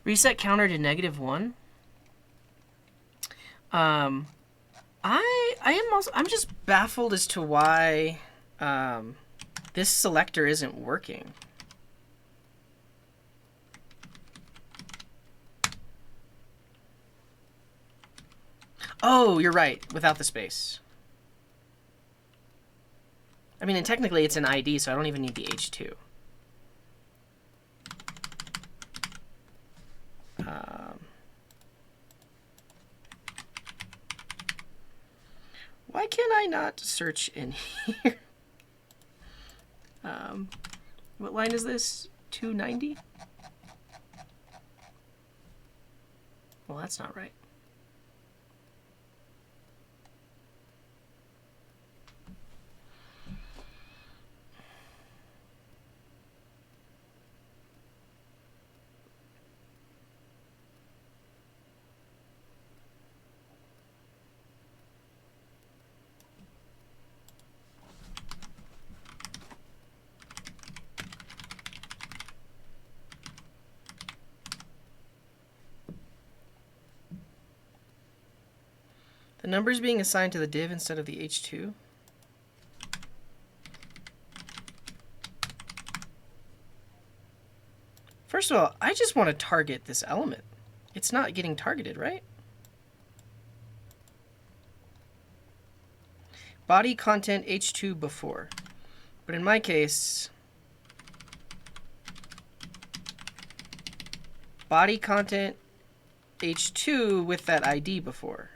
Reset counter to -1. I'm just baffled as to why this selector isn't working. Oh, you're right, without the space. I mean, and technically it's an ID, so I don't even need the H2. Why can I not search in here? What line is this? 290? Well, that's not right. The number is being assigned to the div instead of the H2. First of all, I just want to target this element. It's not getting targeted, right? body content h2 before. But in my case, body content h2 with that ID before.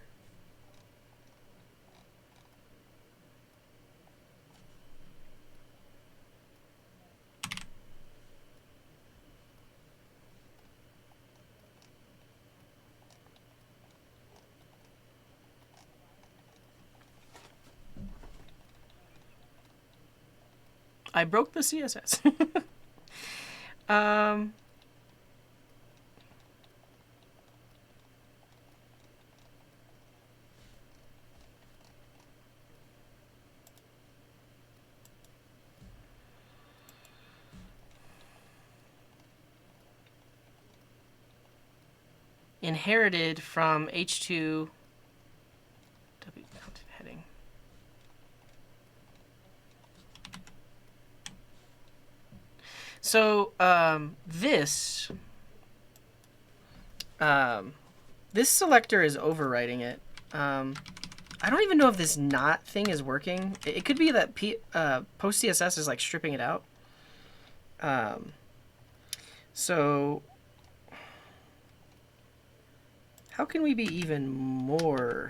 I broke the CSS. Inherited from h2 w heading. So this selector is overwriting it. I don't even know if this not thing is working. It could be that PostCSS is like stripping it out. So how can we be even more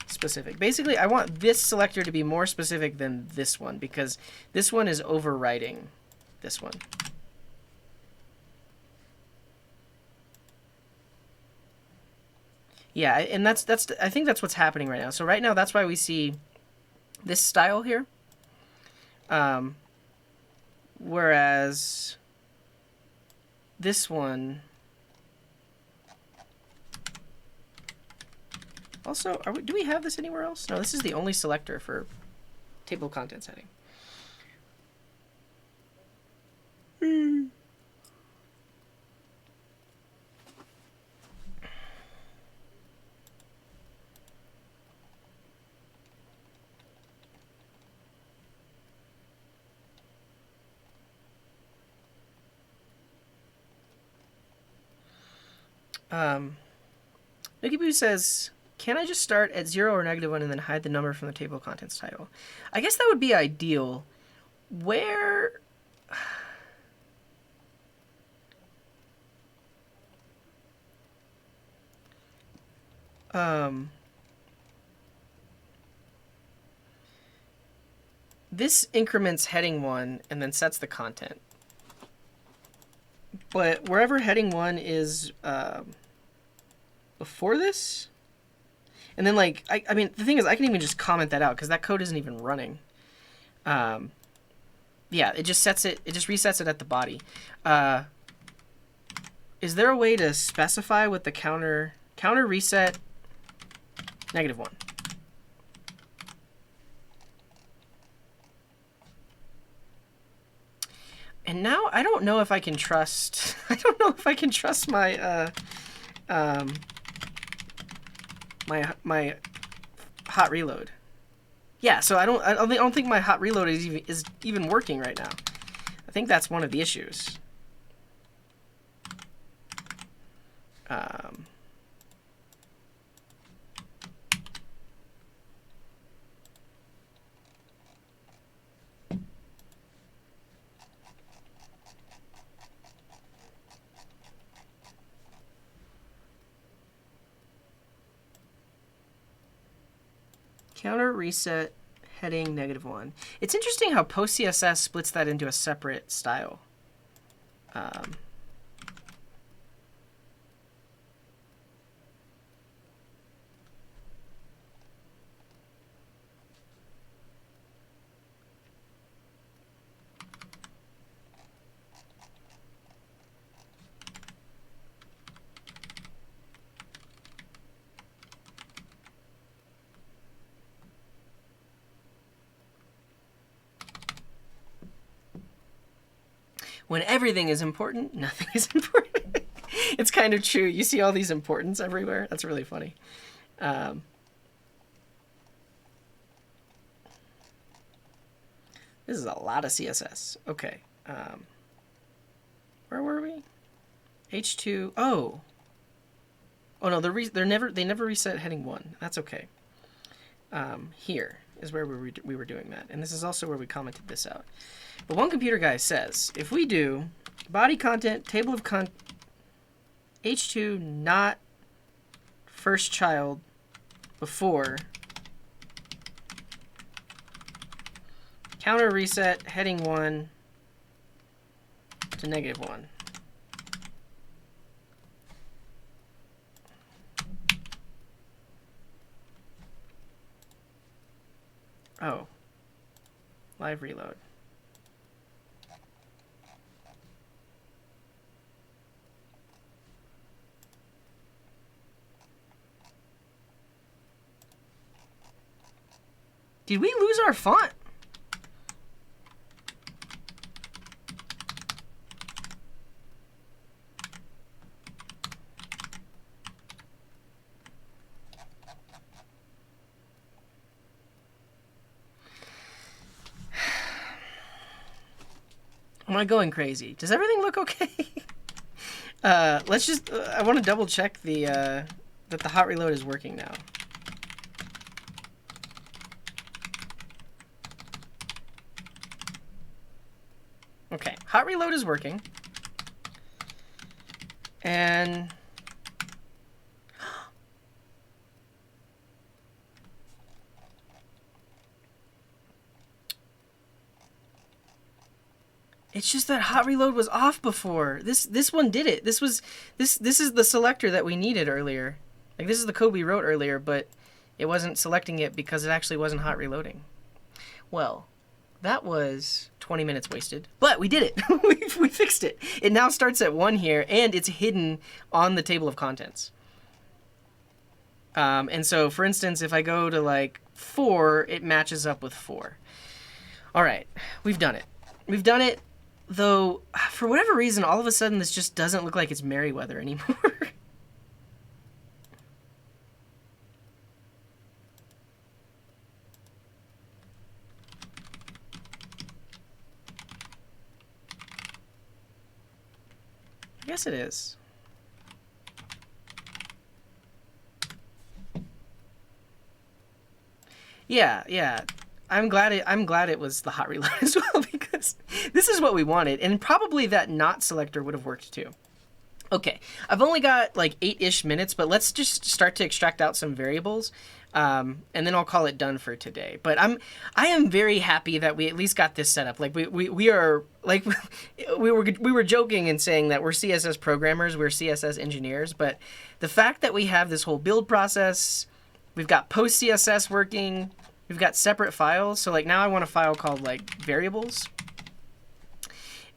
specific? Basically, I want this selector to be more specific than this one because this one is overwriting this one. Yeah, and I think that's what's happening right now. So right now, that's why we see this style here. Whereas this one also, do we have this anywhere else? No, this is the only selector for table contents heading. Wikipedia says, can I just start at 0 or -1 and then hide the number from the table contents title? I guess that would be ideal. Where... this increments heading 1 and then sets the content. But wherever heading 1 is before this, and then like, I mean, the thing is I can even just comment that out because that code isn't even running. Yeah, it just sets it, it just resets it at the body. Is there a way to specify what the counter reset -1? And now I don't know if I can trust. I don't know if I can trust my my hot reload. Yeah, so I don't think my hot reload is even working right now. I think that's one of the issues. Counter reset heading -1. It's interesting how PostCSS splits that into a separate style. When everything is important, nothing is important. It's kind of true. You see all these importance everywhere. That's really funny. This is a lot of CSS. Okay. Where were we? H2. Oh. Oh no, they never reset heading 1. That's okay. Here. is where we were doing that. And this is also where we commented this out. But one computer guy says, if we do body content, table of h2 not first child before counter reset heading 1 to -1. Oh, live reload. Did we lose our font? Am I going crazy? Does everything look okay? Let's just, I want to double check that the hot reload is working now. Okay, hot reload is working. And it's just that hot reload was off before. This one did it. This is the selector that we needed earlier. Like, this is the code we wrote earlier, but it wasn't selecting it because it actually wasn't hot reloading. Well, that was 20 minutes wasted, but we did it. we fixed it. It now starts at 1 here, and it's hidden on the table of contents. And so, for instance, if I go to like 4, it matches up with 4. All right, we've done it. We've done it, though, for whatever reason, all of a sudden this just doesn't look like it's Merryweather anymore. I guess it is. Yeah. I'm glad it was the hot reload as well, because this is what we wanted, and probably that not selector would have worked too. Okay, I've only got like 8-ish minutes, but let's just start to extract out some variables, and then I'll call it done for today. But I am very happy that we at least got this set up. Like we are like we were joking and saying that we're CSS programmers, we're CSS engineers, but the fact that we have this whole build process, we've got PostCSS working. We've got separate files, so like now I want a file called like variables,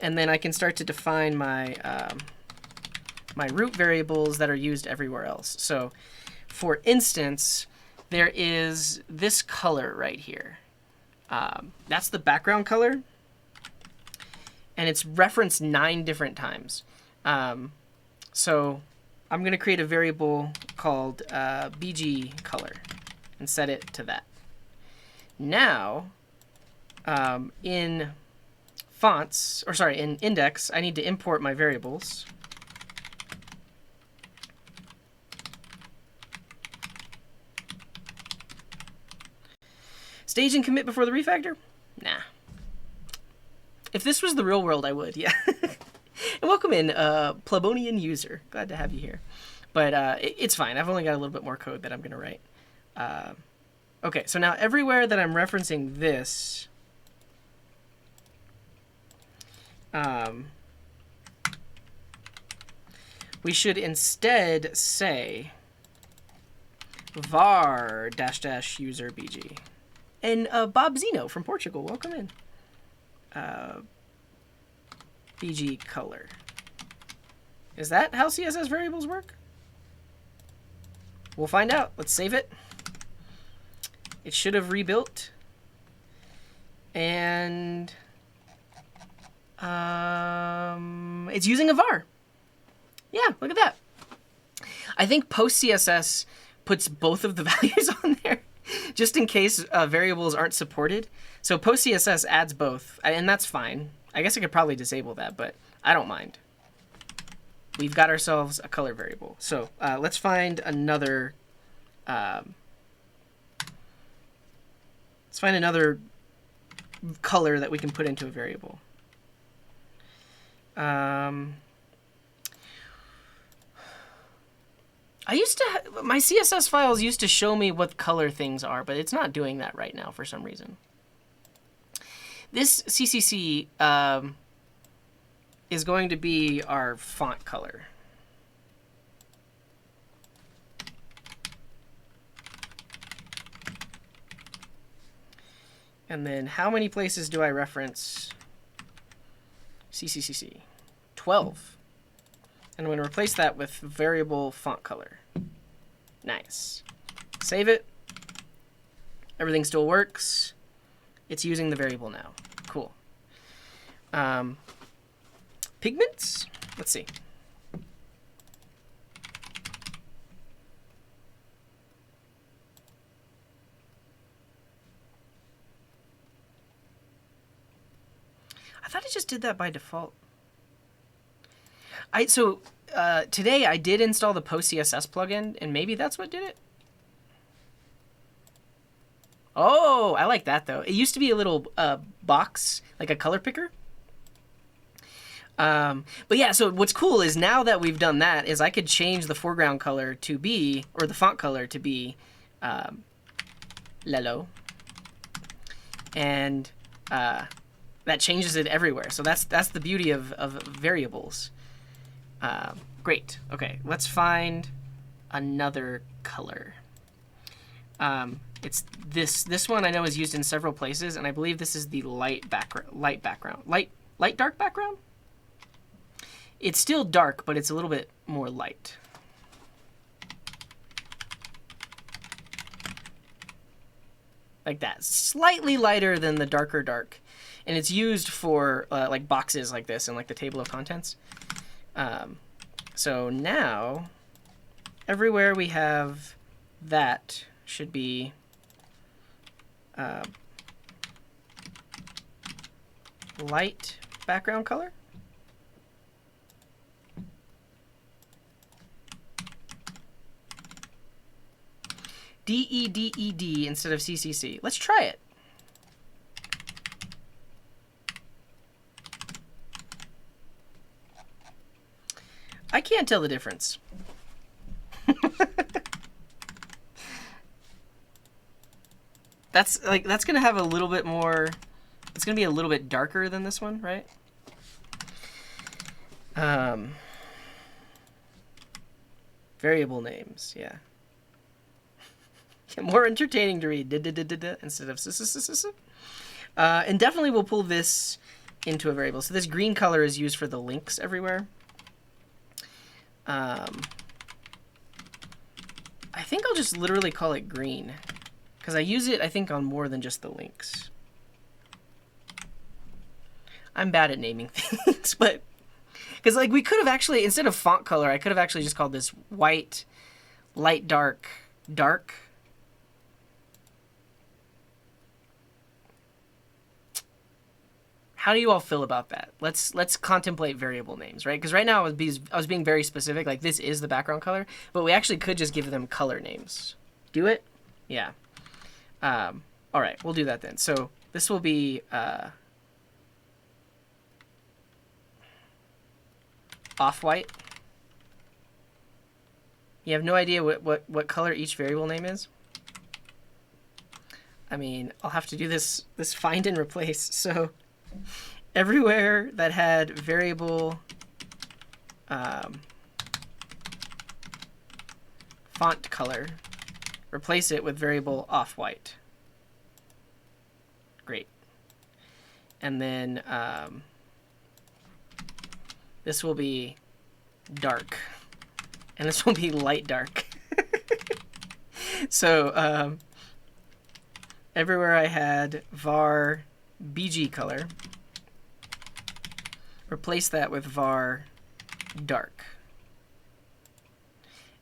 and then I can start to define my my root variables that are used everywhere else. So, for instance, there is this color right here. That's the background color, and it's referenced 9 different times. So I'm going to create a variable called BG color and set it to that. Now, in fonts, or sorry, in index, I need to import my variables. Stage and commit before the refactor? Nah. If this was the real world, I would, yeah. And welcome in, Plebonian user. Glad to have you here. But it's fine. I've only got a little bit more code that I'm going to write. Okay, so now everywhere that I'm referencing this, we should instead say var -- user bg. And Bob Zeno from Portugal, welcome in. BG color. Is that how CSS variables work? We'll find out. Let's save it. It should have rebuilt. And it's using a var. Yeah, look at that. I think PostCSS puts both of the values on there just in case variables aren't supported. So PostCSS adds both, and that's fine. I guess I could probably disable that, but I don't mind. We've got ourselves a color variable. So let's find another Let's find another color that we can put into a variable. My CSS files used to show me what color things are, but it's not doing that right now for some reason. This CCC is going to be our font color. And then how many places do I reference CCCC? 12. And I'm going to replace that with variable font color. Nice. Save it. Everything still works. It's using the variable now. Cool. Pigments? Let's see. I thought it just did that by default. Today I did install the PostCSS plugin, and maybe that's what did it. Oh, I like that though. It used to be a little box, like a color picker. But yeah, so what's cool is now that we've done that, is I could change the foreground color to be, or the font color to be, Lelo, and that changes it everywhere. So that's the beauty of variables. Great. Okay, let's find another color. It's this one I know is used in several places, and I believe this is the light dark background. It's still dark, but it's a little bit more light. Like that, slightly lighter than the darker dark, and it's used for like boxes like this and like the table of contents. So now, everywhere we have that should be light background color. DEDED instead of CCC. Let's try it. I can't tell the difference. That's gonna have a little bit more. It's gonna be a little bit darker than this one, right? Variable names, yeah. More entertaining to read instead of and definitely we'll pull this into a variable. So this green color is used for the links everywhere. I think I'll just literally call it green, because I use it, I think, on more than just the links. I'm bad at naming things, but because like we could have actually, instead of font color, I could have actually just called this white, light, dark, dark. How do you all feel about that? Let's contemplate variable names, right? Because right now I was being very specific, like this is the background color, but we actually could just give them color names. Do it? Yeah. All right, we'll do that then. So this will be off-white. You have no idea what color each variable name is? I mean, I'll have to do this find and replace. So everywhere that had variable font color, replace it with variable off-white. Great. And then this will be dark, and this will be light dark. So everywhere I had var BG color, replace that with var dark.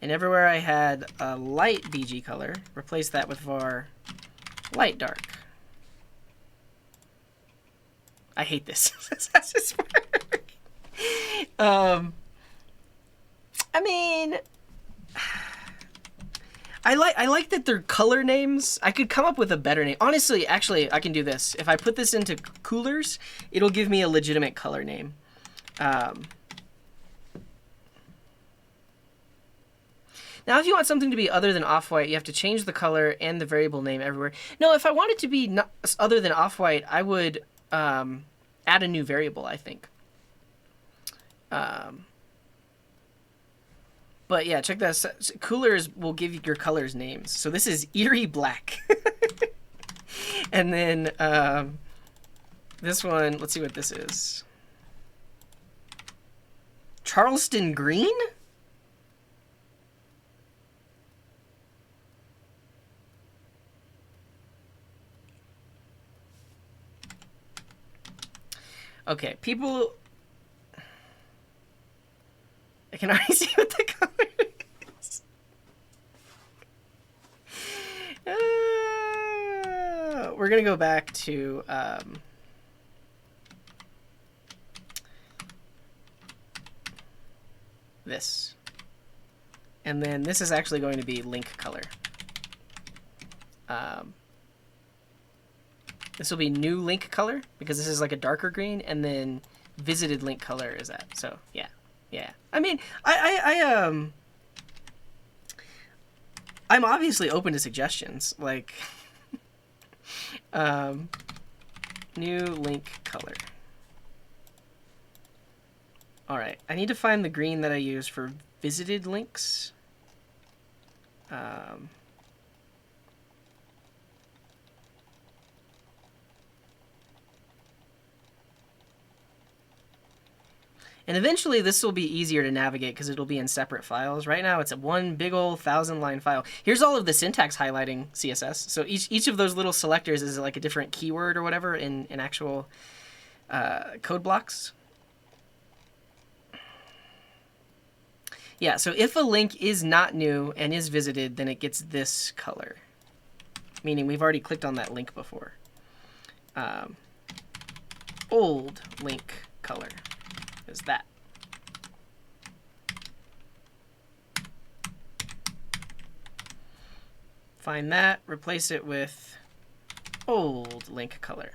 And everywhere I had a light BG color, replace that with var light dark. I hate this. That's just work. I mean, I like that they're color names. I could come up with a better name. Honestly, actually, I can do this. If I put this into coolers, it'll give me a legitimate color name. Now, if you want something to be other than off-white, you have to change the color and the variable name everywhere. No, if I want it to be not other than off-white, I would add a new variable, I think. But yeah, check this. Coolers will give you your colors names. So this is Eerie Black. And then this one, let's see what this is. Charleston Green? Okay, people... I can already see what the color is. We're going to go back to... this. And then this is actually going to be link color. This will be new link color because this is like a darker green, and then visited link color is that. So yeah, yeah. I mean, I'm obviously open to suggestions. Like, new link color. All right, I need to find the green that I use for visited links. And eventually this will be easier to navigate because it'll be in separate files. Right now it's a one big old 1,000-line file. Here's all of the syntax highlighting CSS. So each of those little selectors is like a different keyword or whatever in actual code blocks. Yeah, so if a link is not new and is visited, then it gets this color. Meaning we've already clicked on that link before. Old link color is that. Find that, replace it with old link color.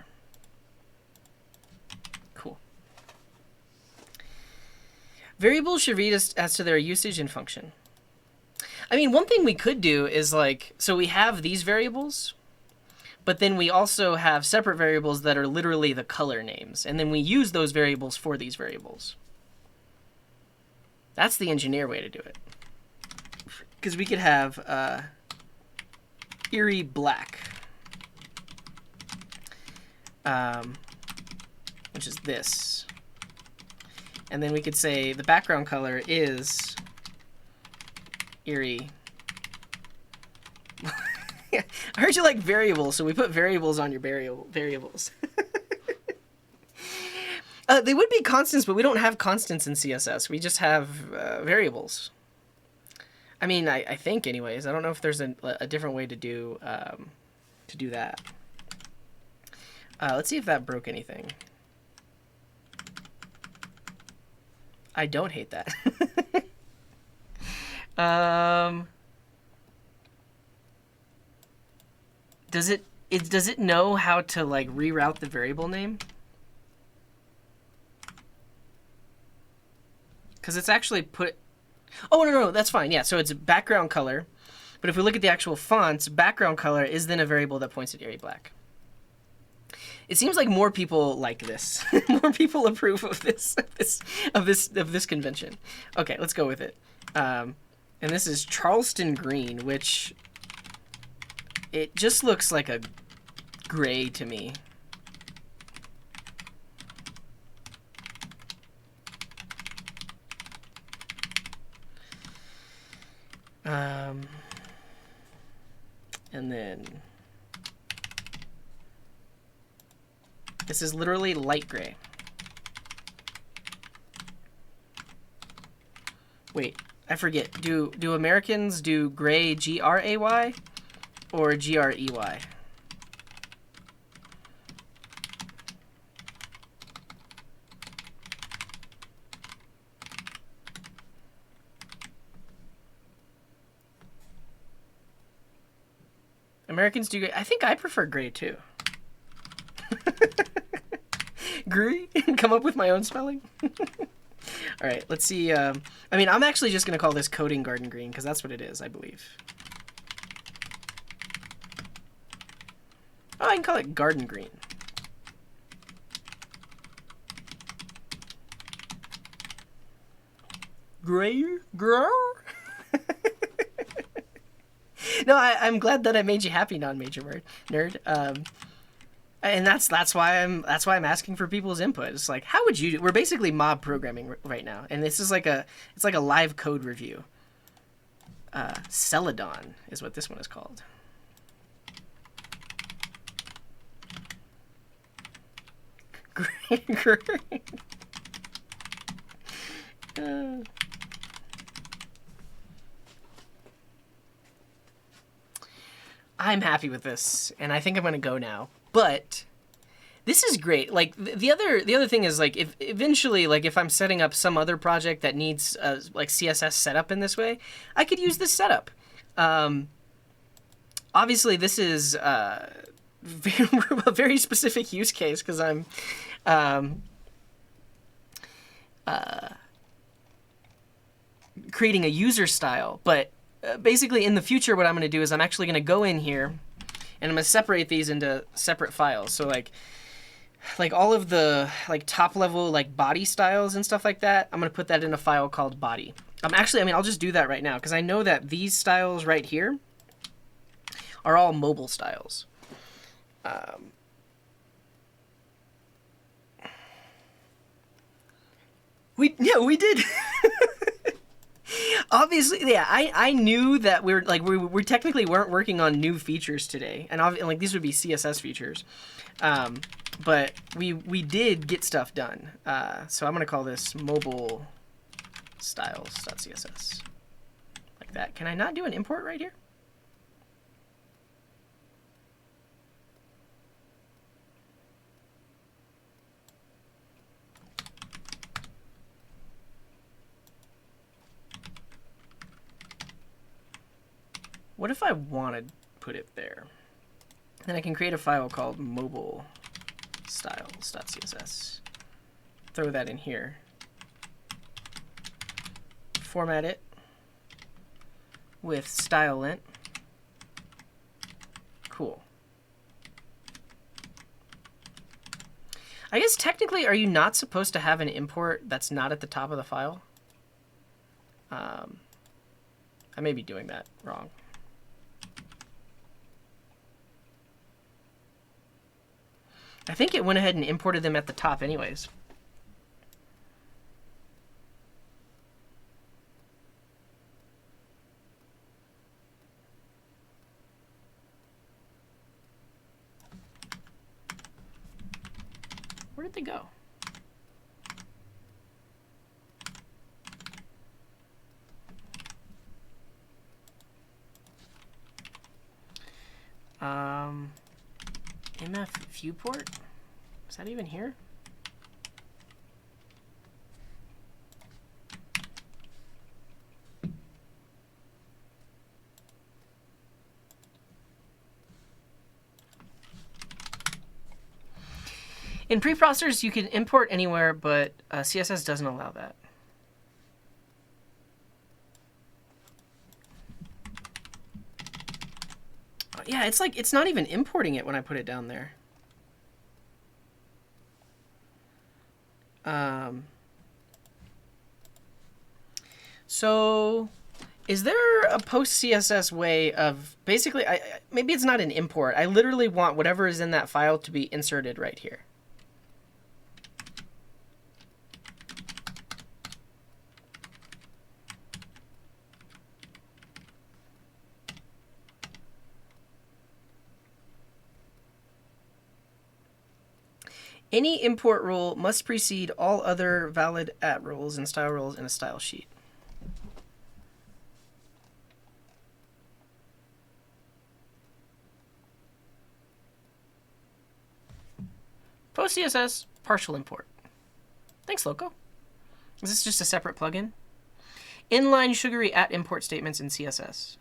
Cool. Variables should read as to their usage and function. I mean, one thing we could do is like, so we have these variables, but then we also have separate variables that are literally the color names. And then we use those variables for these variables. That's the engineer way to do it. Because we could have Eerie Black, which is this. And then we could say the background color is Eerie. I heard you like variables, so we put variables on your variables. They would be constants, but we don't have constants in CSS. We just have variables. I mean, I think, anyways. I don't know if there's a different way to do that. Let's see if that broke anything. I don't hate that. Does it know how to like reroute the variable name? Because it's actually put... Oh, no, that's fine. Yeah, so it's background color. But if we look at the actual fonts, background color is then a variable that points at Eerie Black. It seems like more people like this. More people approve of this convention. Okay, let's go with it. And this is Charleston Green, which it just looks like a gray to me. And then this is literally light gray. Wait, I forget. Do Americans do gray G-R-A-Y or G-R-E-Y? Americans do gray. I think I prefer gray too. Gray? Come up with my own spelling? All right, let's see. I mean, I'm actually just going to call this coding garden green because that's what it is, I believe. Oh, I can call it garden green. Gray? Grow? No, I'm glad that I made you happy, non-major nerd. And that's why I'm asking for people's input. It's like, how would you do? We're basically mob programming right now, and this is like it's like a live code review. Celadon is what this one is called. Great. I'm happy with this, and I think I'm gonna go now. But this is great. Like the other thing is, like, if eventually, like, if I'm setting up some other project that needs like CSS setup in this way, I could use this setup. Obviously, this is a very specific use case because I'm creating a user style. But basically, in the future, what I'm going to do is I'm actually going to go in here and I'm going to separate these into separate files. So like all of the like top level like body styles and stuff like that, I'm going to put that in a file called body. Actually, I mean, I'll just do that right now because I know that these styles right here are all mobile styles. We did. Obviously, yeah. I knew that we technically weren't working on new features today, and like these would be CSS features, but we did get stuff done. So I'm gonna call this mobile styles.css like that. Can I not do an import right here? What if I want to put it there? Then I can create a file called mobile styles.css. Throw that in here. Format it with style lint. Cool. I guess technically, are you not supposed to have an import that's not at the top of the file? I may be doing that wrong. I think it went ahead and imported them at the top anyways. Where did they go? MF viewport? Is that even here? In preprocessors, you can import anywhere, but CSS doesn't allow that. Yeah, it's like it's not even importing it when I put it down there. So is there a PostCSS way of basically, maybe it's not an import. I literally want whatever is in that file to be inserted right here. Any import rule must precede all other valid at rules and style rules in a style sheet. PostCSS partial import. Thanks, Loco. Is this just a separate plugin? Inline sugary at import statements in CSS.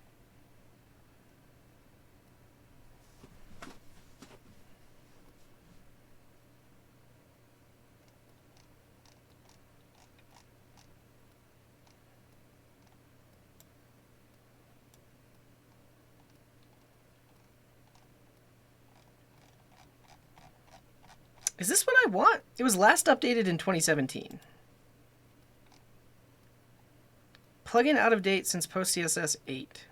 Is this what I want? It was last updated in 2017. Plugin out of date since PostCSS 8.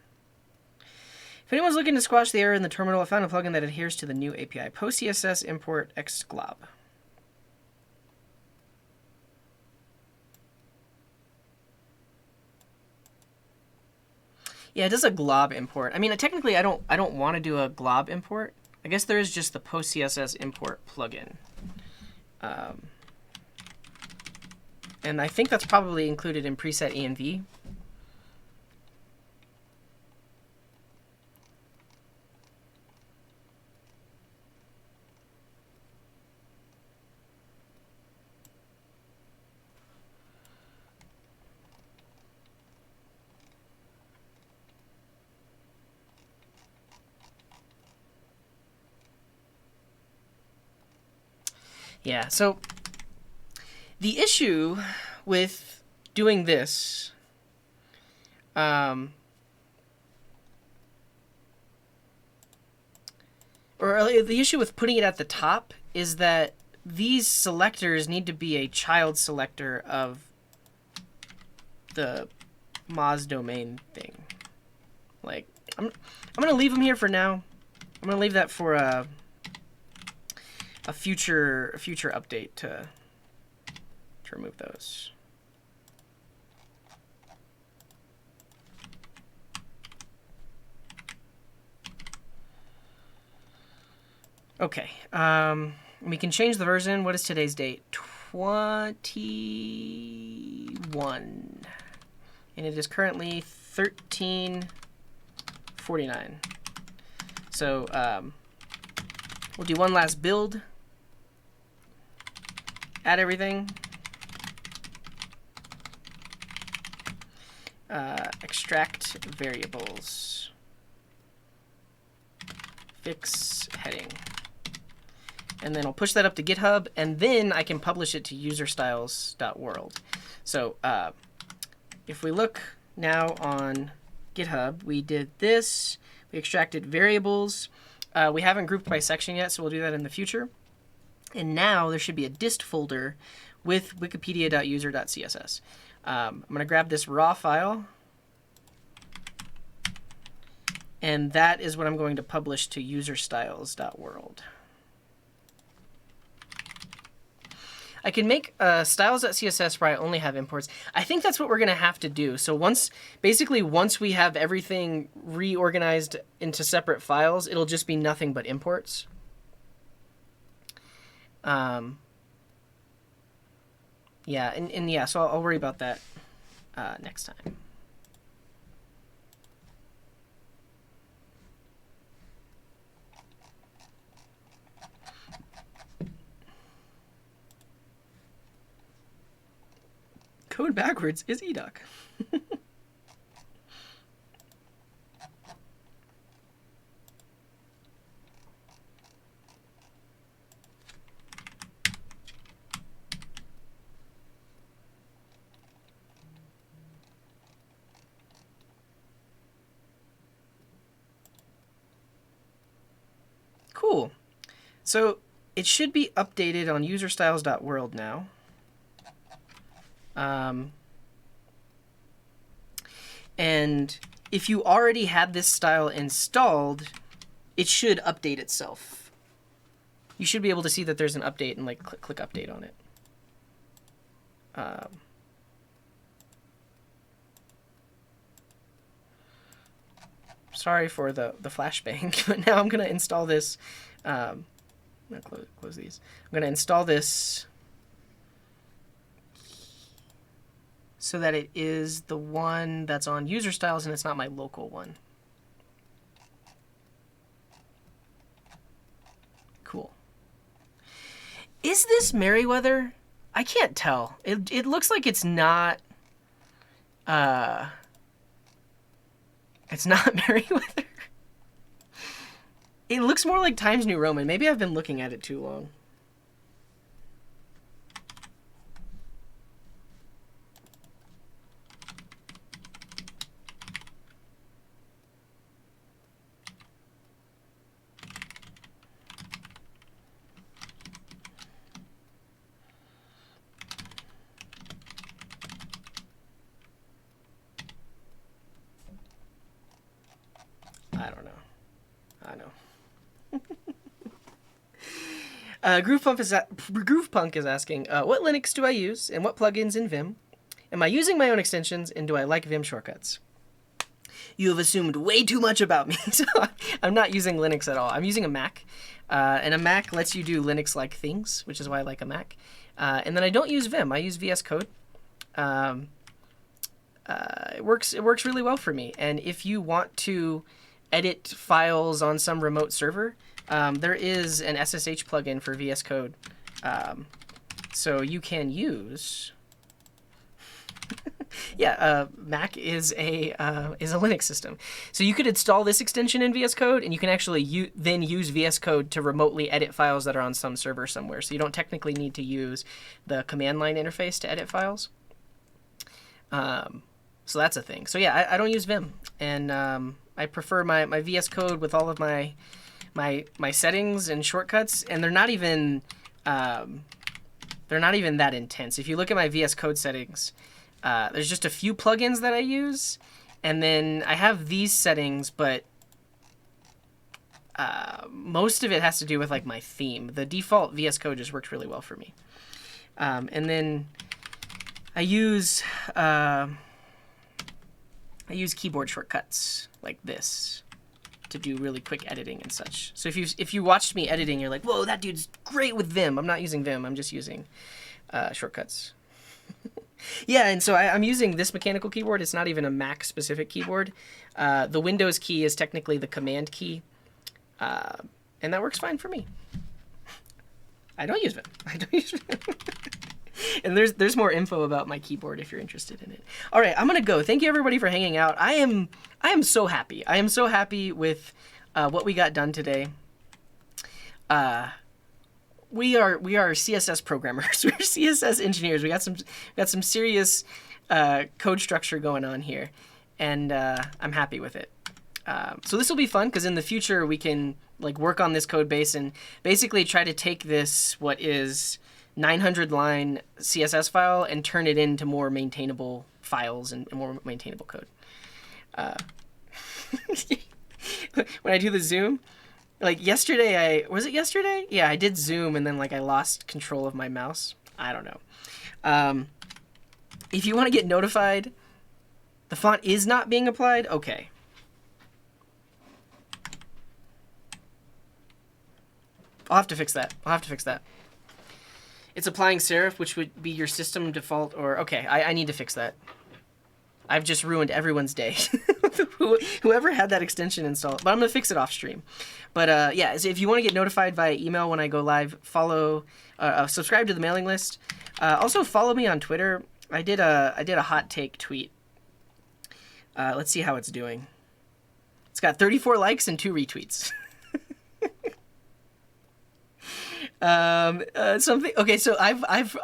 If anyone's looking to squash the error in the terminal, I found a plugin that adheres to the new API. PostCSS import xglob. Yeah, it does a glob import. I mean, technically, I don't want to do a glob import. I guess there is just the PostCSS import plugin. And I think that's probably included in preset env. Yeah, so the issue with doing this, or the issue with putting it at the top is that these selectors need to be a child selector of the Moz domain thing. Like, I'm gonna leave them here for now. I'm gonna leave that for a future update to remove those. Okay, we can change the version. What is today's date? 21. And it is currently 13:49. So we'll do one last build. Add everything. Extract variables. Fix heading. And then I'll push that up to GitHub, and then I can publish it to userstyles.world. So if we look now on GitHub, we did this. We extracted variables. We haven't grouped by section yet, so we'll do that in the future. And now there should be a dist folder with wikipedia.user.css. I'm going to grab this raw file, and that is what I'm going to publish to userstyles.world. I can make styles.css where I only have imports. I think that's what we're going to have to do. So once we have everything reorganized into separate files, it'll just be nothing but imports. Yeah, and yeah, so I'll worry about that next time. Code backwards is eDuck. Cool. So it should be updated on userstyles.world now. And if you already had this style installed, it should update itself. You should be able to see that there's an update and like click update on it. Sorry for the flashbang, but now I'm going to install this. I'm going to close these. I'm going to install this so that it is the one that's on user styles and it's not my local one. Cool. Is this Merriweather? I can't tell. It looks like it's not. It's not Merriweather. It looks more like Times New Roman. Maybe I've been looking at it too long. I don't know. I know. Groovepunk is asking, what Linux do I use and what plugins in Vim? Am I using my own extensions and do I like Vim shortcuts? You have assumed way too much about me. So I'm not using Linux at all. I'm using a Mac. And a Mac lets you do Linux-like things, which is why I like a Mac. And then I don't use Vim. I use VS Code. It works really well for me. And if you want to edit files on some remote server, there is an SSH plugin for VS Code. So you can use... yeah, Mac is a Linux system. So you could install this extension in VS Code, and you can actually then use VS Code to remotely edit files that are on some server somewhere. So you don't technically need to use the command line interface to edit files. So that's a thing. So yeah, I don't use Vim, and I prefer my VS Code with all of my settings and shortcuts, and they're not even that intense. If you look at my VS Code settings, there's just a few plugins that I use, and then I have these settings, but most of it has to do with like my theme. The default VS Code just worked really well for me. And then I use keyboard shortcuts like this to do really quick editing and such. So if you watched me editing, you're like, whoa, that dude's great with Vim. I'm not using Vim. I'm just using shortcuts. Yeah, and so I'm using this mechanical keyboard. It's not even a Mac-specific keyboard. The Windows key is technically the command key, and that works fine for me. I don't use Vim. And there's more info about my keyboard if you're interested in it. All right, I'm gonna go. Thank you everybody for hanging out. I am so happy. I am so happy with what we got done today. We are CSS programmers. We're CSS engineers. We got some serious code structure going on here, and I'm happy with it. So this will be fun because in the future we can like work on this code base and basically try to take this what is 900 line CSS file and turn it into more maintainable files and more maintainable code. When I do the zoom. Like yesterday, was it yesterday? Yeah, I did zoom and then like I lost control of my mouse. I don't know. If you want to get notified, the font is not being applied. Okay. I'll have to fix that. It's applying serif, which would be your system default or, okay, I need to fix that. I've just ruined everyone's day. Whoever had that extension installed. But I'm going to fix it off stream. But yeah, so if you want to get notified via email when I go live, subscribe to the mailing list. Also follow me on Twitter. I did a hot take tweet. Let's see how it's doing. It's got 34 likes and 2 retweets. Something. Okay, so I've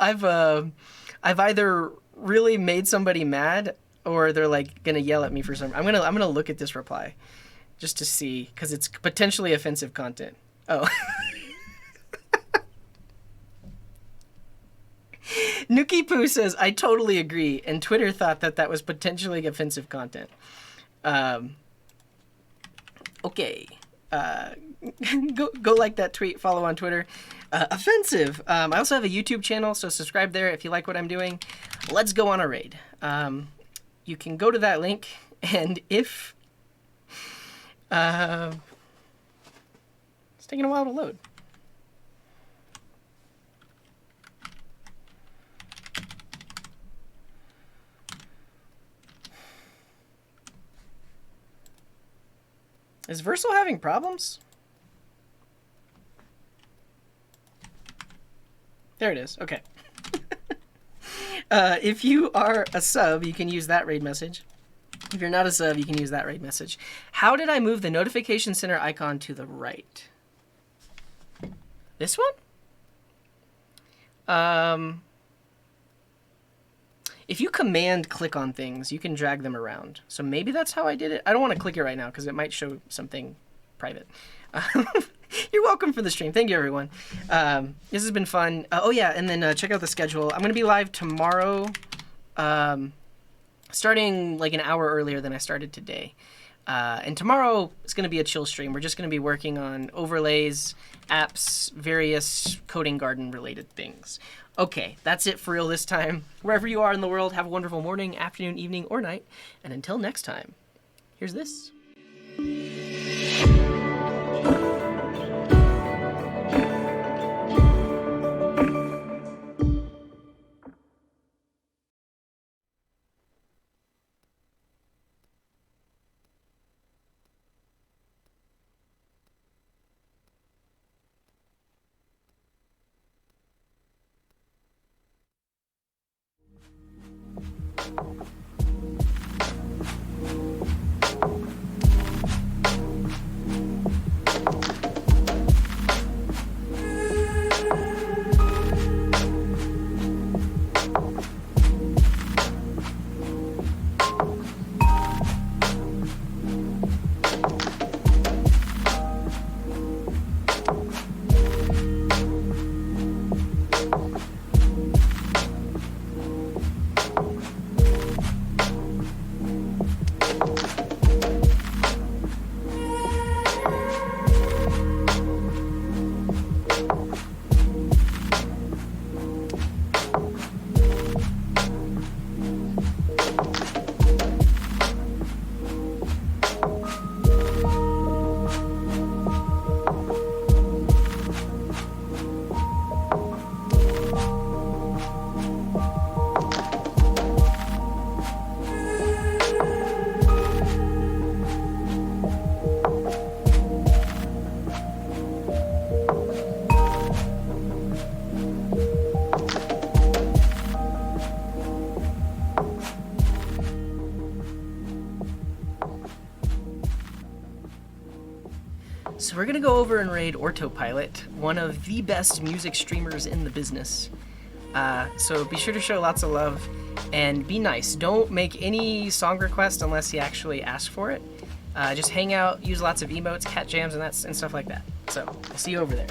either really made somebody mad, or they're like gonna yell at me for some. I'm gonna look at this reply, just to see, because it's potentially offensive content. Oh. Nuki Poo says, I totally agree, and Twitter thought that was potentially offensive content. Okay. Go like that tweet, follow on Twitter. Offensive. I also have a YouTube channel, so subscribe there if you like what I'm doing. Let's go on a raid. You can go to that link, and if... it's taking a while to load. Is Versal having problems? There it is. Okay. If you are a sub, you can use that raid message. If you're not a sub, you can use that raid message. How did I move the notification center icon to the right? This one? If you command click on things, you can drag them around. So maybe that's how I did it. I don't want to click it right now because it might show something private. You're welcome for the stream. Thank you, everyone. This has been fun. Oh, yeah, and then check out the schedule. I'm going to be live tomorrow, starting like an hour earlier than I started today. And tomorrow is going to be a chill stream. We're just going to be working on overlays, apps, various coding garden related things. Okay, that's it for real this time. Wherever you are in the world, have a wonderful morning, afternoon, evening, or night. And until next time, here's this. So we're gonna go over and raid Autopilot, one of the best music streamers in the business. So be sure to show lots of love and be nice. Don't make any song request unless he actually asks for it. Just hang out, use lots of emotes, cat jams, and stuff like that. So I'll see you over there.